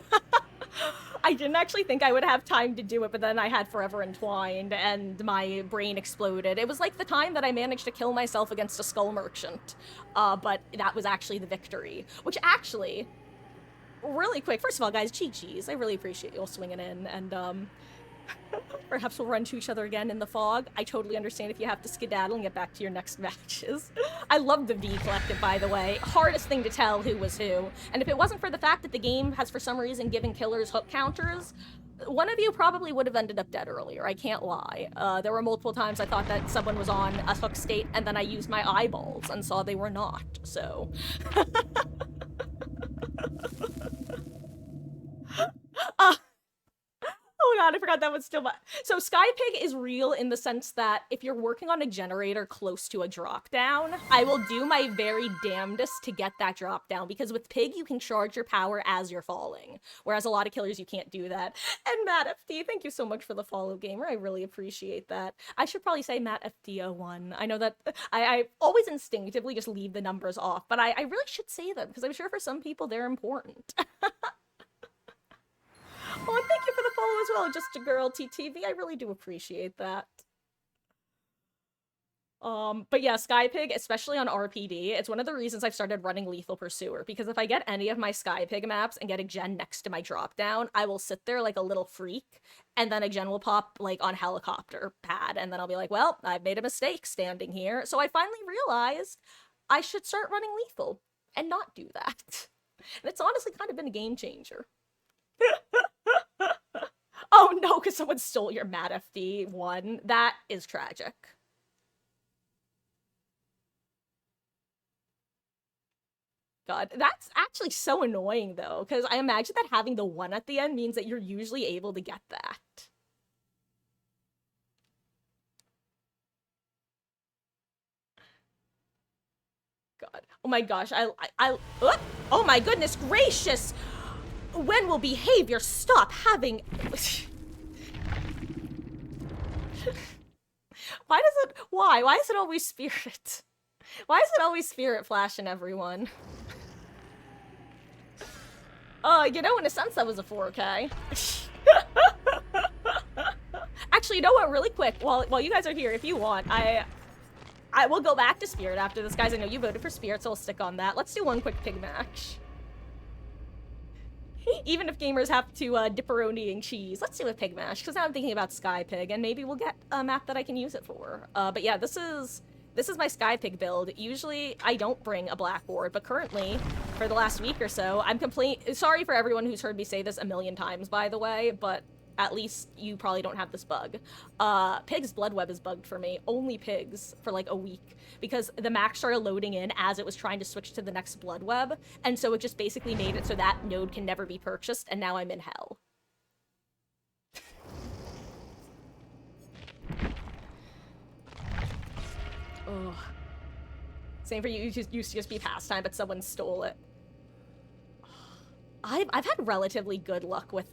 I didn't actually think I would have time to do it, but then I had Forever Entwined, and my brain exploded. It was like the time that I managed to kill myself against a Skull Merchant, but that was actually the victory. Which actually, really quick, first of all, guys, GG's. I really appreciate you all swinging in, and perhaps we'll run into each other again in the fog. I totally understand if you have to skedaddle and get back to your next matches. I love the V Collective, by the way. Hardest thing to tell who was who. And if it wasn't for the fact that the game has, for some reason, given killers hook counters, one of you probably would have ended up dead earlier, I can't lie. There were multiple times I thought that someone was on a hook state, and then I used my eyeballs and saw they were not, so... Oh god, I forgot that was still my... So Skypig is real in the sense that if you're working on a generator close to a drop down, I will do my very damnedest to get that drop down, because with Pig you can charge your power as you're falling, whereas a lot of killers you can't do that. And Matt FD, thank you so much for the follow, Gamer. I really appreciate that. I should probably say Matt FD01. I know that I always instinctively just leave the numbers off, but I really should say them, because I'm sure for some people they're important. Oh, and thank you for the follow as well, Just a Girl TTV. I really do appreciate that. But yeah, Skypig, especially on RPD, it's one of the reasons I've started running Lethal Pursuer, because if I get any of my Skypig maps and get a gen next to my drop down, I will sit there like a little freak, and then a gen will pop like on helicopter pad, and then I'll be like, well, I've made a mistake standing here. So I finally realized I should start running Lethal and not do that. And it's honestly kind of been a game changer. Oh Oh no, because someone stole your Mad FD1. That is tragic. God, that's actually so annoying though, because I imagine that having the 1 at the end means that you're usually able to get that. God. Oh my gosh, oh my goodness gracious! When will behavior stop having... Why is it always Spirit? Why is it always Spirit flashing everyone? You know, in a sense that was a 4K. Actually, you know what, really quick, while you guys are here, if you want, I will go back to Spirit after this, guys. I know you voted for Spirit, so I'll stick on that. Let's do one quick pig match. Even if gamers have to dipperoni cheese, let's do a pig match, because now I'm thinking about Sky Pig, and maybe we'll get a map that I can use it for. But yeah, this is my Sky Pig build. Usually, I don't bring a blackboard, but currently, for the last week or so, sorry for everyone who's heard me say this a million times, by the way, but at least you probably don't have this bug. Pig's Blood Web is bugged for me. Only Pigs for like a week. Because the Mac started loading in as it was trying to switch to the next Blood Web. And so it just basically made it so that node can never be purchased. And now I'm in hell. Ugh. Same for you. You used to just be pastime, but someone stole it. I've had relatively good luck with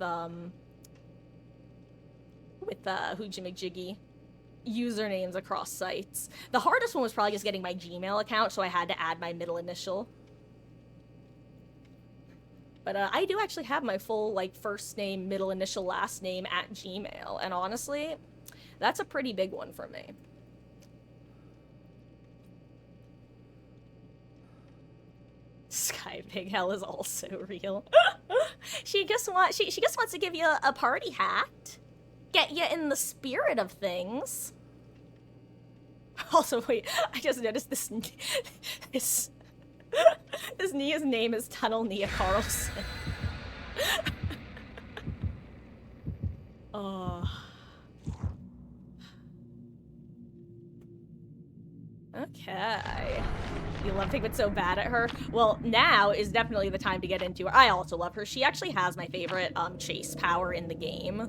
Hoojimijiggy usernames across sites. The hardest one was probably just getting my Gmail account, so I had to add my middle initial. But I do actually have my full, like, first name, middle initial, last name at Gmail, and honestly, that's a pretty big one for me. Sky Pig Hell is also real. She just wants to give you a party hat. Get you in the spirit of things. Also, wait, I just noticed this Nia's name is Tunnel Nia Carlson. Oh. Okay. You love Piglet so bad at her? Well, now is definitely the time to get into her. I also love her. She actually has my favorite chase power in the game.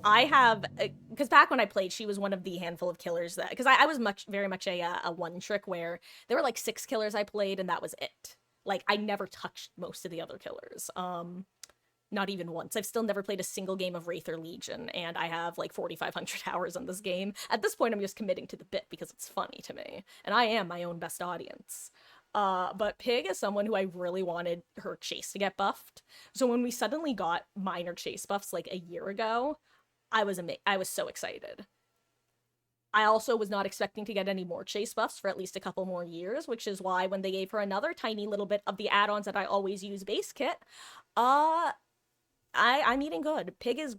I have, because back when I played, she was one of the handful of killers that, because I was very much a one trick where there were like 6 killers I played and that was it. Like, I never touched most of the other killers. Not even once. I've still never played a single game of Wraith or Legion, and I have like 4,500 hours on this game. At this point, I'm just committing to the bit because it's funny to me, and I am my own best audience. But Pig is someone who I really wanted her chase to get buffed. So when we suddenly got minor chase buffs like a year ago, I was so excited. I also was not expecting to get any more chase buffs for at least a couple more years, which is why when they gave her another tiny little bit of the add-ons that I always use base kit, I'm eating good. Pig is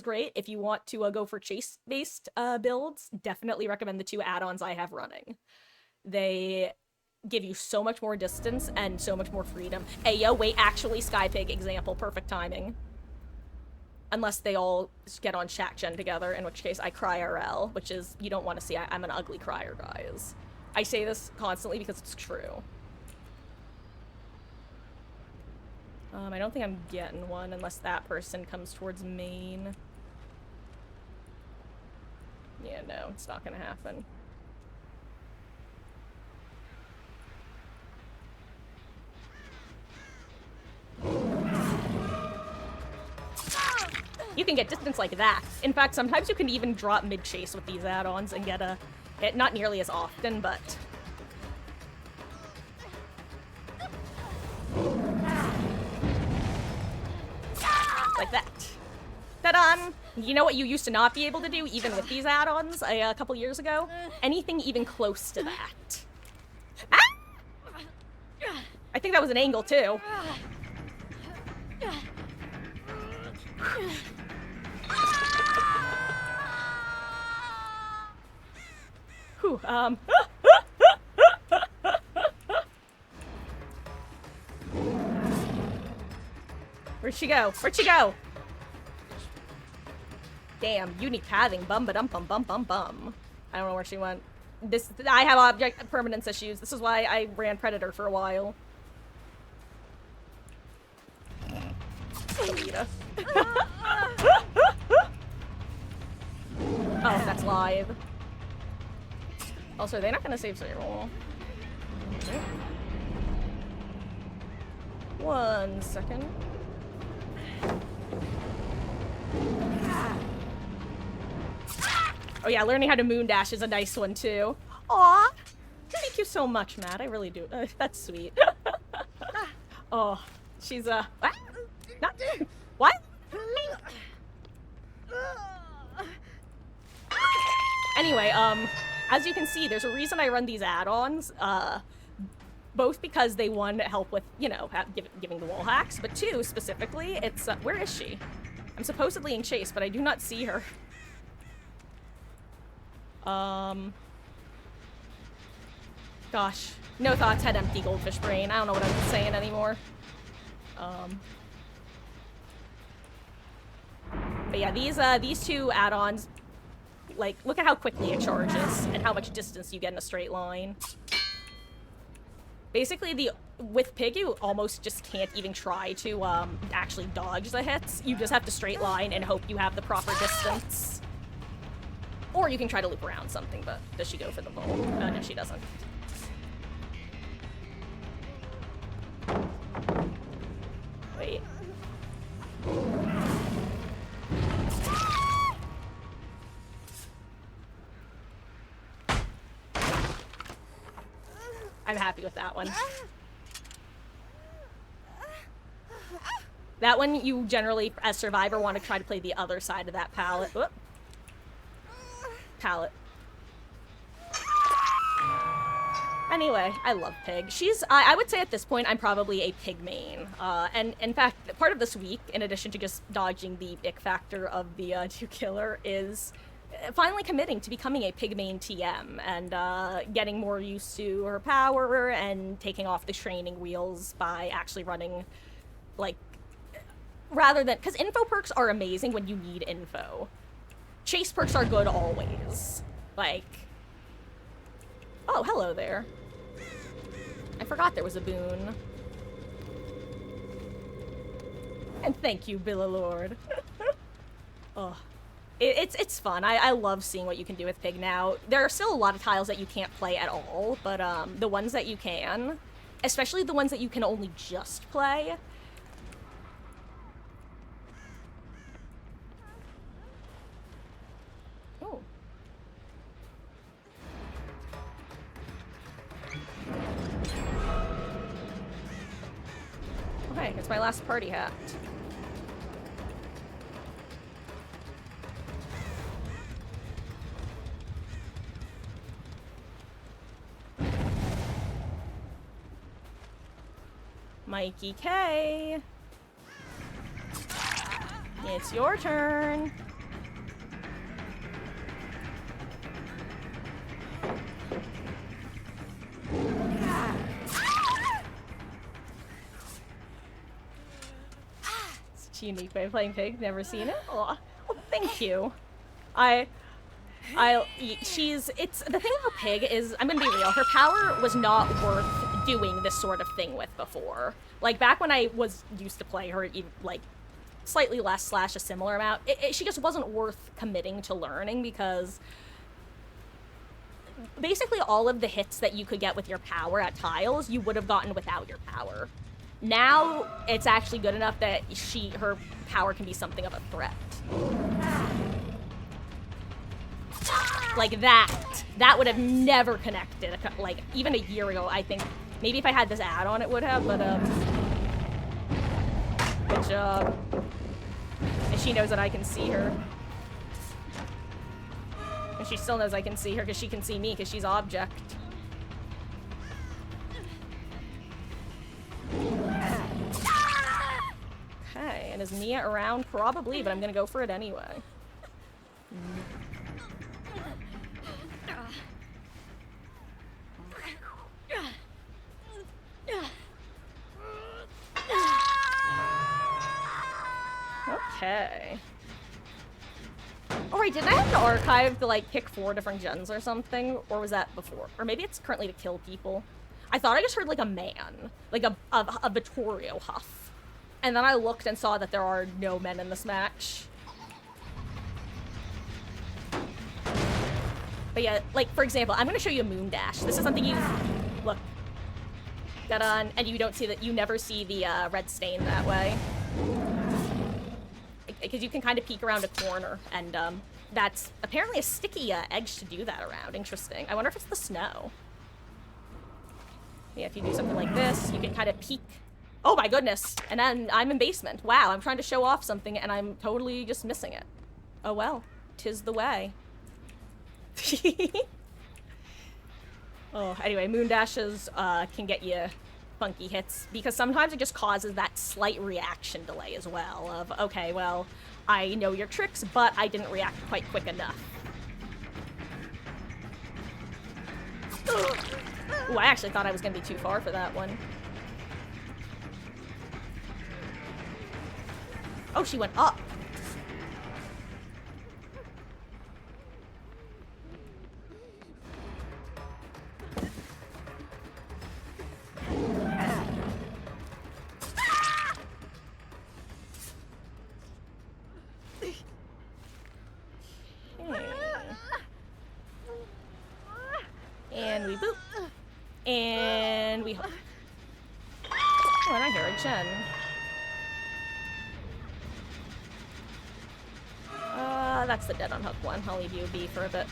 great. If you want to go for chase-based builds, definitely recommend the 2 add-ons I have running. They give you so much more distance and so much more freedom. Hey, yo, wait, actually, Sky Pig example, perfect timing. Unless they all get on chat gen together, in which case I cry RL, which is, you don't want to see, I'm an ugly crier, guys. I say this constantly because it's true. I don't think I'm getting one unless that person comes towards main. Yeah, no, it's not gonna happen. You can get distance like that. In fact, sometimes you can even drop mid-chase with these add-ons and get a hit. Not nearly as often, but... like that. Ta-da! You know what you used to not be able to do, even with these add-ons a couple years ago? Anything even close to that. Ah! I think that was an angle, too. Whew, Where'd she go? Where'd she go? Damn, unique pathing, bum ba dum bum bum bum bum. I don't know where she went. I have object permanence issues. This is why I ran Predator for a while. Oh, that's live. Also, they're not gonna save Cyril. 1 second. Oh yeah, learning how to moon dash is a nice one too. Aw, thank you so much, Matt. I really do. That's sweet. Oh, she's what? Not what? Anyway, as you can see, there's a reason I run these add-ons. Both because they, one, help with, you know, giving the wall hacks, but two, specifically, it's, where is she? I'm supposedly in chase, but I do not see her. Gosh. No thoughts, head empty, goldfish brain. I don't know what I'm saying anymore. But yeah, these two add-ons, like, look at how quickly it charges and how much distance you get in a straight line. Basically, with Pig, you almost just can't even try to actually dodge the hits. You just have to straight line and hope you have the proper distance. Or you can try to loop around something, but does she go for the bowl? No, she doesn't. Wait. I'm happy with that one. That one, you generally, as Survivor, want to try to play the other side of that pallet. Whoop. Pallet. Anyway, I love Pig. I would say at this point, I'm probably a Pig main. And in fact, part of this week, in addition to just dodging the ick factor of the 2-killer, is finally committing to becoming a Pig main TM and getting more used to her power and taking off the training wheels by actually running, like, rather than, because info perks are amazing when you need info. Chase perks are good always. Like, oh, hello there. I forgot there was a boon. And thank you, Billalord. Oh. It's fun. I love seeing what you can do with Pig now. There are still a lot of tiles that you can't play at all, but the ones that you can, especially the ones that you can only just play. Oh. Okay, it's my last party hat. Mikey K. It's your turn. It's a unique way of playing Pig. Never seen it. Oh, well, thank you. It's the thing about Pig is, I'm gonna be real, her power was not worth doing this sort of thing with before. Like, back when I was used to play her, even, like, slightly less / a similar amount, she just wasn't worth committing to learning because basically all of the hits that you could get with your power at tiles, you would have gotten without your power. Now, it's actually good enough that her power can be something of a threat. Like that would have never connected, like, even a year ago, I think. Maybe if I had this add-on it would have, but, good job. And she knows that I can see her. And she still knows I can see her because she can see me because she's object. Okay, and is Mia around? Probably, but I'm gonna go for it anyway. Okay. Oh, right, didn't I have an archive to, like, pick 4 different gens or something? Or was that before? Or maybe it's currently to kill people. I thought I just heard, like, a man. Like, a Vittorio huff. And then I looked and saw that there are no men in this match. But yeah, like, for example, I'm gonna show you a moon dash. This is something you... Look. And you don't see that... You never see the, red stain that way. Because you can kind of peek around a corner, and, that's apparently a sticky, edge to do that around. Interesting. I wonder if it's the snow. Yeah, if you do something like this, you can kind of peek. Oh my goodness! And then I'm in basement. Wow, I'm trying to show off something, and I'm totally just missing it. Oh well. 'Tis the way. Oh, anyway, moon dashes, can get you funky hits, because sometimes it just causes that slight reaction delay as well, of, okay, well, I know your tricks, but I didn't react quite quick enough. Ooh, I actually thought I was gonna be too far for that one. Oh, she went up. And we boop. And we hook. Oh, and I hear a gen. That's the dead on hook one. I'll leave you be for a bit.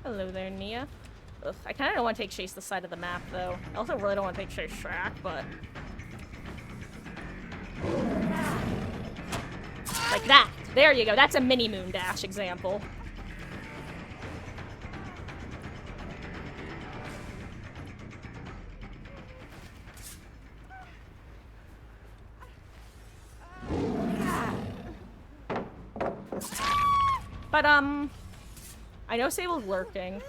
Hello there, Nia. Ugh, I kind of don't want to take Chase this side of the map, though. I also really don't want to take Chase Shrek, but... Like that! There you go, that's a mini moon dash example. But, I know Sable's lurking.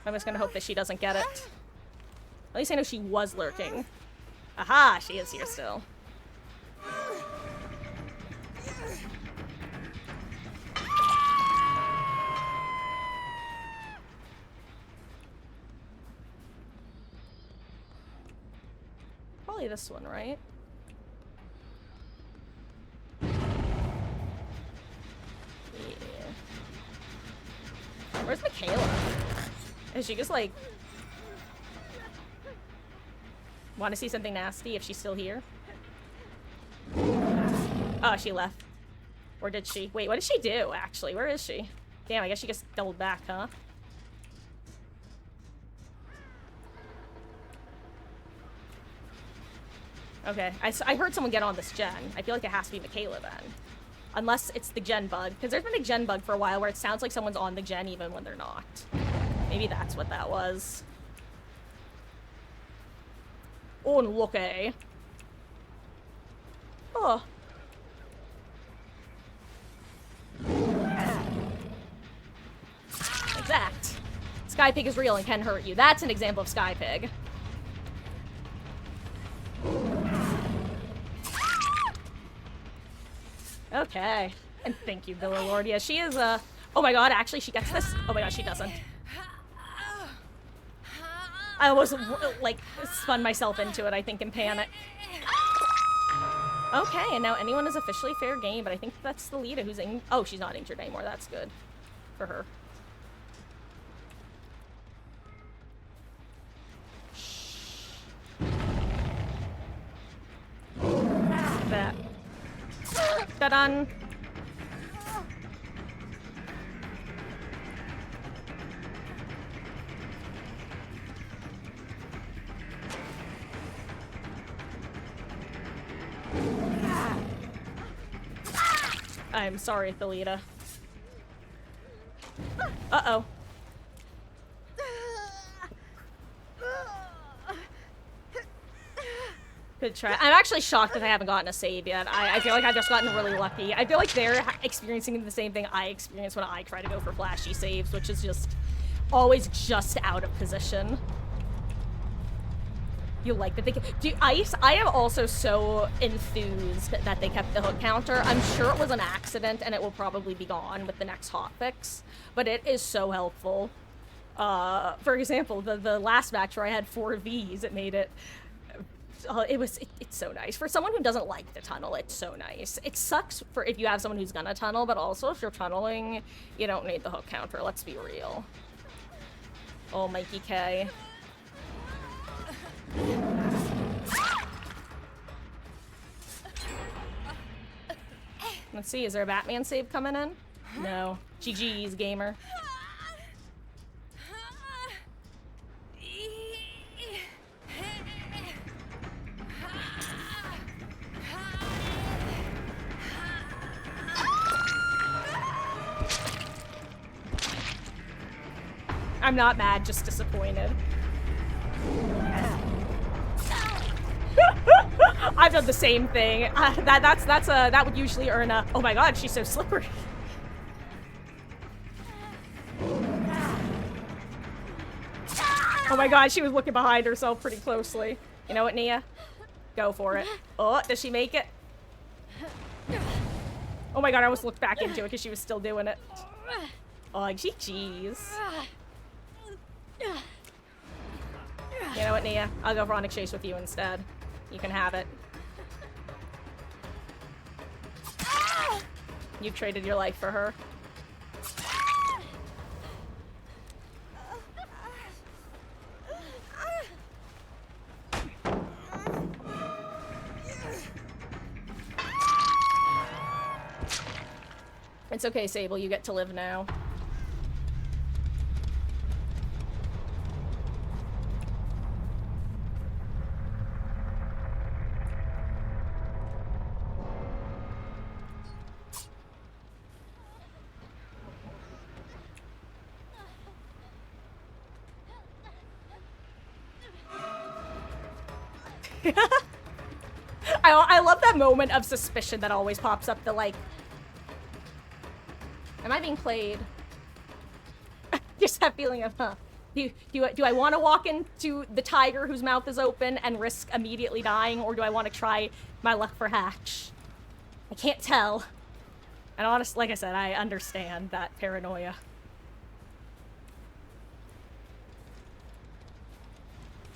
I'm just gonna hope that she doesn't get it. At least I know she was lurking. Aha! She is here still. Probably this one, right? Where's Michaela? Is she just like... Want to see something nasty if she's still here? Oh, she left. Or did she? Wait, what did she do, actually? Where is she? Damn, I guess she just doubled back, huh? Okay, I heard someone get on this gen. I feel like it has to be Michaela then. Unless it's the gen bug. Because there's been a gen bug for a while where it sounds like someone's on the gen even when they're not. Maybe that's what that was. Oh, look, eh? Oh. Exact. Sky Pig is real and can hurt you. That's an example of Sky Pig. Okay. And thank you, Villa Lord. Yeah, she is, oh my god, actually, she gets this? Oh my god, she doesn't. I almost, like, spun myself into it, I think, in panic. Okay, and now anyone is officially fair game, but I think that's the leader who's in... Oh, she's not injured anymore. That's good. For her. That. Ta-dun! I'm sorry, Thalita. Uh-oh. Good try. I'm actually shocked that I haven't gotten a save yet. I feel like I've just gotten really lucky. I feel like they're experiencing the same thing I experience when I try to go for flashy saves, which is just always just out of position. You like that they can do ice. I am also so enthused that they kept the hook counter. I'm sure it was an accident and it will probably be gone with the next hotfix, but it is so helpful. For example, the last match where I had 4 Vs, it made it. It's so nice. For someone who doesn't like the tunnel, it's so nice. It sucks for if you have someone who's gonna tunnel, but also if you're tunneling, you don't need the hook counter, let's be real. Oh, Mikey K. Let's see, is there a Batman save coming in? No. GG's, gamer. I'm not mad, just disappointed. I've done the same thing. That would usually earn a. Oh my god, she's so slippery. Oh my god, she was looking behind herself pretty closely. You know what, Nia? Go for it. Oh, does she make it? Oh my god, I almost looked back into it because she was still doing it. Oh, GG's. You know what, Nia? I'll go for Onyx Chase with you instead. You can have it. You've traded your life for her. It's okay, Sable. You get to live now. I love that moment of suspicion that always pops up. The like, am I being played? Just that feeling of, huh? Do I want to walk into the tiger whose mouth is open and risk immediately dying, or do I want to try my luck for Hatch? I can't tell. And honestly, like I said, I understand that paranoia.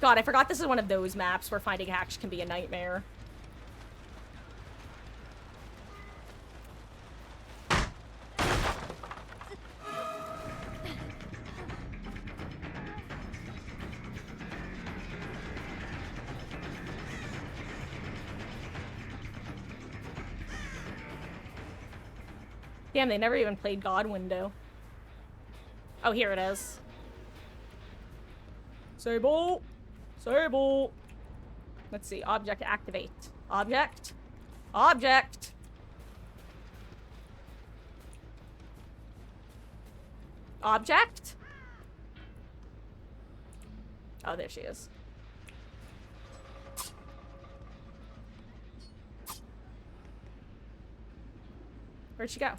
God, I forgot this is one of those maps where finding Hatch can be a nightmare. Damn, they never even played God Window. Oh, here it is. Sable! Sable! Let's see. Object activate. Object. Object! Object? Oh, there she is. Where'd she go?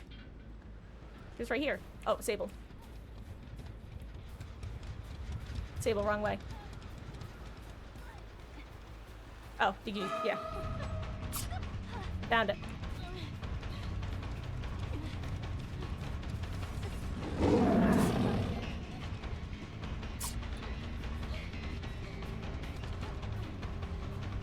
She's right here. Oh, Sable. Sable, wrong way. Oh, did you? Yeah. Found it.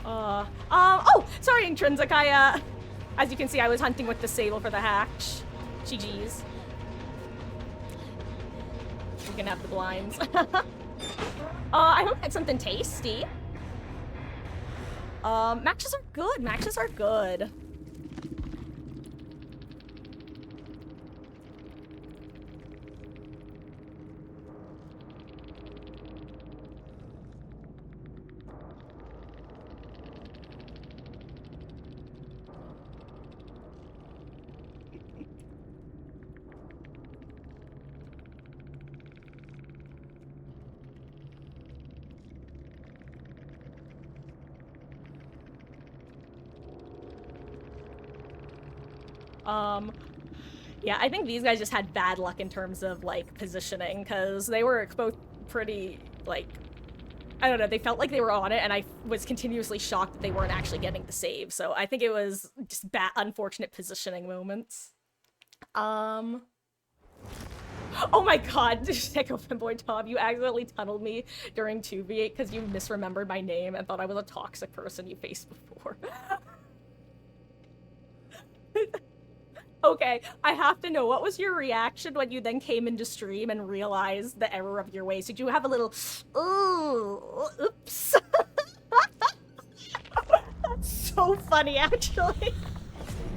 Oh, sorry, Intrinsic. As you can see, I was hunting with the Sable for the Hatch. GG's. You can have the blinds. I hope that's something tasty. Matches are good. Matches are good. Yeah, I think these guys just had bad luck in terms of, like, positioning, because they were both pretty, like, I don't know, they felt like they were on it, and I was continuously shocked that they weren't actually getting the save, so I think it was just bad, unfortunate positioning moments. Oh my god, Echo Fanboy Tom, you accidentally tunneled me during 2v8 because you misremembered my name and thought I was a toxic person you faced before. Okay, I have to know, what was your reaction when you then came into stream and realized the error of your ways? Did you have a little, ooh, oops? That's so funny, actually.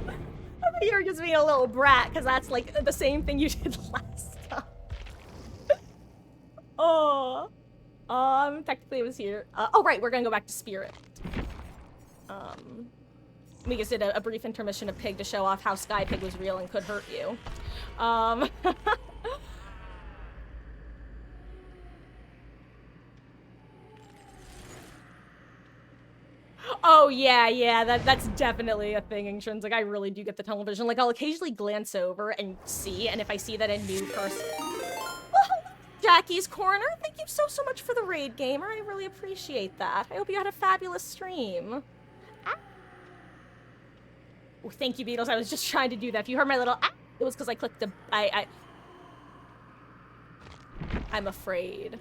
I thought you were just being a little brat, because that's like the same thing you did last time. Oh. Technically it was here. Oh, right, we're gonna go back to Spirit. We just did a brief intermission of Pig to show off how Sky Pig was real and could hurt you. Oh, yeah, that's definitely a thing, Intrinsic. I really do get the tunnel vision. Like, I'll occasionally glance over and see, and if I see that a new person... Well, Jackie's Corner, thank you so much for the raid, gamer. I really appreciate that. I hope you had a fabulous stream. Oh, thank you, Beatles. I was just trying to do that. If you heard my little it was because I clicked the... I'm afraid.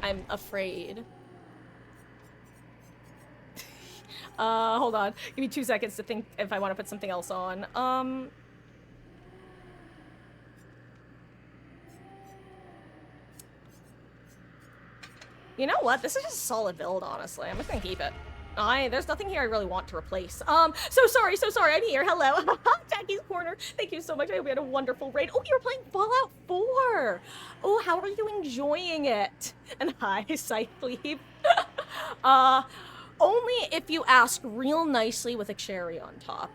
I'm afraid. Hold on. Give me 2 seconds to think if I want to put something else on. You know what? This is just a solid build, honestly. I'm just gonna keep it. There's nothing here I really want to replace. So sorry, I'm here. Hello. Jackie's Corner. Thank you so much. I hope you had a wonderful raid. Oh, you're playing Fallout 4. Oh, how are you enjoying it? And hi, Cycleave. Only if you ask real nicely with a cherry on top.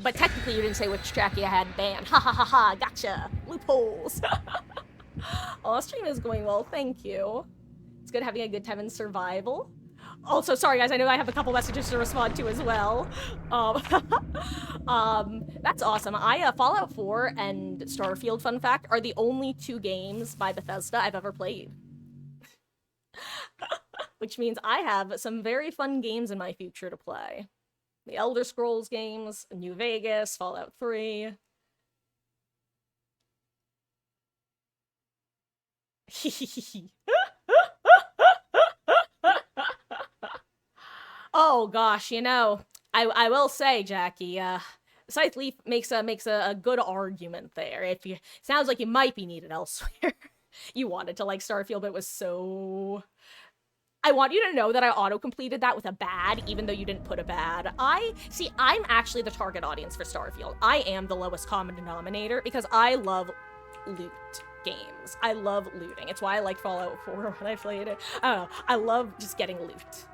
But technically you didn't say which Jackie I had banned. Ha ha ha ha, gotcha. Loopholes. Oh, stream is going well, thank you. It's good having a good time in survival. Also, sorry guys, I know I have a couple messages to respond to as well. That's awesome. Fallout 4 and Starfield, fun fact, are the only 2 games by Bethesda I've ever played. Which means I have some very fun games in my future to play. The Elder Scrolls games, New Vegas, Fallout 3. Oh gosh, you know, I will say, Jackie, Scytheleaf makes a good argument there. If you sounds like you might be needed elsewhere. You wanted to like Starfield, but it was so... I want you to know that I auto-completed that with a bad, even though you didn't put a bad. I'm actually the target audience for Starfield. I am the lowest common denominator because I love loot games. I love looting. It's why I like Fallout 4 when I played it. I don't know. I love just getting loot.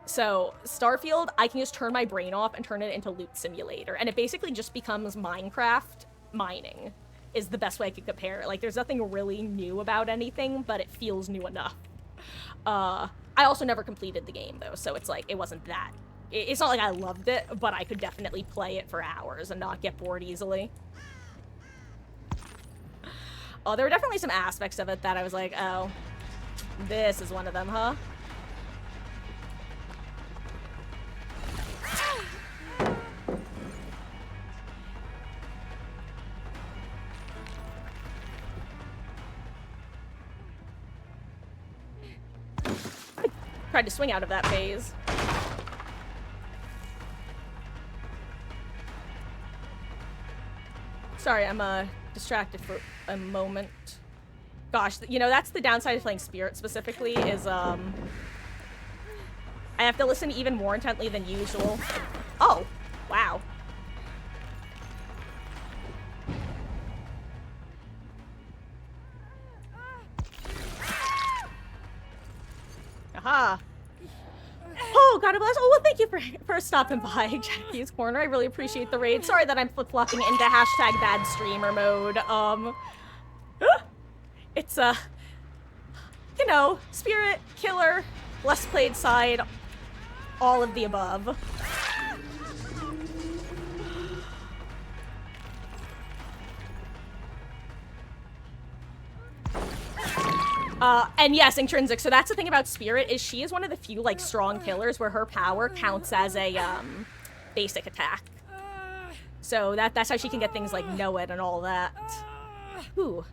So Starfield, I can just turn my brain off and turn it into loot simulator. And it basically just becomes Minecraft mining is the best way I could compare it. Like, there's nothing really new about anything, but it feels new enough. I also never completed the game, though, so it's like, it wasn't that. It's not like I loved it, but I could definitely play it for hours and not get bored easily. Oh, there were definitely some aspects of it that I was like, oh, this is one of them, huh? Tried to swing out of that phase. Sorry, I'm distracted for a moment. Gosh, you know, that's the downside of playing Spirit specifically, is I have to listen even more intently than usual. Oh, wow. Aha. Oh, God bless. Oh, well, thank you for stopping by, Jackie's Corner. I really appreciate the raid. Sorry that I'm flip-flopping into hashtag bad streamer mode. It's, you know, Spirit, Killer, less played side, all of the above. And yes, intrinsic. So that's the thing about Spirit, is she is one of the few, like, strong killers where her power counts as a, basic attack. So that's how she can get things like Know It and all that. Ooh.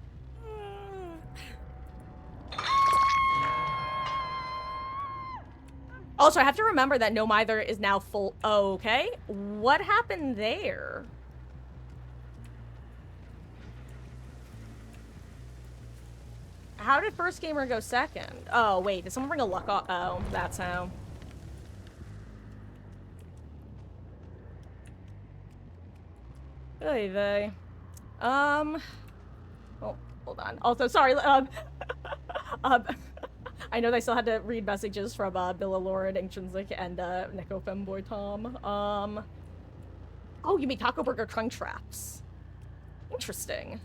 Also, I have to remember that No Mither is now full. Oh, okay. What happened there? How did first gamer go second? Oh, wait. Did someone bring a luck off? Oh, that's how. Oy vey. Oh, hold on. Also, sorry. I know they still had to read messages from Billa Lord, Intrinsic, and Neko Femboy Tom. Oh, you mean Taco Burger trunk traps? Interesting.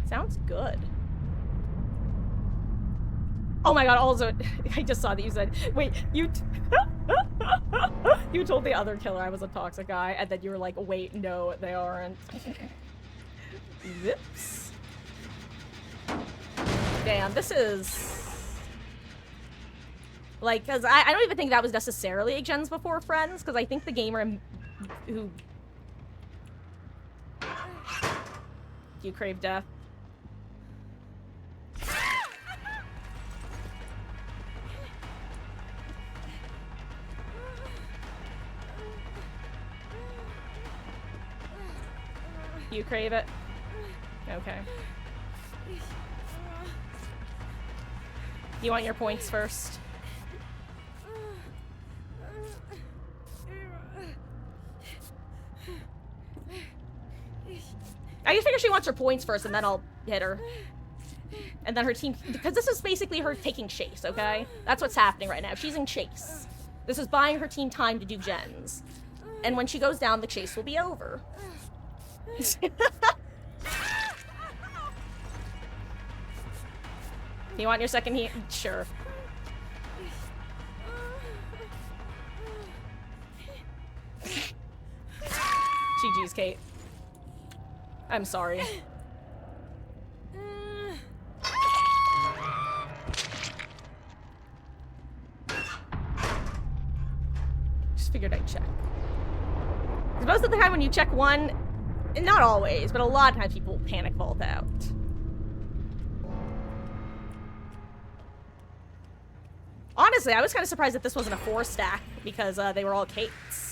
Sounds good. Oh my god, also, I just saw that you said, wait, you you told the other killer I was a toxic guy, and then you were like, wait, no, they aren't. Whoops. Damn, this is... Like, because I don't even think that was necessarily a Gens Before Friends, because I think the gamer who... You crave death. You crave it? Okay. You want your points first? I just figure she wants her points first, and then I'll hit her. And then her team... Because this is basically her taking chase, okay? That's what's happening right now. She's in chase. This is buying her team time to do gens. And when she goes down, the chase will be over. You want your second heat? Sure. GG's, Kate. I'm sorry. Just figured I'd check. Because most of the time when you check one, not always, but a lot of times people panic vault out. Honestly, I was kind of surprised that this wasn't a 4-stack, because they were all Kates.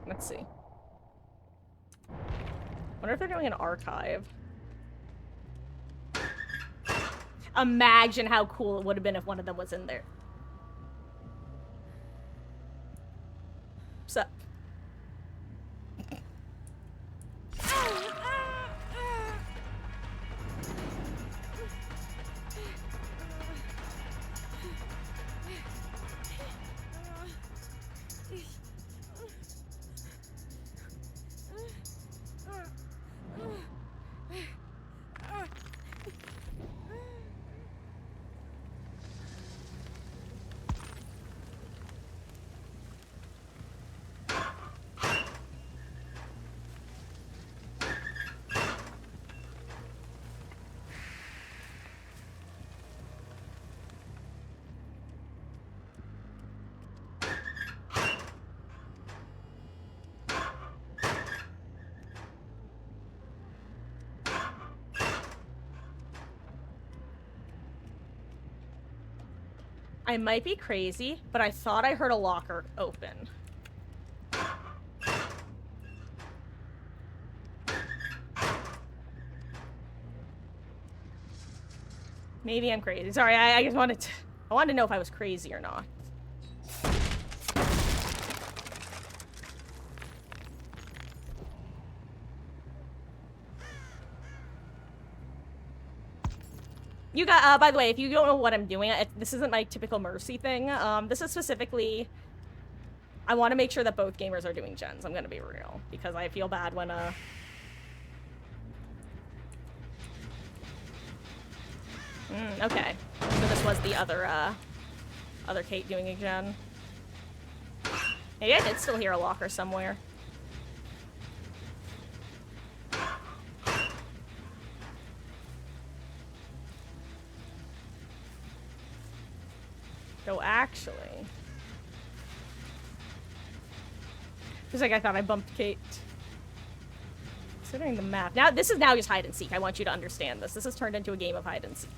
Let's see. Wonder if they're doing an archive. Imagine how cool it would have been if one of them was in there. Sup? I might be crazy, but I thought I heard a locker open. Maybe I'm crazy. Sorry, I just wanted to... I wanted to know if I was crazy or not. You got, by the way, if you don't know what I'm doing, this isn't my typical Mercy thing. This is specifically... I want to make sure that both gamers are doing gens. I'm gonna be real. Because I feel bad when, okay. So this was the other Kate doing a gen. Maybe I did still hear a locker somewhere. So actually... Just like I thought I bumped Kate. Considering the map. Now, this is now just hide and seek. I want you to understand this. This has turned into a game of hide and seek.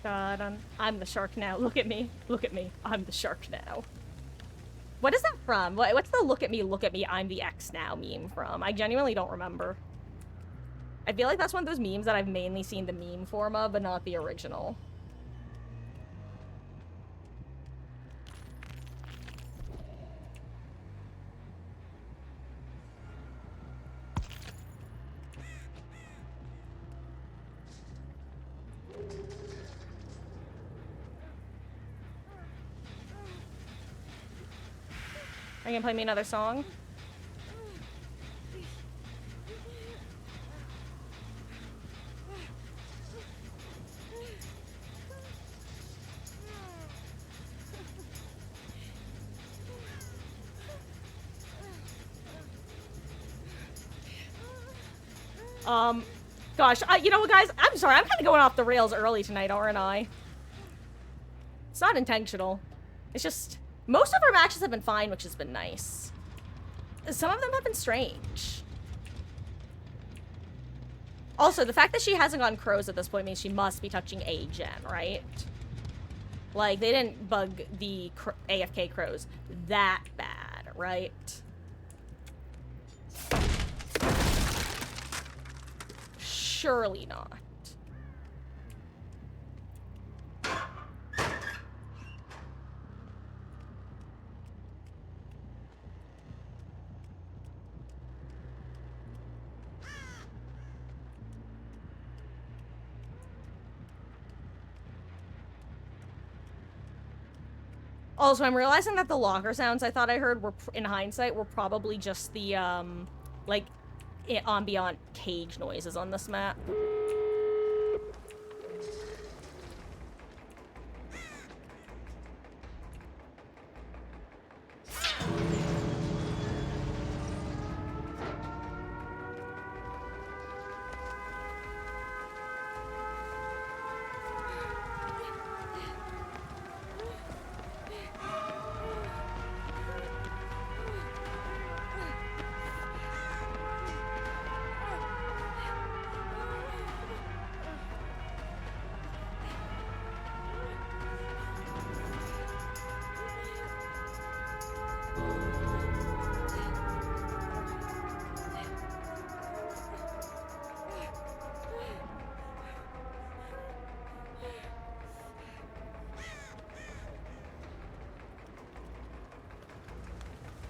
God, I'm the shark now. Look at me. Look at me. I'm the shark now. What is that from? What's the look at me, I'm the X now meme from? I genuinely don't remember. I feel like that's one of those memes that I've mainly seen the meme form of, but not the original. Are you gonna play me another song? Gosh, you know what, guys? I'm sorry, I'm kind of going off the rails early tonight, aren't I? It's not intentional. It's just... Most of our matches have been fine, which has been nice. Some of them have been strange. Also, the fact that she hasn't gone crows at this point means she must be touching a gen, right? Like, they didn't bug the AFK crows that bad, right? Surely not. Also, I'm realizing that the locker sounds I thought I heard were, in hindsight, were probably just the, like, ambient cage noises on this map.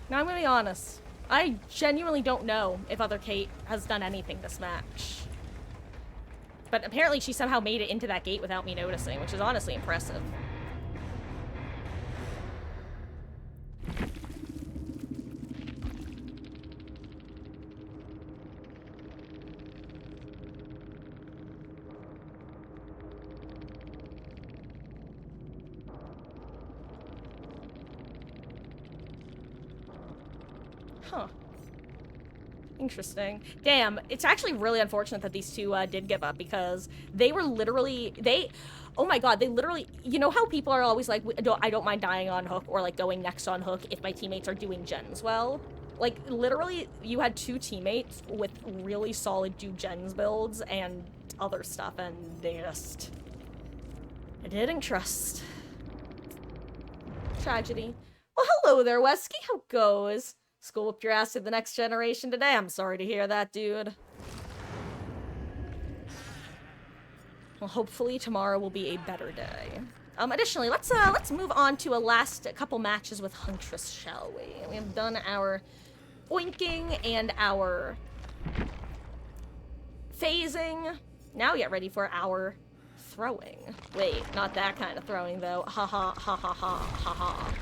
Now, I'm gonna be honest. I genuinely don't know if other Kate has done anything this match. But apparently she somehow made it into that gate without me noticing, which is honestly impressive. Huh. Interesting. Damn, it's actually really unfortunate that these two did give up, because they were literally, oh my god, they literally, you know how people are always like, I don't mind dying on hook or like going next on hook if my teammates are doing gens well? Like, literally, you had two teammates with really solid do gens builds and other stuff, and they just, I didn't trust. Tragedy. Well, hello there, Wesky. How goes? School whooped your ass to the next generation today. I'm sorry to hear that, dude. Well, hopefully tomorrow will be a better day. Additionally, let's move on to a couple matches with Huntress, shall we? We have done our oinking and our phasing. Now get ready for our throwing. Wait, not that kind of throwing, though. Ha ha ha ha ha ha ha.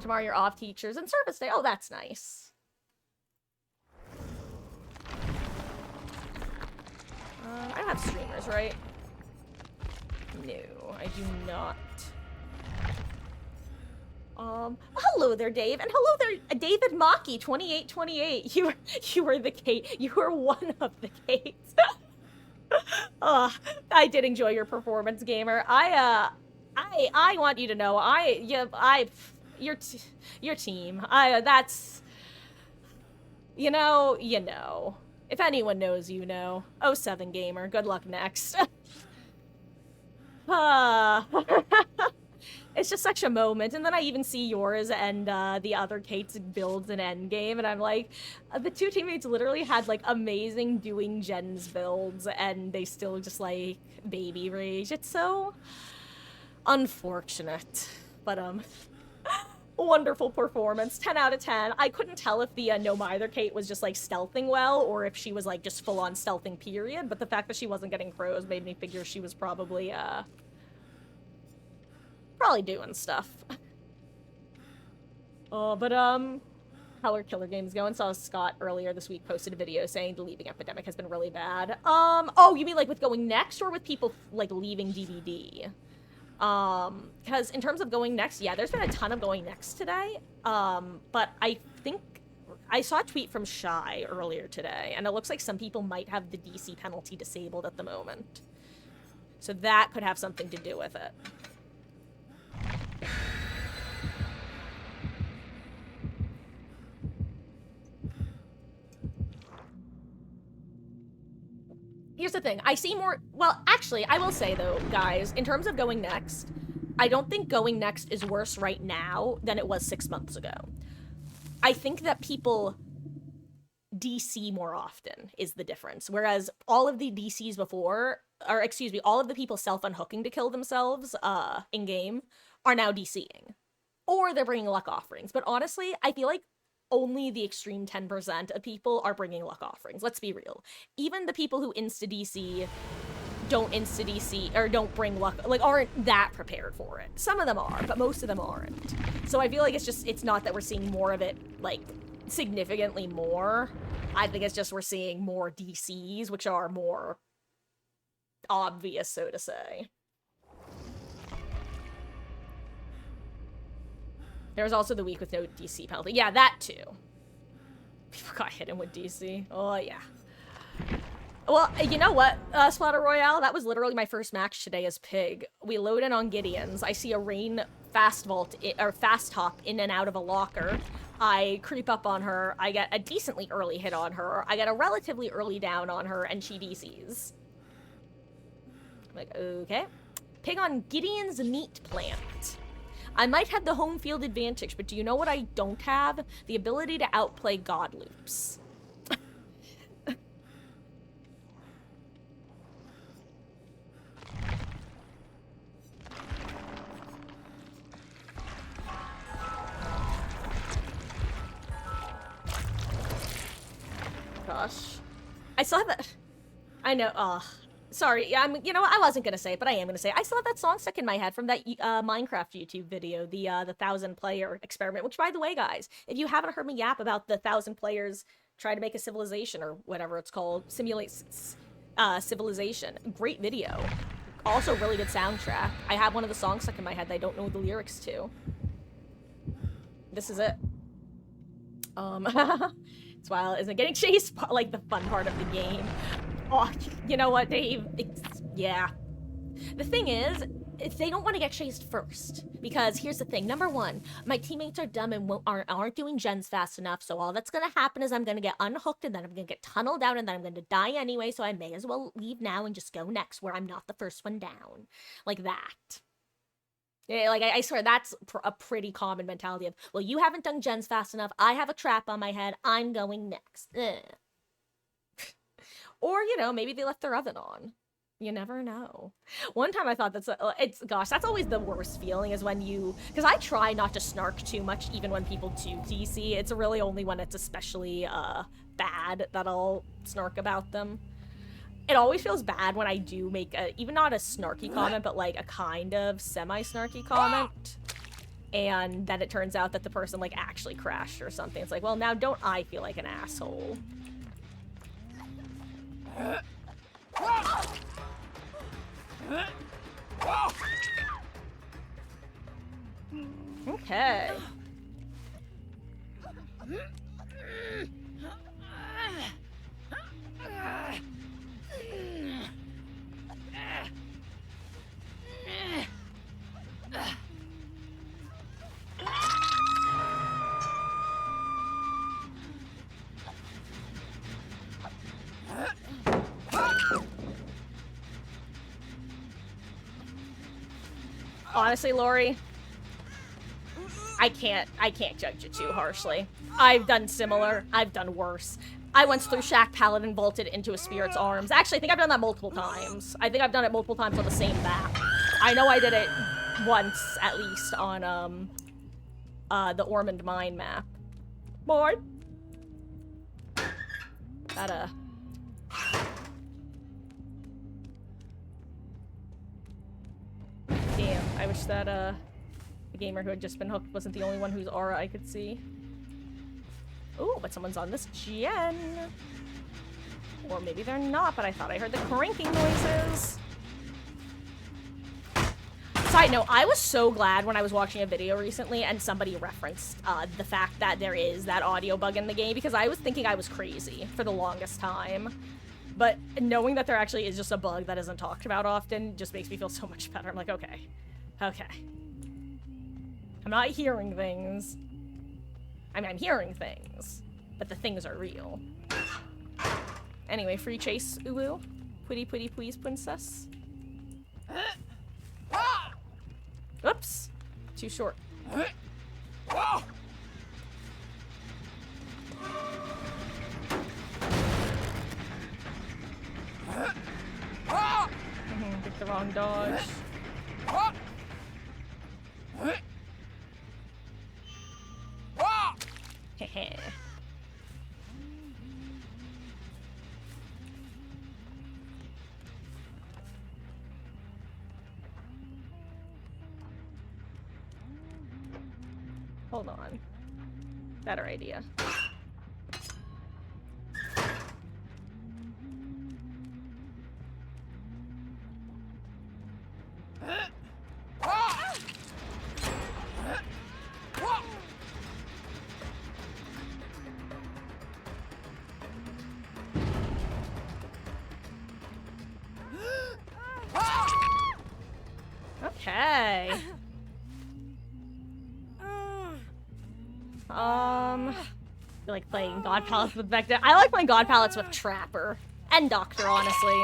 Tomorrow you're off, teachers, and service day. Oh, that's nice. I don't have streamers, right? No, I do not. Hello there, Dave, and hello there, David Maki, 2828. You were the Kate. You were one of the Kates. I did enjoy your performance, gamer. I want you to know, your team. That's, you know. If anyone knows, you know. 07 gamer. Good luck next. It's just such a moment. And then I even see yours and the other Kate's builds in endgame, and I'm like, the two teammates literally had like amazing doing gens builds, and they still just like baby rage. It's so unfortunate, but wonderful performance. 10 out of 10. I couldn't tell if the no mither Kate was just like stealthing well, or if she was like just full on stealthing period, but the fact that she wasn't getting crows made me figure she was probably doing stuff. But how are killer games going? Saw Scott earlier this week posted a video saying the leaving epidemic has been really bad. Oh, you mean like with going next, or with people like leaving DBD? Because in terms of going next, yeah, there's been a ton of going next today. But I think I saw a tweet from Shy earlier today, and it looks like some people might have the DC penalty disabled at the moment. So that could have something to do with it. Here's the thing, I see more, well, actually, I will say though, guys, in terms of going next, I don't think going next is worse right now than it was 6 months ago. I think that people DC more often is the difference, whereas all of the DCs before, or excuse me, all of the people self-unhooking to kill themselves in-game are now DCing. Or they're bringing luck offerings, but honestly, I feel like only the extreme 10% of people are bringing luck offerings. Let's be real. Even the people who insta-DC don't insta-DC, or don't bring luck, like, aren't that prepared for it. Some of them are, but most of them aren't. So I feel like it's not that we're seeing more of it, like, significantly more. I think it's just we're seeing more DCs, which are more obvious, so to say. There was also the week with no DC penalty. Yeah, that too. People got hit him with DC. Oh, yeah. Well, you know what, Splatter Royale? That was literally my first match today as Pig. We load in on Gideon's. I see a Rain fast hop in and out of a locker. I creep up on her. I get a decently early hit on her. I get a relatively early down on her, and she DCs. I'm like, okay. Pig on Gideon's meat plant. I might have the home field advantage, but do you know what I don't have? The ability to outplay God loops. Gosh. I still have that. I know, sorry, yeah, you know, I wasn't gonna say it, but I am gonna say it. I still have that song stuck in my head from that Minecraft YouTube video, the 1,000 player experiment, which, by the way, guys, if you haven't heard me yap about the 1,000 players try to make a civilization, or whatever it's called, simulate civilization, great video. Also really good soundtrack. I have one of the songs stuck in my head that I don't know the lyrics to. This is it. It's wild. Isn't getting chased like the fun part of the game? Oh, you know what, Dave? Yeah. The thing is, if they don't want to get chased first, because here's the thing. Number one, my teammates are dumb and aren't doing gens fast enough, so all that's going to happen is I'm going to get unhooked, and then I'm going to get tunneled out, and then I'm going to die anyway, so I may as well leave now and just go next where I'm not the first one down. Like that. Yeah, like, I swear, that's a pretty common mentality of, well, you haven't done gens fast enough, I have a trap on my head, I'm going next. Or, you know, maybe they left their oven on. You never know. One time I thought gosh, that's always the worst feeling is when because I try not to snark too much even when people do TC. It's really only when it's especially bad that I'll snark about them. It always feels bad when I do make even not a snarky comment, but like a kind of semi-snarky comment. And then it turns out that the person like actually crashed or something. It's like, well, now don't I feel like an asshole? Okay. Honestly, Lori, I can't judge you too harshly. I've done similar. I've done worse. I went through Shack Paladin, vaulted into a Spirit's Arms. Actually, I think I've done that multiple times. I think I've done it multiple times on the same map. I know I did it once, at least, on, the Ormond Mine map. Boy. That, Damn, I wish that, the gamer who had just been hooked wasn't the only one whose aura I could see. Ooh, but someone's on this gen. Or maybe they're not, but I thought I heard the cranking noises. Side note, I was so glad when I was watching a video recently and somebody referenced the fact that there is that audio bug in the game, because I was thinking I was crazy for the longest time. But knowing that there actually is just a bug that isn't talked about often just makes me feel so much better. I'm like, okay. Okay. I'm not hearing things. I mean, I'm hearing things, but the things are real. Anyway, free chase, uwu. Pwitty pwitty please, princess. Oops. Too short. Picked the wrong dodge. Heh. Hold on. Better idea. Okay. I like playing God Palettes with Vector. I like playing God Palettes with Trapper and Doctor, honestly.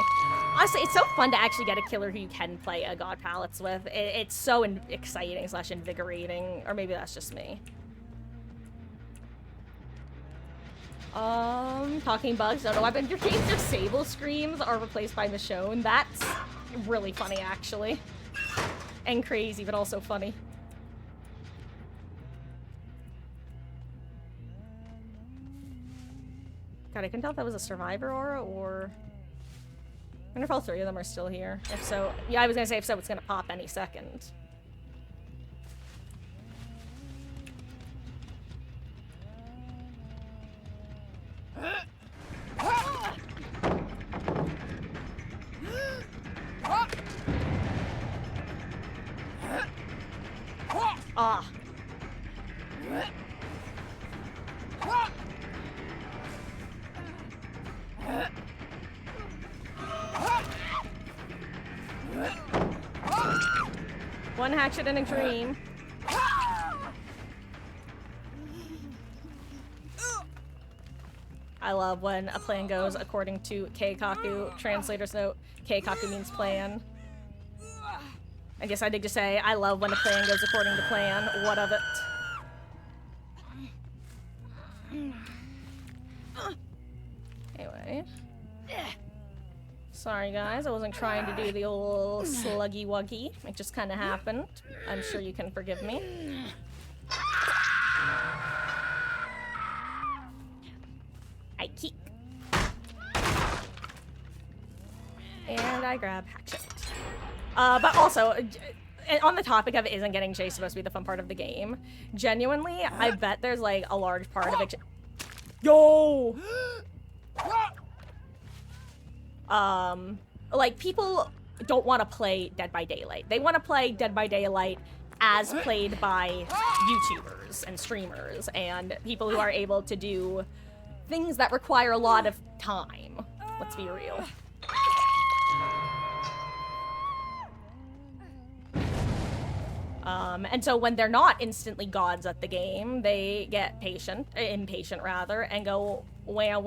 Honestly, it's so fun to actually get a killer who you can play a God Palettes with. It's so exciting / invigorating, or maybe that's just me. Talking bugs, no weapon. Your game's just Sable screams are replaced by Michonne. That's really funny, actually. And crazy, but also funny. God, I couldn't tell if that was a survivor aura or... I wonder if all three of them are still here. If so, yeah, I was gonna say if so, it's gonna pop any second. Ah. One hatchet in a dream. I love when a plan goes according to Keikaku. Translator's note, Keikaku means plan. I guess I need to say, I love when a plan goes according to plan. What of it? Anyway. Sorry guys, I wasn't trying to do the old sluggy wuggy. It just kind of happened. I'm sure you can forgive me. I keep. And I grab hatchet. But also, on the topic of isn't getting chased supposed to be the fun part of the game, genuinely, I bet there's like a large part of it. Yo! Like people don't want to play Dead by Daylight. They want to play Dead by Daylight as played by YouTubers and streamers and people who are able to do things that require a lot of time. Let's be real. And so when they're not instantly gods at the game, they get impatient rather, and go, wah.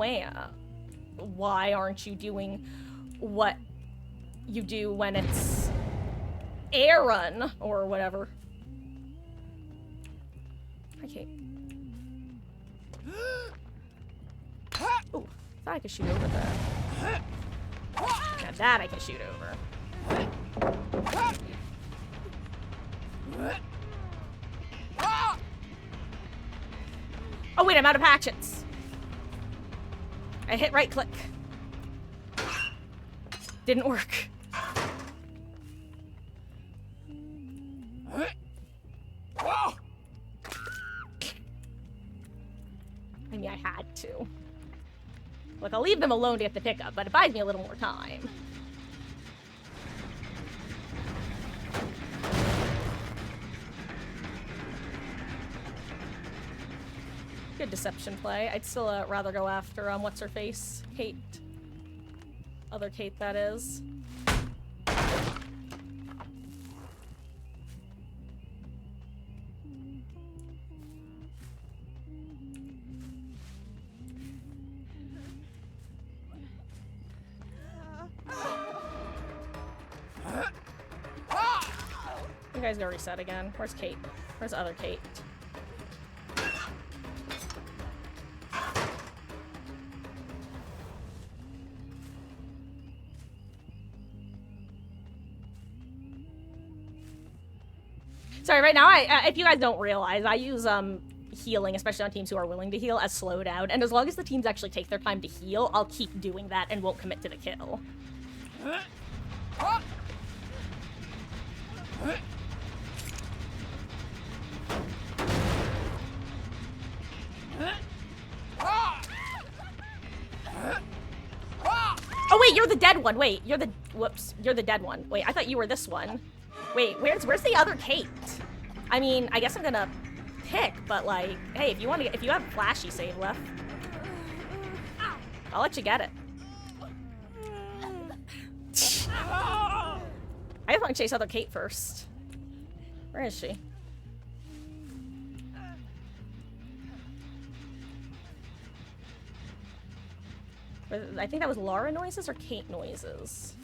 Why aren't you doing what you do when it's Aaron or whatever? Okay. Ooh, thought I could shoot over that. Now that I can shoot over. Oh wait, I'm out of hatchets. I hit right click. Didn't work. I mean, I had to. Look, I'll leave them alone to get the pickup, but it buys me a little more time. Good deception play. I'd still rather go after what's her face, Kate. Other Kate, that is. You guys go reset again. Where's Kate? Where's the other Kate? Sorry, right now, if you guys don't realize, I use healing, especially on teams who are willing to heal, as slow down. And as long as the teams actually take their time to heal, I'll keep doing that and won't commit to the kill. Oh wait, you're the dead one. Wait, you're the you're the dead one. Wait, I thought you were this one. Wait, where's the other Kate? I mean, I guess I'm gonna pick, but like, hey, if you have flashy save left, I'll let you get it. I just want to chase other Kate first. Where is she? I think that was Lara noises or Kate noises.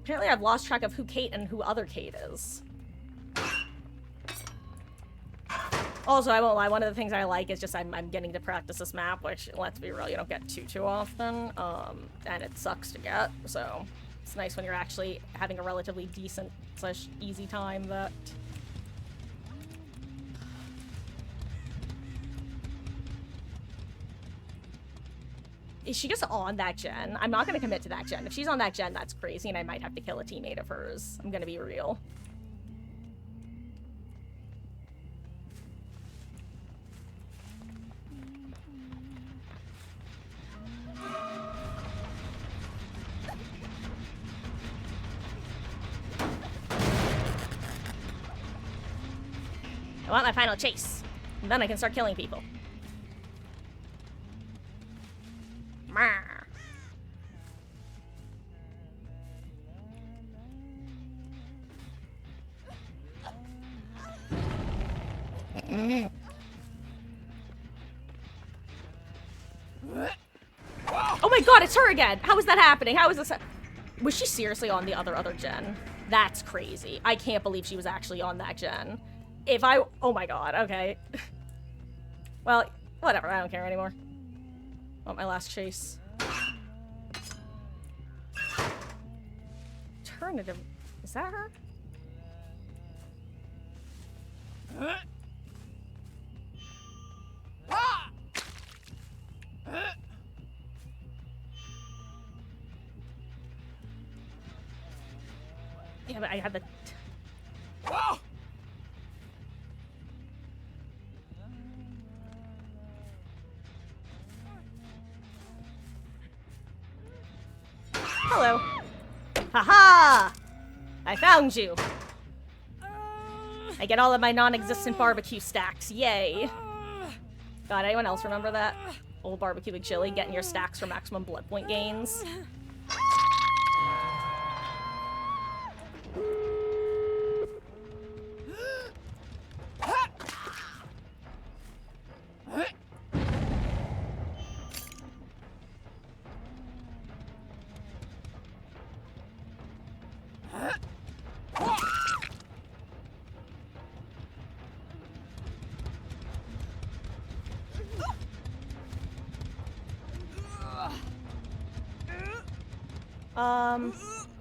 Apparently I've lost track of who Kate and who other Kate is. Also, I won't lie, one of the things I like is just I'm getting to practice this map, which, let's be real, you don't get too often, and it sucks to get, so it's nice when you're actually having a relatively decent / easy time that... Is she just on that gen? I'm not going to commit to that gen. If she's on that gen, that's crazy, and I might have to kill a teammate of hers. I'm going to be real. I want my final chase. And then I can start killing people. Oh my god, it's her again! How is that happening? How is this? Was she seriously on the other gen? That's crazy. I can't believe she was actually on that gen. Oh my god, okay. Well, whatever, I don't care anymore. Want my last chase. Alternative, is that her? Yeah, but I had the... Hello. Haha! I found you. I get all of my non-existent barbecue stacks. Yay. God, anyone else remember that? Old barbecue with chili, getting your stacks for maximum blood point gains.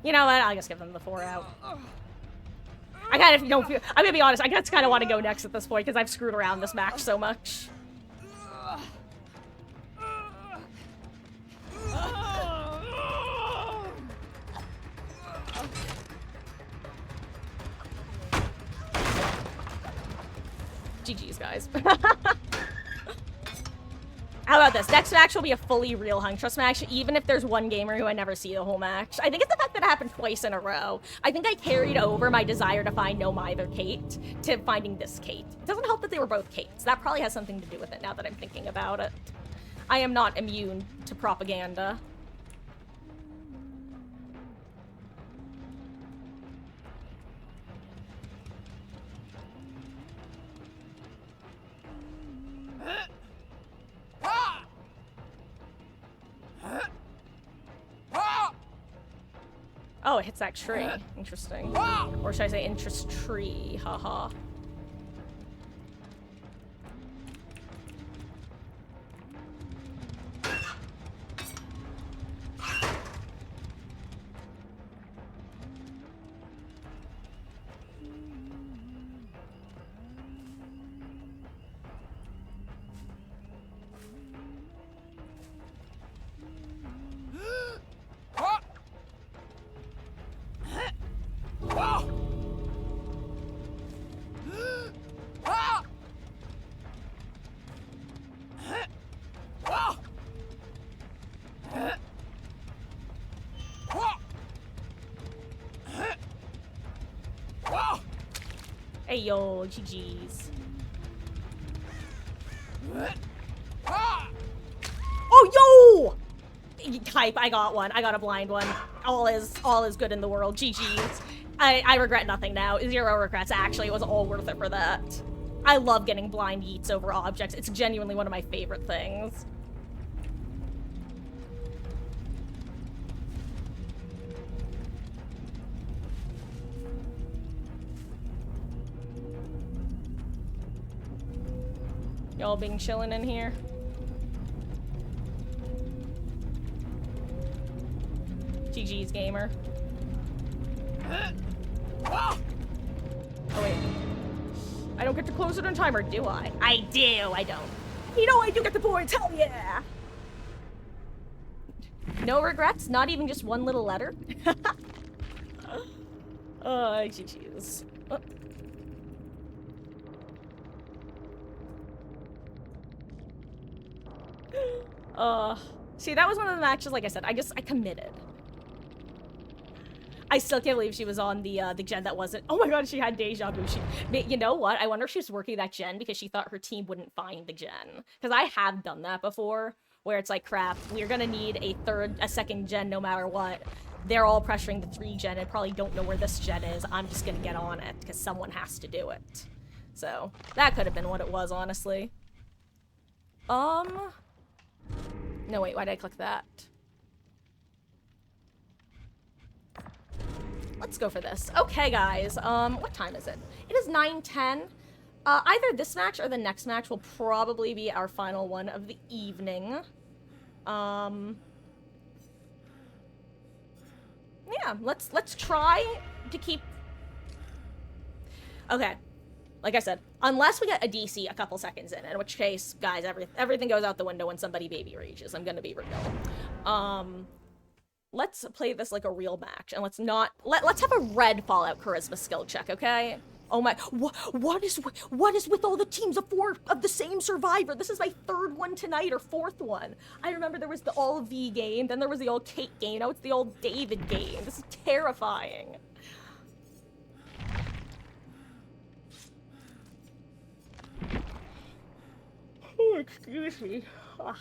You know what? I'll just give them the 4 out. I kind of don't feel... I'm gonna be honest, I just kind of want to go next at this point, because I've screwed around this match so much. GG's, guys. How about this? Next match will be a fully real Huntress match, even if there's one gamer who I never see the whole match. I think it's the fact that it happened twice in a row. I think I carried over my desire to find no Myther Kate to finding this Kate. It doesn't help that they were both Kates. That probably has something to do with it now that I'm thinking about it. I am not immune to propaganda. Oh, it hits that tree. Interesting. Or should I say interest tree? Haha. Hey yo, GG's. Oh yo! Type, I got one. I got a blind one. All is good in the world. GG's. I regret nothing now. 0 regrets. Actually, it was all worth it for that. I love getting blind yeets over objects. It's genuinely one of my favorite things. Y'all being chillin' in here? GG's, gamer. Oh wait. I don't get to close it on timer, do I? I do, I don't. You know I do get the points, hell yeah! No regrets? Not even just one little letter? GG's. See, that was one of the matches, like I said, I committed. I still can't believe she was on the gen that wasn't. Oh my god, she had deja vu. You know what? I wonder if she was working that gen because she thought her team wouldn't find the gen. Because I have done that before, where it's like, crap, we're gonna need a second gen no matter what. They're all pressuring the 3 gen and probably don't know where this gen is. I'm just gonna get on it because someone has to do it. So, that could have been what it was, honestly. No, wait, why did I click that? Let's go for this. Okay, guys, what time is it? It is 9:10. Either this match or the next match will probably be our final one of the evening. Yeah, let's try to keep... Okay. Like I said, unless we get a DC a couple seconds in which case, guys, everything goes out the window when somebody baby rages. I'm gonna be real. Let's play this like a real match, and let's not... Let's have a red Fallout charisma skill check, okay? Oh my... What is with all the teams of 4 of the same survivor? This is my 3rd one tonight, or 4th one. I remember there was the all V game, then there was the old Kate game, now it's the old David game. This is terrifying. Oh, excuse me. Ugh.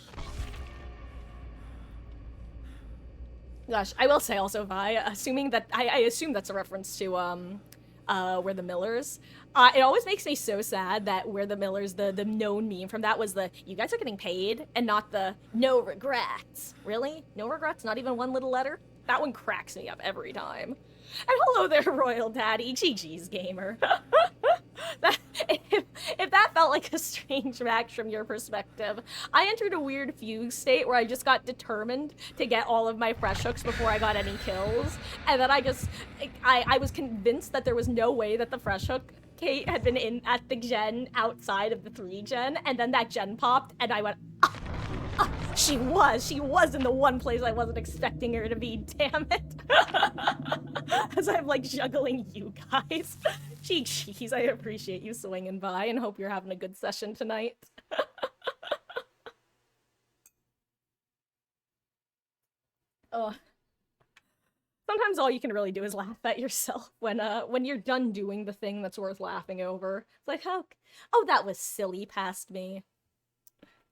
Gosh, I will say also, Vi, assuming that I assume that's a reference to We're the Millers. It always makes me so sad that We're the Millers, the known meme from that was the "you guys are getting paid" and not the "no regrets." Really? No regrets? Not even one little letter? That one cracks me up every time. And hello there, Royal Daddy. GG's gamer. If that felt like a strange match from your perspective, I entered a weird fugue state where I just got determined to get all of my fresh hooks before I got any kills, and then I was convinced that there was no way that the fresh hook Kate had been in at the gen outside of the 3 gen, and then that gen popped, and I went, she was in the one place I wasn't expecting her to be, damn it. As I'm like juggling you guys. Jeez, I appreciate you swinging by and hope you're having a good session tonight. Oh. Sometimes all you can really do is laugh at yourself when you're done doing the thing that's worth laughing over. It's like, oh, that was silly past me.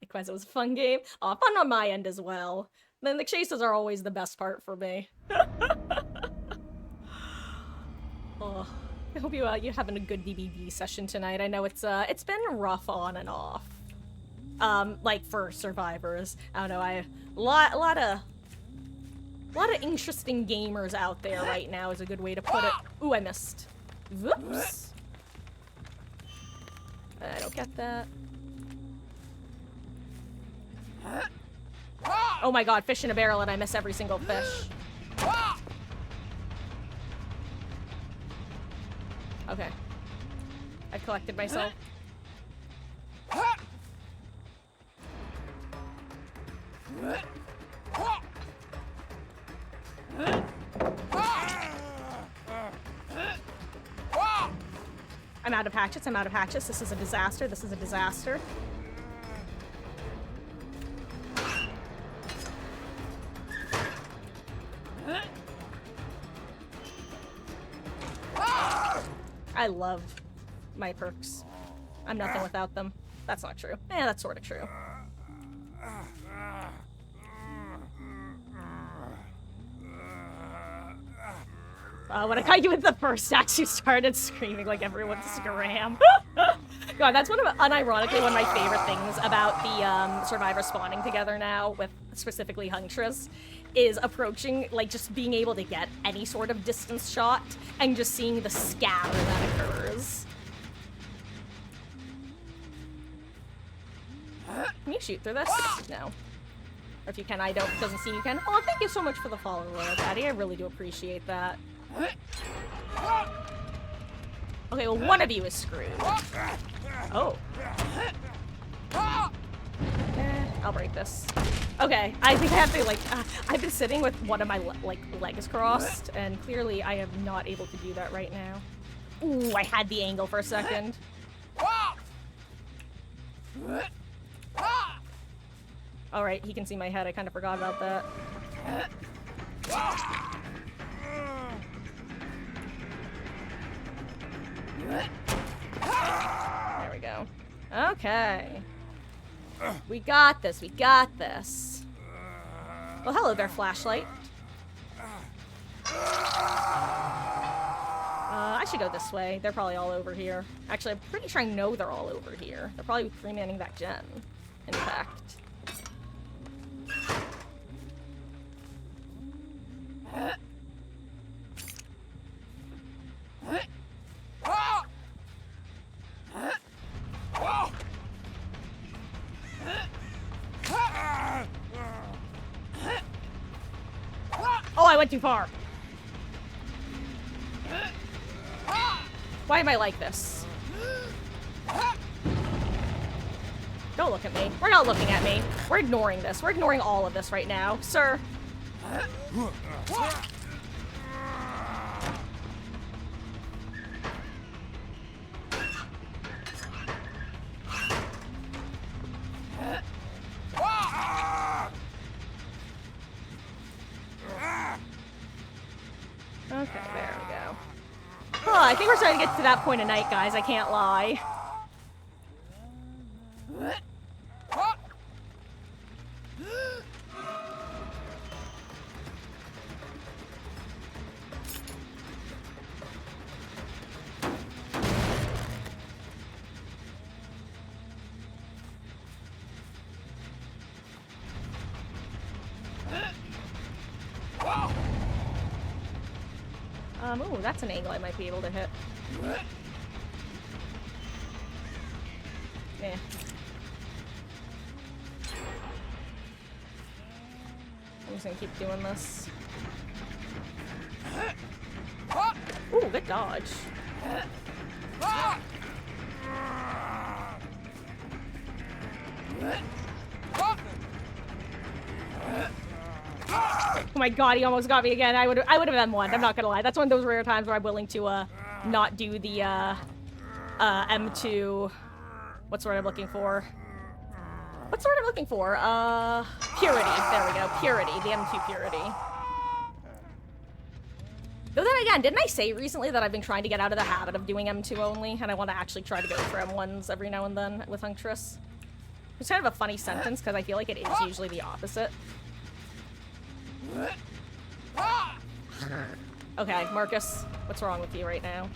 Likewise, it was a fun game. Aw, fun on my end as well. Then the chases are always the best part for me. Oh, I hope you're having a good DBD session tonight. I know it's been rough on and off. Like for survivors. I don't know, a lot of interesting gamers out there right now is a good way to put it. Ooh, I missed. Whoops. I don't get that. Oh my god, fish in a barrel and I miss every single fish. Okay. I collected myself. I'm out of hatchets, I'm out of hatchets. This is a disaster, this is a disaster. I love my perks. I'm nothing without them. That's not true. Eh, that's sort of true. When I caught you with the first axe, you started screaming like everyone's scram. God, that's unironically one of my favorite things about the survivors spawning together now, with specifically Huntress, is approaching, like, just being able to get any sort of distance shot and just seeing the scatter that occurs. Can you shoot through this? No. Or if you can, doesn't seem you can. Oh, thank you so much for the follow, Royal Daddy. I really do appreciate that. Okay, well, one of you is screwed. Oh. I'll break this. Okay, I think I have to, like, I've been sitting with one of my, legs crossed, and clearly I am not able to do that right now. Ooh, I had the angle for a second. Alright, he can see my head. I kind of forgot about that. There we go. Okay. We got this, we got this. Well, hello there, flashlight. I should go this way. They're probably all over here. Actually, I'm pretty sure I know they're all over here. They're probably three-manning that gen, in fact. Oh, I went too far. Why am I like this? Don't look at me. We're not looking at me. We're ignoring this. We're ignoring all of this right now, sir. Okay, there we go. Oh, I think we're starting to get to that point of night, guys. I can't lie. Ooh, that's an angle I might be able to hit. Yeah. I'm just gonna keep doing this. Ooh, good dodge. Oh my god, he almost got me again. I would have M1, I'm not gonna lie. That's one of those rare times where I'm willing to not do the M2. What's the word I'm looking for? What's the word I'm looking for? Purity. There we go. Purity. The M2 Purity. Though then again, didn't I say recently that I've been trying to get out of the habit of doing M2 only, and I want to actually try to go for M1s every now and then with Huntress? It's kind of a funny sentence, because I feel like it is usually the opposite. Okay, Marcus, what's wrong with you right now?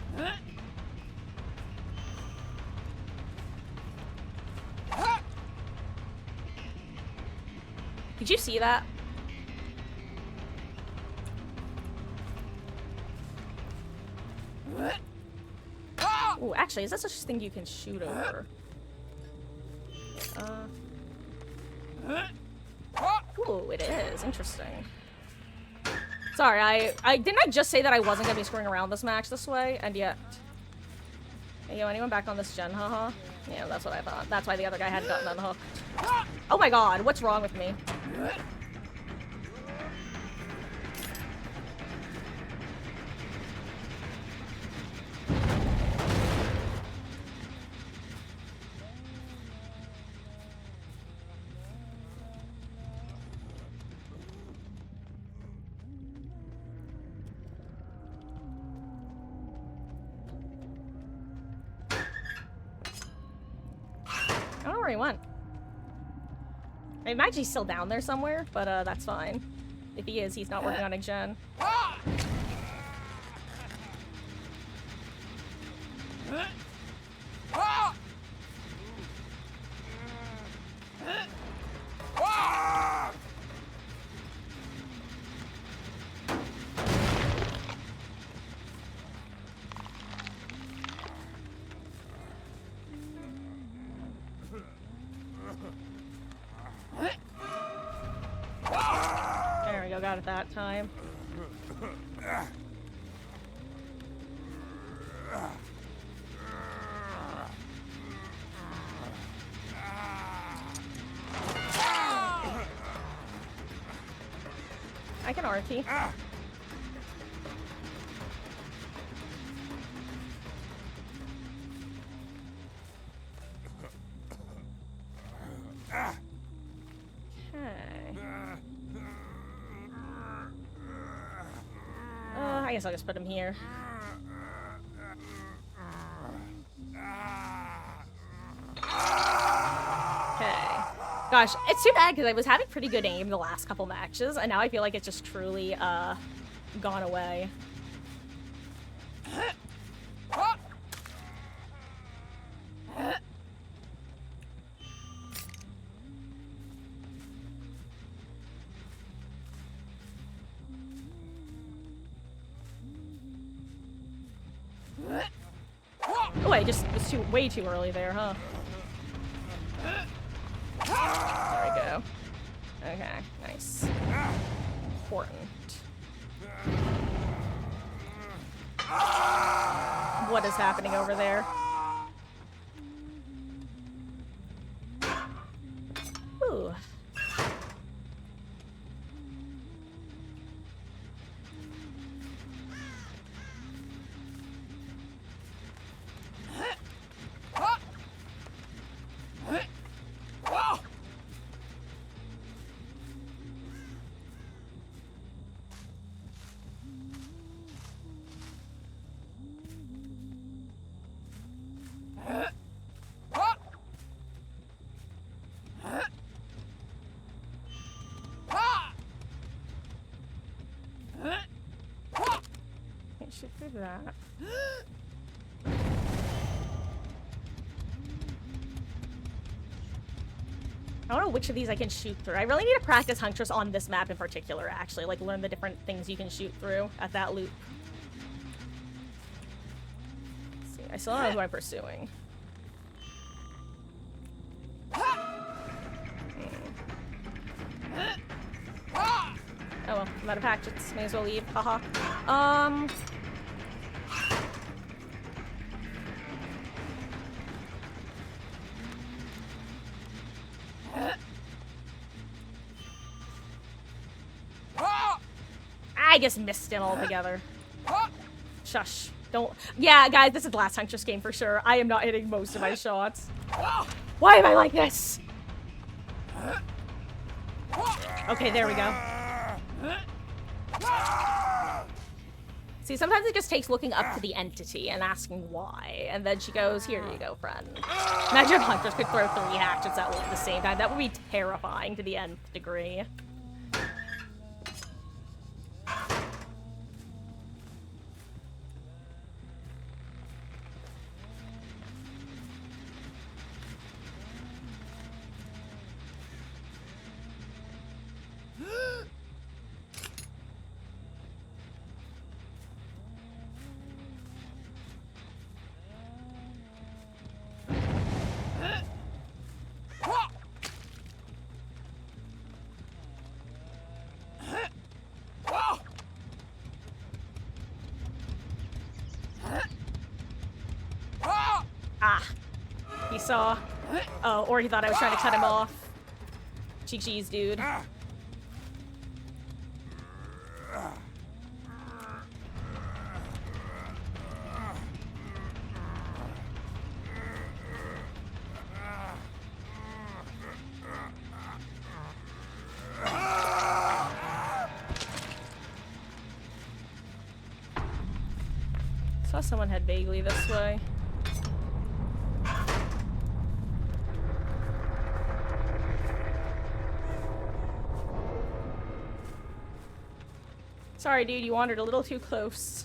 Did you see that? Ooh, actually, is that such a thing you can shoot over? Ooh, it is. Interesting. Sorry, I didn't I just say that I wasn't gonna be screwing around this match this way, and yet... Hey, yo, anyone back on this gen, haha? Yeah, that's what I thought. That's why the other guy had gotten unhooked. Oh my god, what's wrong with me? I don't know where he went. I imagine he's still down there somewhere, but that's fine. If he is, he's not working on a gen. There we go, got it that time. I can RT. I guess I'll just put him here. Okay. Gosh, it's too bad because I was having pretty good aim the last couple matches, and now I feel like it's just truly, gone away. I just was way too early there, huh? There we go. Okay, nice. Important. What is happening over there? Ooh. Can't shoot through that. I don't know which of these I can shoot through. I really need to practice Huntress on this map in particular, actually. Like, learn the different things you can shoot through at that loop. Let's see. I still don't know who I'm pursuing. Oh well, I'm out of hatchets. May as well leave. Haha. I just missed it altogether. Shush. Don't. Yeah, guys, this is the last Huntress game for sure. I am not hitting most of my shots. Why am I like this? Okay, there we go. See, sometimes it just takes looking up to the entity and asking why. And then she goes, here you go, friend. Imagine if Huntress could throw 3 hatchets at the same time. That would be terrifying to the nth degree. He saw. Oh, or he thought I was trying to cut him off. Cheese, dude. Saw someone head vaguely this way. Sorry, dude, you wandered a little too close.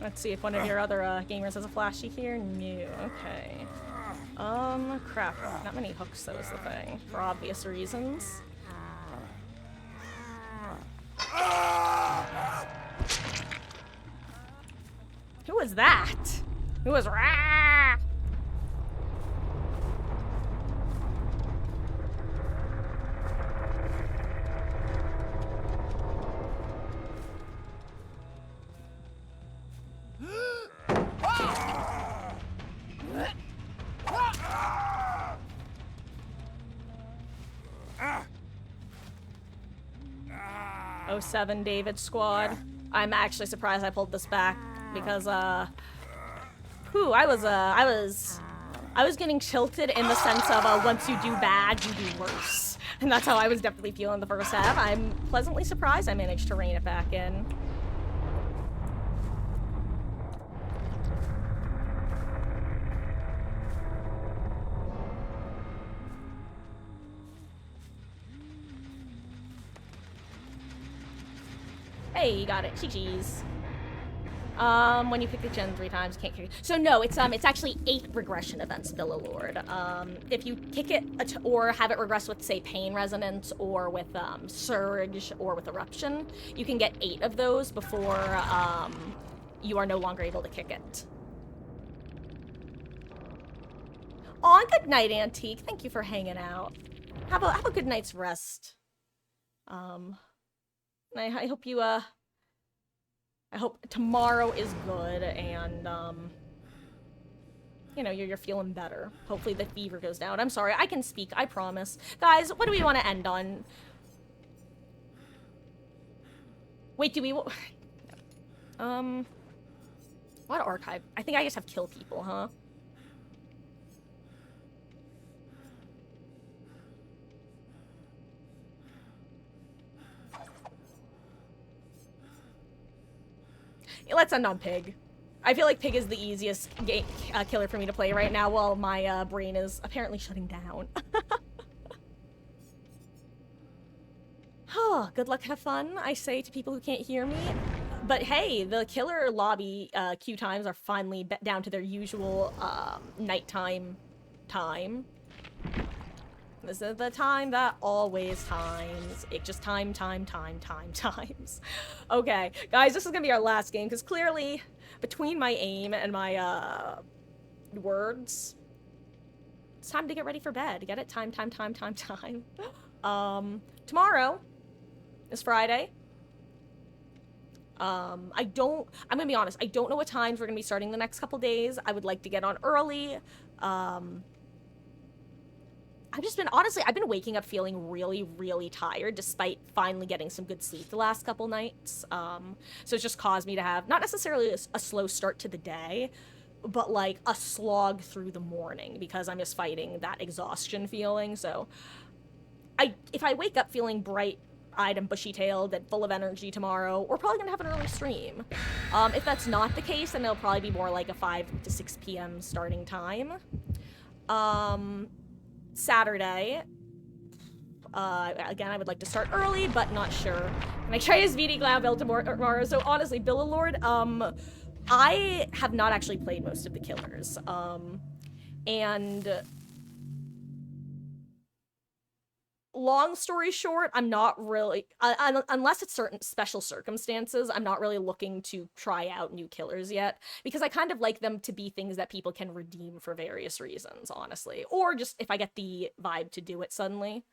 Let's see if one of your other gamers has a flashy here. No, okay. Crap. Not many hooks, though, is the thing. For obvious reasons. Who was that? Who was rah? '07 David squad. I'm actually surprised I pulled this back because whew, I was getting tilted in the sense of once you do bad, you do worse. And that's how I was definitely feeling the first half. I'm pleasantly surprised I managed to rein it back in. Hey, you got it. GG's. When you pick the gen 3 times, can't kick it. So no, it's actually 8 regression events, Billalord. If you kick it or have it regress with, say, Pain Resonance or with Surge or with Eruption, you can get 8 of those before you are no longer able to kick it. Aw, good night, Antique. Thank you for hanging out. Have a good night's rest. I hope you I hope tomorrow is good and you know, you're feeling better. Hopefully the fever goes down. I'm sorry, I can speak, I promise. Guys, what do we want to end on? Wait, do we what archive? I think I just have kill people, huh? Let's end on Pig. I feel like Pig is the easiest killer for me to play right now while my brain is apparently shutting down. Oh, good luck, have fun, I say to people who can't hear me. But hey, the killer lobby queue times are finally down to their usual nighttime time. This is the time that always times. It just times. Okay, guys, this is gonna be our last game, because clearly, between my aim and my, words, it's time to get ready for bed. Get it? Time. Tomorrow is Friday. I'm gonna be honest, I don't know what times we're gonna be starting the next couple days. I would like to get on early. I've been waking up feeling really, really tired despite finally getting some good sleep the last couple nights. So it's just caused me to have, not necessarily a slow start to the day, but like a slog through the morning because I'm just fighting that exhaustion feeling. So if I wake up feeling bright-eyed and bushy-tailed and full of energy tomorrow, we're probably gonna have an early stream. If that's not the case, then it'll probably be more like a 5 to 6 p.m. starting time. Saturday, again, I would like to start early, but not sure. And I try his VD Clown build tomorrow. So honestly, Billalord, I have not actually played most of the killers. And long story short, I'm not really, unless it's certain special circumstances, I'm not really looking to try out new killers yet, because I kind of like them to be things that people can redeem for various reasons, honestly, or just if I get the vibe to do it suddenly.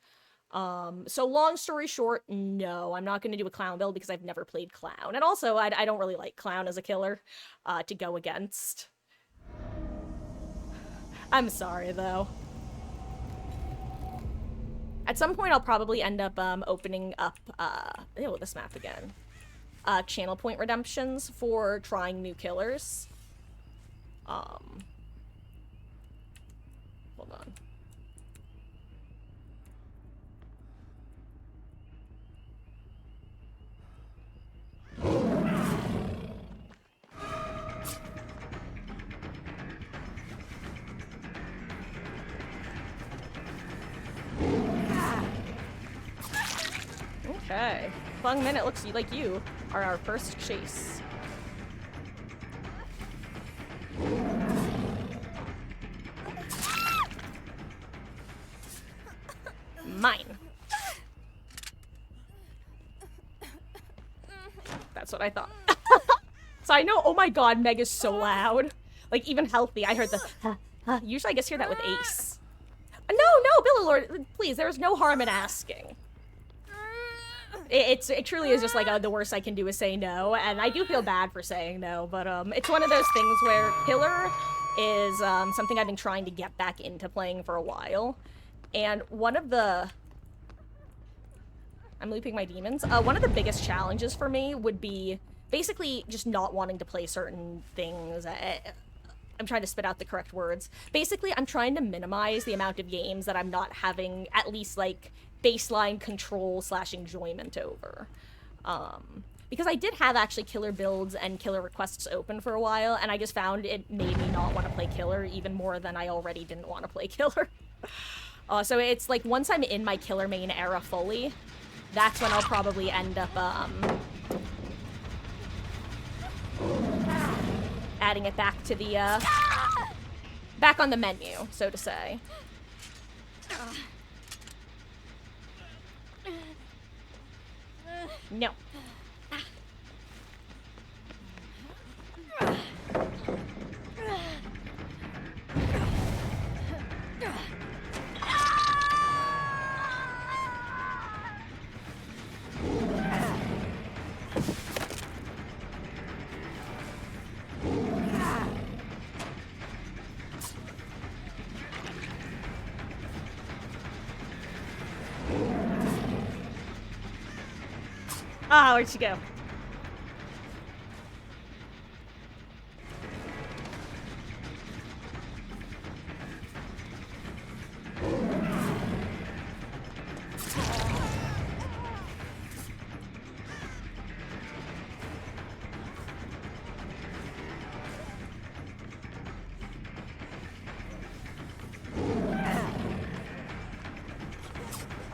So long story short, no, I'm not going to do a clown build because I've never played clown, and also I don't really like clown as a killer to go against. I'm sorry, though. At some point, I'll probably end up opening up, this map again. Channel point redemptions for trying new killers. Hold on. Okay. Fung Min, it looks like you are our first chase. Mine. That's what I thought. So I know, oh my god, Meg is so loud. Like, even healthy, I heard the usually I just hear that with Ace. No, Billalord, please, there's no harm in asking. It truly is just like the worst I can do is say no, and I do feel bad for saying no, but it's one of those things where killer is something I've been trying to get back into playing for a while, and one of the... I'm looping my demons. One of the biggest challenges for me would be basically just not wanting to play certain things. I'm trying to spit out the correct words. Basically, I'm trying to minimize the amount of games that I'm not having at least, like, baseline control / enjoyment over. Because I did have actually killer builds and killer requests open for a while, and I just found it made me not want to play killer even more than I already didn't want to play killer. So it's like, once I'm in my killer main era fully, that's when I'll probably end up, adding it back to the, back on the menu, so to say. No. Ah, where'd she go?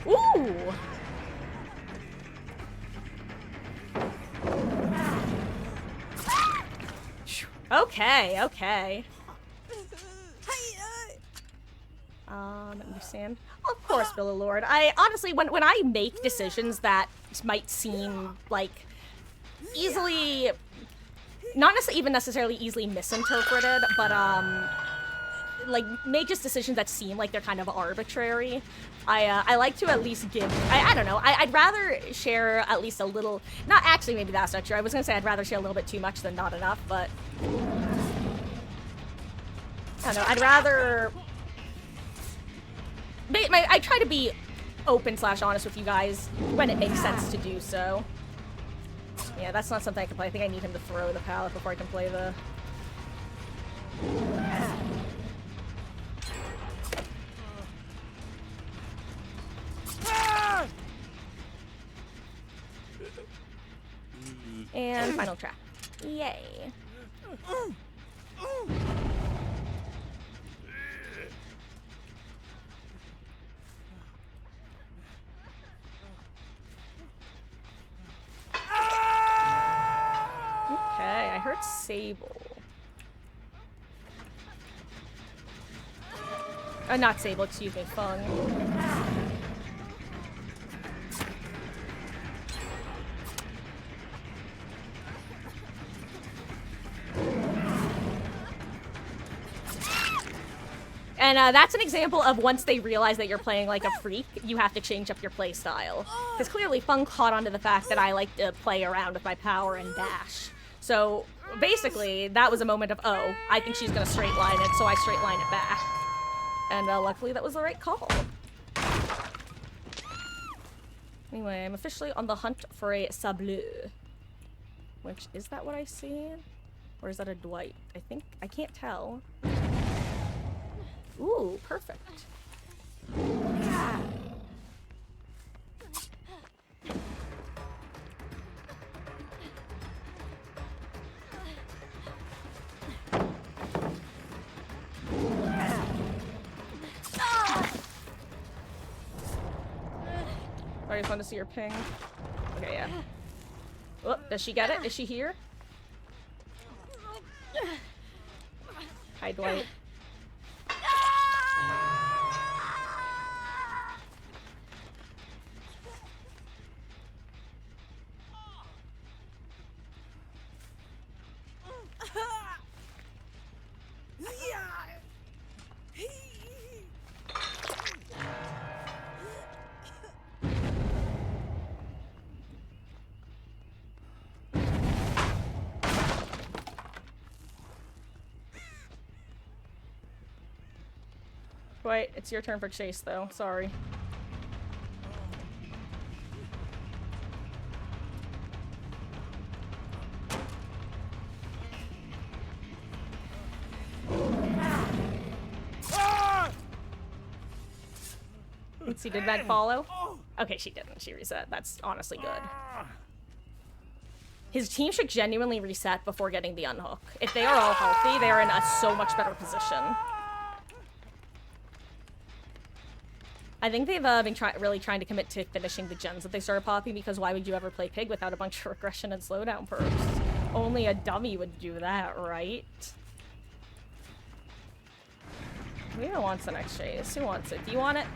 Ooh! Okay, okay. Understand. Of course, Billy Lord. I honestly, when I make decisions that might seem like easily, not necessarily even necessarily easily misinterpreted, but like make just decisions that seem like they're kind of arbitrary. I like to at least give. I don't know. I'd rather share at least a little. Not actually, maybe that's not true. I was gonna say I'd rather share a little bit too much than not enough, but I don't know. I'd rather. I try to be open/honest with you guys when it makes sense to do so. Yeah, that's not something I can play. I think I need him to throw the pallet before I can play the. And final trap. Yay. Okay, I heard Sable. Not Sable, excuse me, Fung. And that's an example of once they realize that you're playing like a freak, you have to change up your play style. Because clearly Fung caught on to the fact that I like to play around with my power and dash. So basically, that was a moment of, oh, I think she's going to straight line it, so I straight line it back. And luckily that was the right call. Anyway, I'm officially on the hunt for a Sableux. Which, is that what I see? Or is that a Dwight? I can't tell. Ooh, perfect. I just want to see her ping. Okay, yeah. Oh, does she get it? Is she here? Hi, Dwight. Wait, it's your turn for chase, though. Sorry. Let's see, did that follow? Okay, she didn't. She reset. That's honestly good. His team should genuinely reset before getting the unhook. If they are all healthy, they are in a so much better position. I think they've been really trying to commit to finishing the gens that they started popping, because why would you ever play Pig without a bunch of regression and slowdown perks? Only a dummy would do that, right? Who wants the next chase? Who wants it? Do you want it?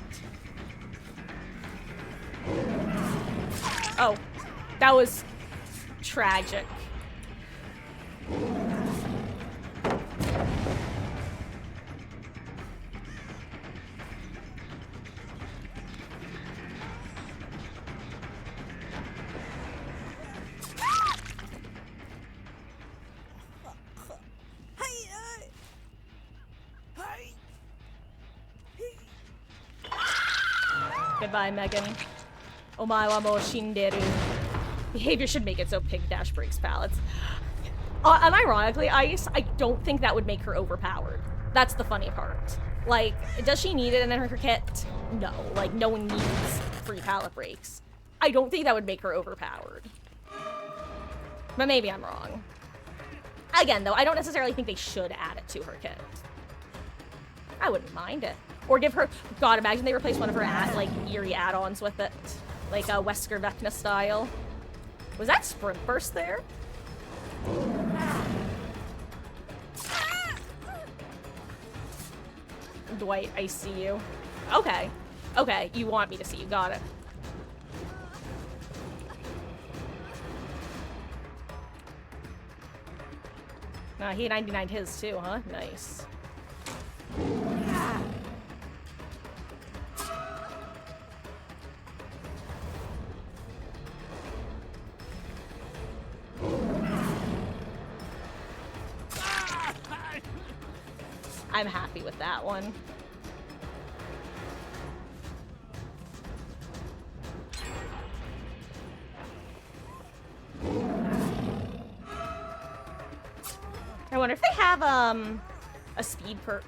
Oh, that was tragic. Goodbye, Megan. Omae wa mou shinderu. Behavior should make it so Pig Dash breaks pallets. Unironically, Ice, I don't think that would make her overpowered. That's the funny part. Like, does she need it in her kit? No. Like, no one needs free pallet breaks. I don't think that would make her overpowered. But maybe I'm wrong. Again, though, I don't necessarily think they should add it to her kit. I wouldn't mind it. Or give her... God, imagine they replace one of her, eerie add-ons with it. Like, a Wesker Vecna style. Was that Sprint Burst there? Dwight, I see you. Okay. Okay, you want me to see you. Got it. He 99'd his too, huh? Nice. I'm happy with that one. I wonder if they have, a speed perk.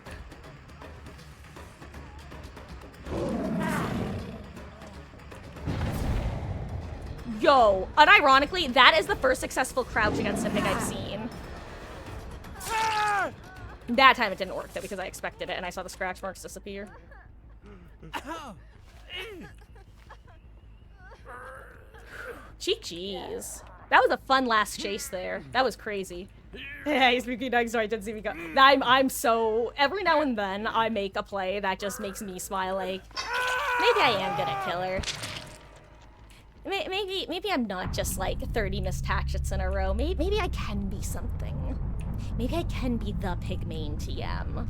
Yo, unironically, that is the first successful crouch against a pig I've seen. That time it didn't work, though, because I expected it, and I saw the scratch marks disappear. Jeez. That was a fun last chase there. That was crazy. Hey, Spooky Doug, sorry, I didn't see me go. I'm so... Every now and then, I make a play that just makes me smile, like, maybe I am gonna kill her. Maybe I'm not just, like, 30 missed hatchets in a row. Maybe I can be something. Maybe I can be the Pigmain TM.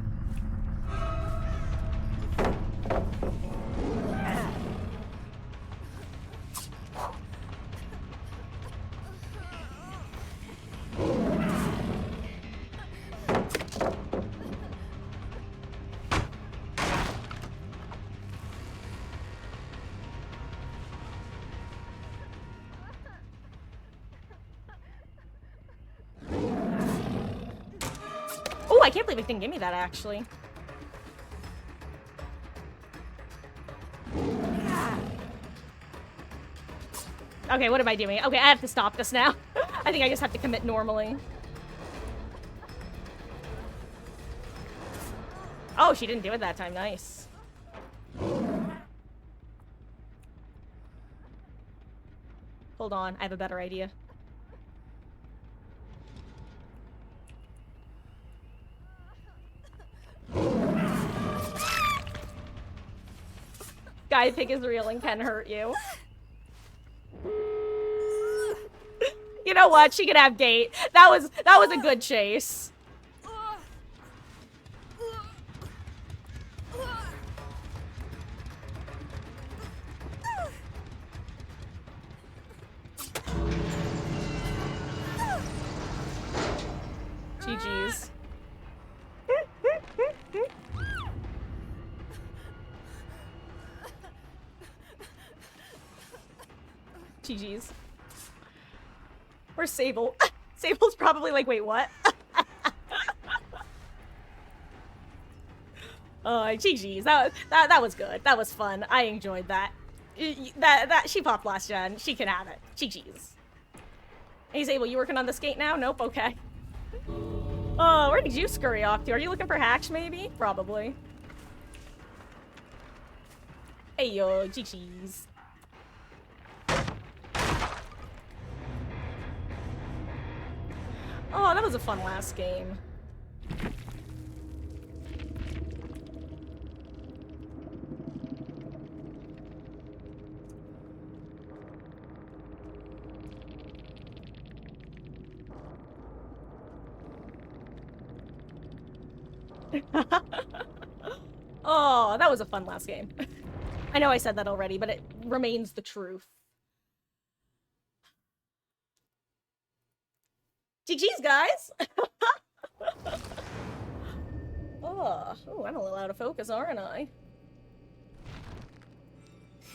Oh, I can't believe it didn't give me that, actually. Okay, what am I doing? Okay, I have to stop this now. I think I just have to commit normally. Oh, she didn't do it that time. Nice. Hold on, I have a better idea. Guy pig is real and can hurt you. You know what? She can have gate. That was a good chase. GG's. GG's. Where's Sable? Sable's probably like, wait, what? GG's. That was good. That was fun. I enjoyed that. She popped last gen. She can have it. GG's. Hey, Sable, you working on the skate now? Nope. Okay. Oh, where did you scurry off to? Are you looking for hacks, maybe? Probably. Hey, yo, GG's. was a fun last game. Oh, that was a fun last game. I know I said that already, but it remains the truth. GG's, guys! Oh, I'm a little out of focus, aren't I?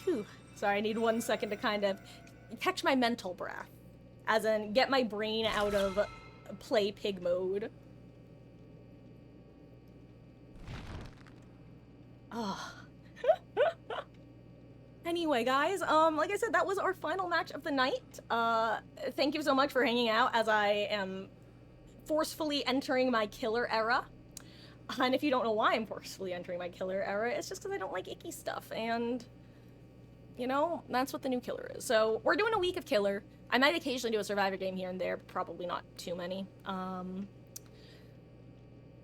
Whew. Sorry, I need 1 second to kind of catch my mental breath. As in, get my brain out of play pig mode. Oh. Anyway, guys, like I said, that was our final match of the night. Thank you so much for hanging out as I am forcefully entering my killer era. And if you don't know why I'm forcefully entering my killer era, it's just because I don't like icky stuff, and you know, that's what the new killer is. So we're doing a week of killer. I might occasionally do a survivor game here and there, but probably not too many.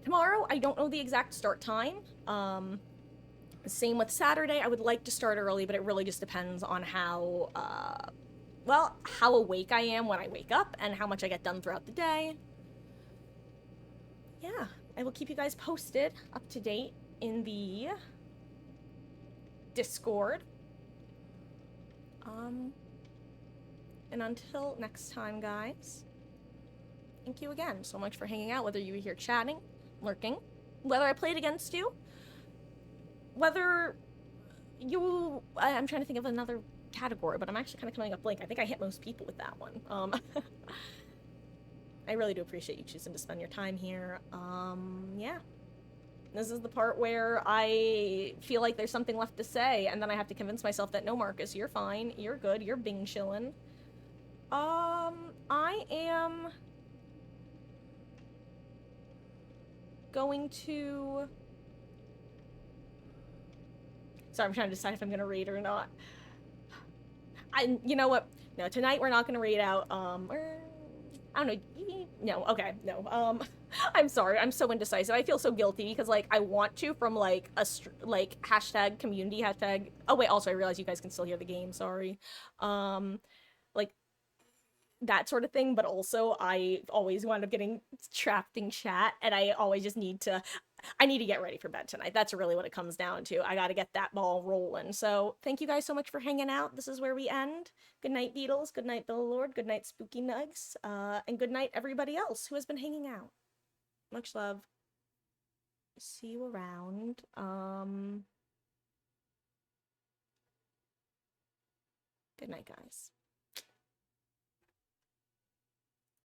Tomorrow, I don't know the exact start time. Same with Saturday. I would like to start early, but it really just depends on how, well, how awake I am when I wake up and how much I get done throughout the day. Yeah, I will keep you guys posted, up to date in the Discord. And until next time, guys, thank you again so much for hanging out, whether you were here chatting, lurking, whether I played against you, whether you... I'm trying to think of another category, but I'm actually kind of coming up blank. I think I hit most people with that one. I really do appreciate you choosing to spend your time here. Yeah. This is the part where I feel like there's something left to say, and then I have to convince myself that no, Marcus, you're fine, you're good, you're bing chillin'. I am going to... Sorry, I'm trying to decide if I'm gonna raid or not. You know what? No, tonight we're not gonna raid out, I don't know. No, okay, no. I'm sorry. I'm so indecisive. I feel so guilty because, like, I want to from, like, like, hashtag community, hashtag... Oh, wait, also, I realize you guys can still hear the game. Sorry. Like, that sort of thing, but also I always wind up getting trapped in chat, and I always just need to... I need to get ready for bed tonight. That's really what it comes down to. I gotta get that ball rolling. So, thank you guys so much for hanging out. This is where we end. Good night, Beatles. Good night, Bill Lord. Good night, Spooky Nugs. And good night, everybody else who has been hanging out. Much love. See you around. Good night, guys.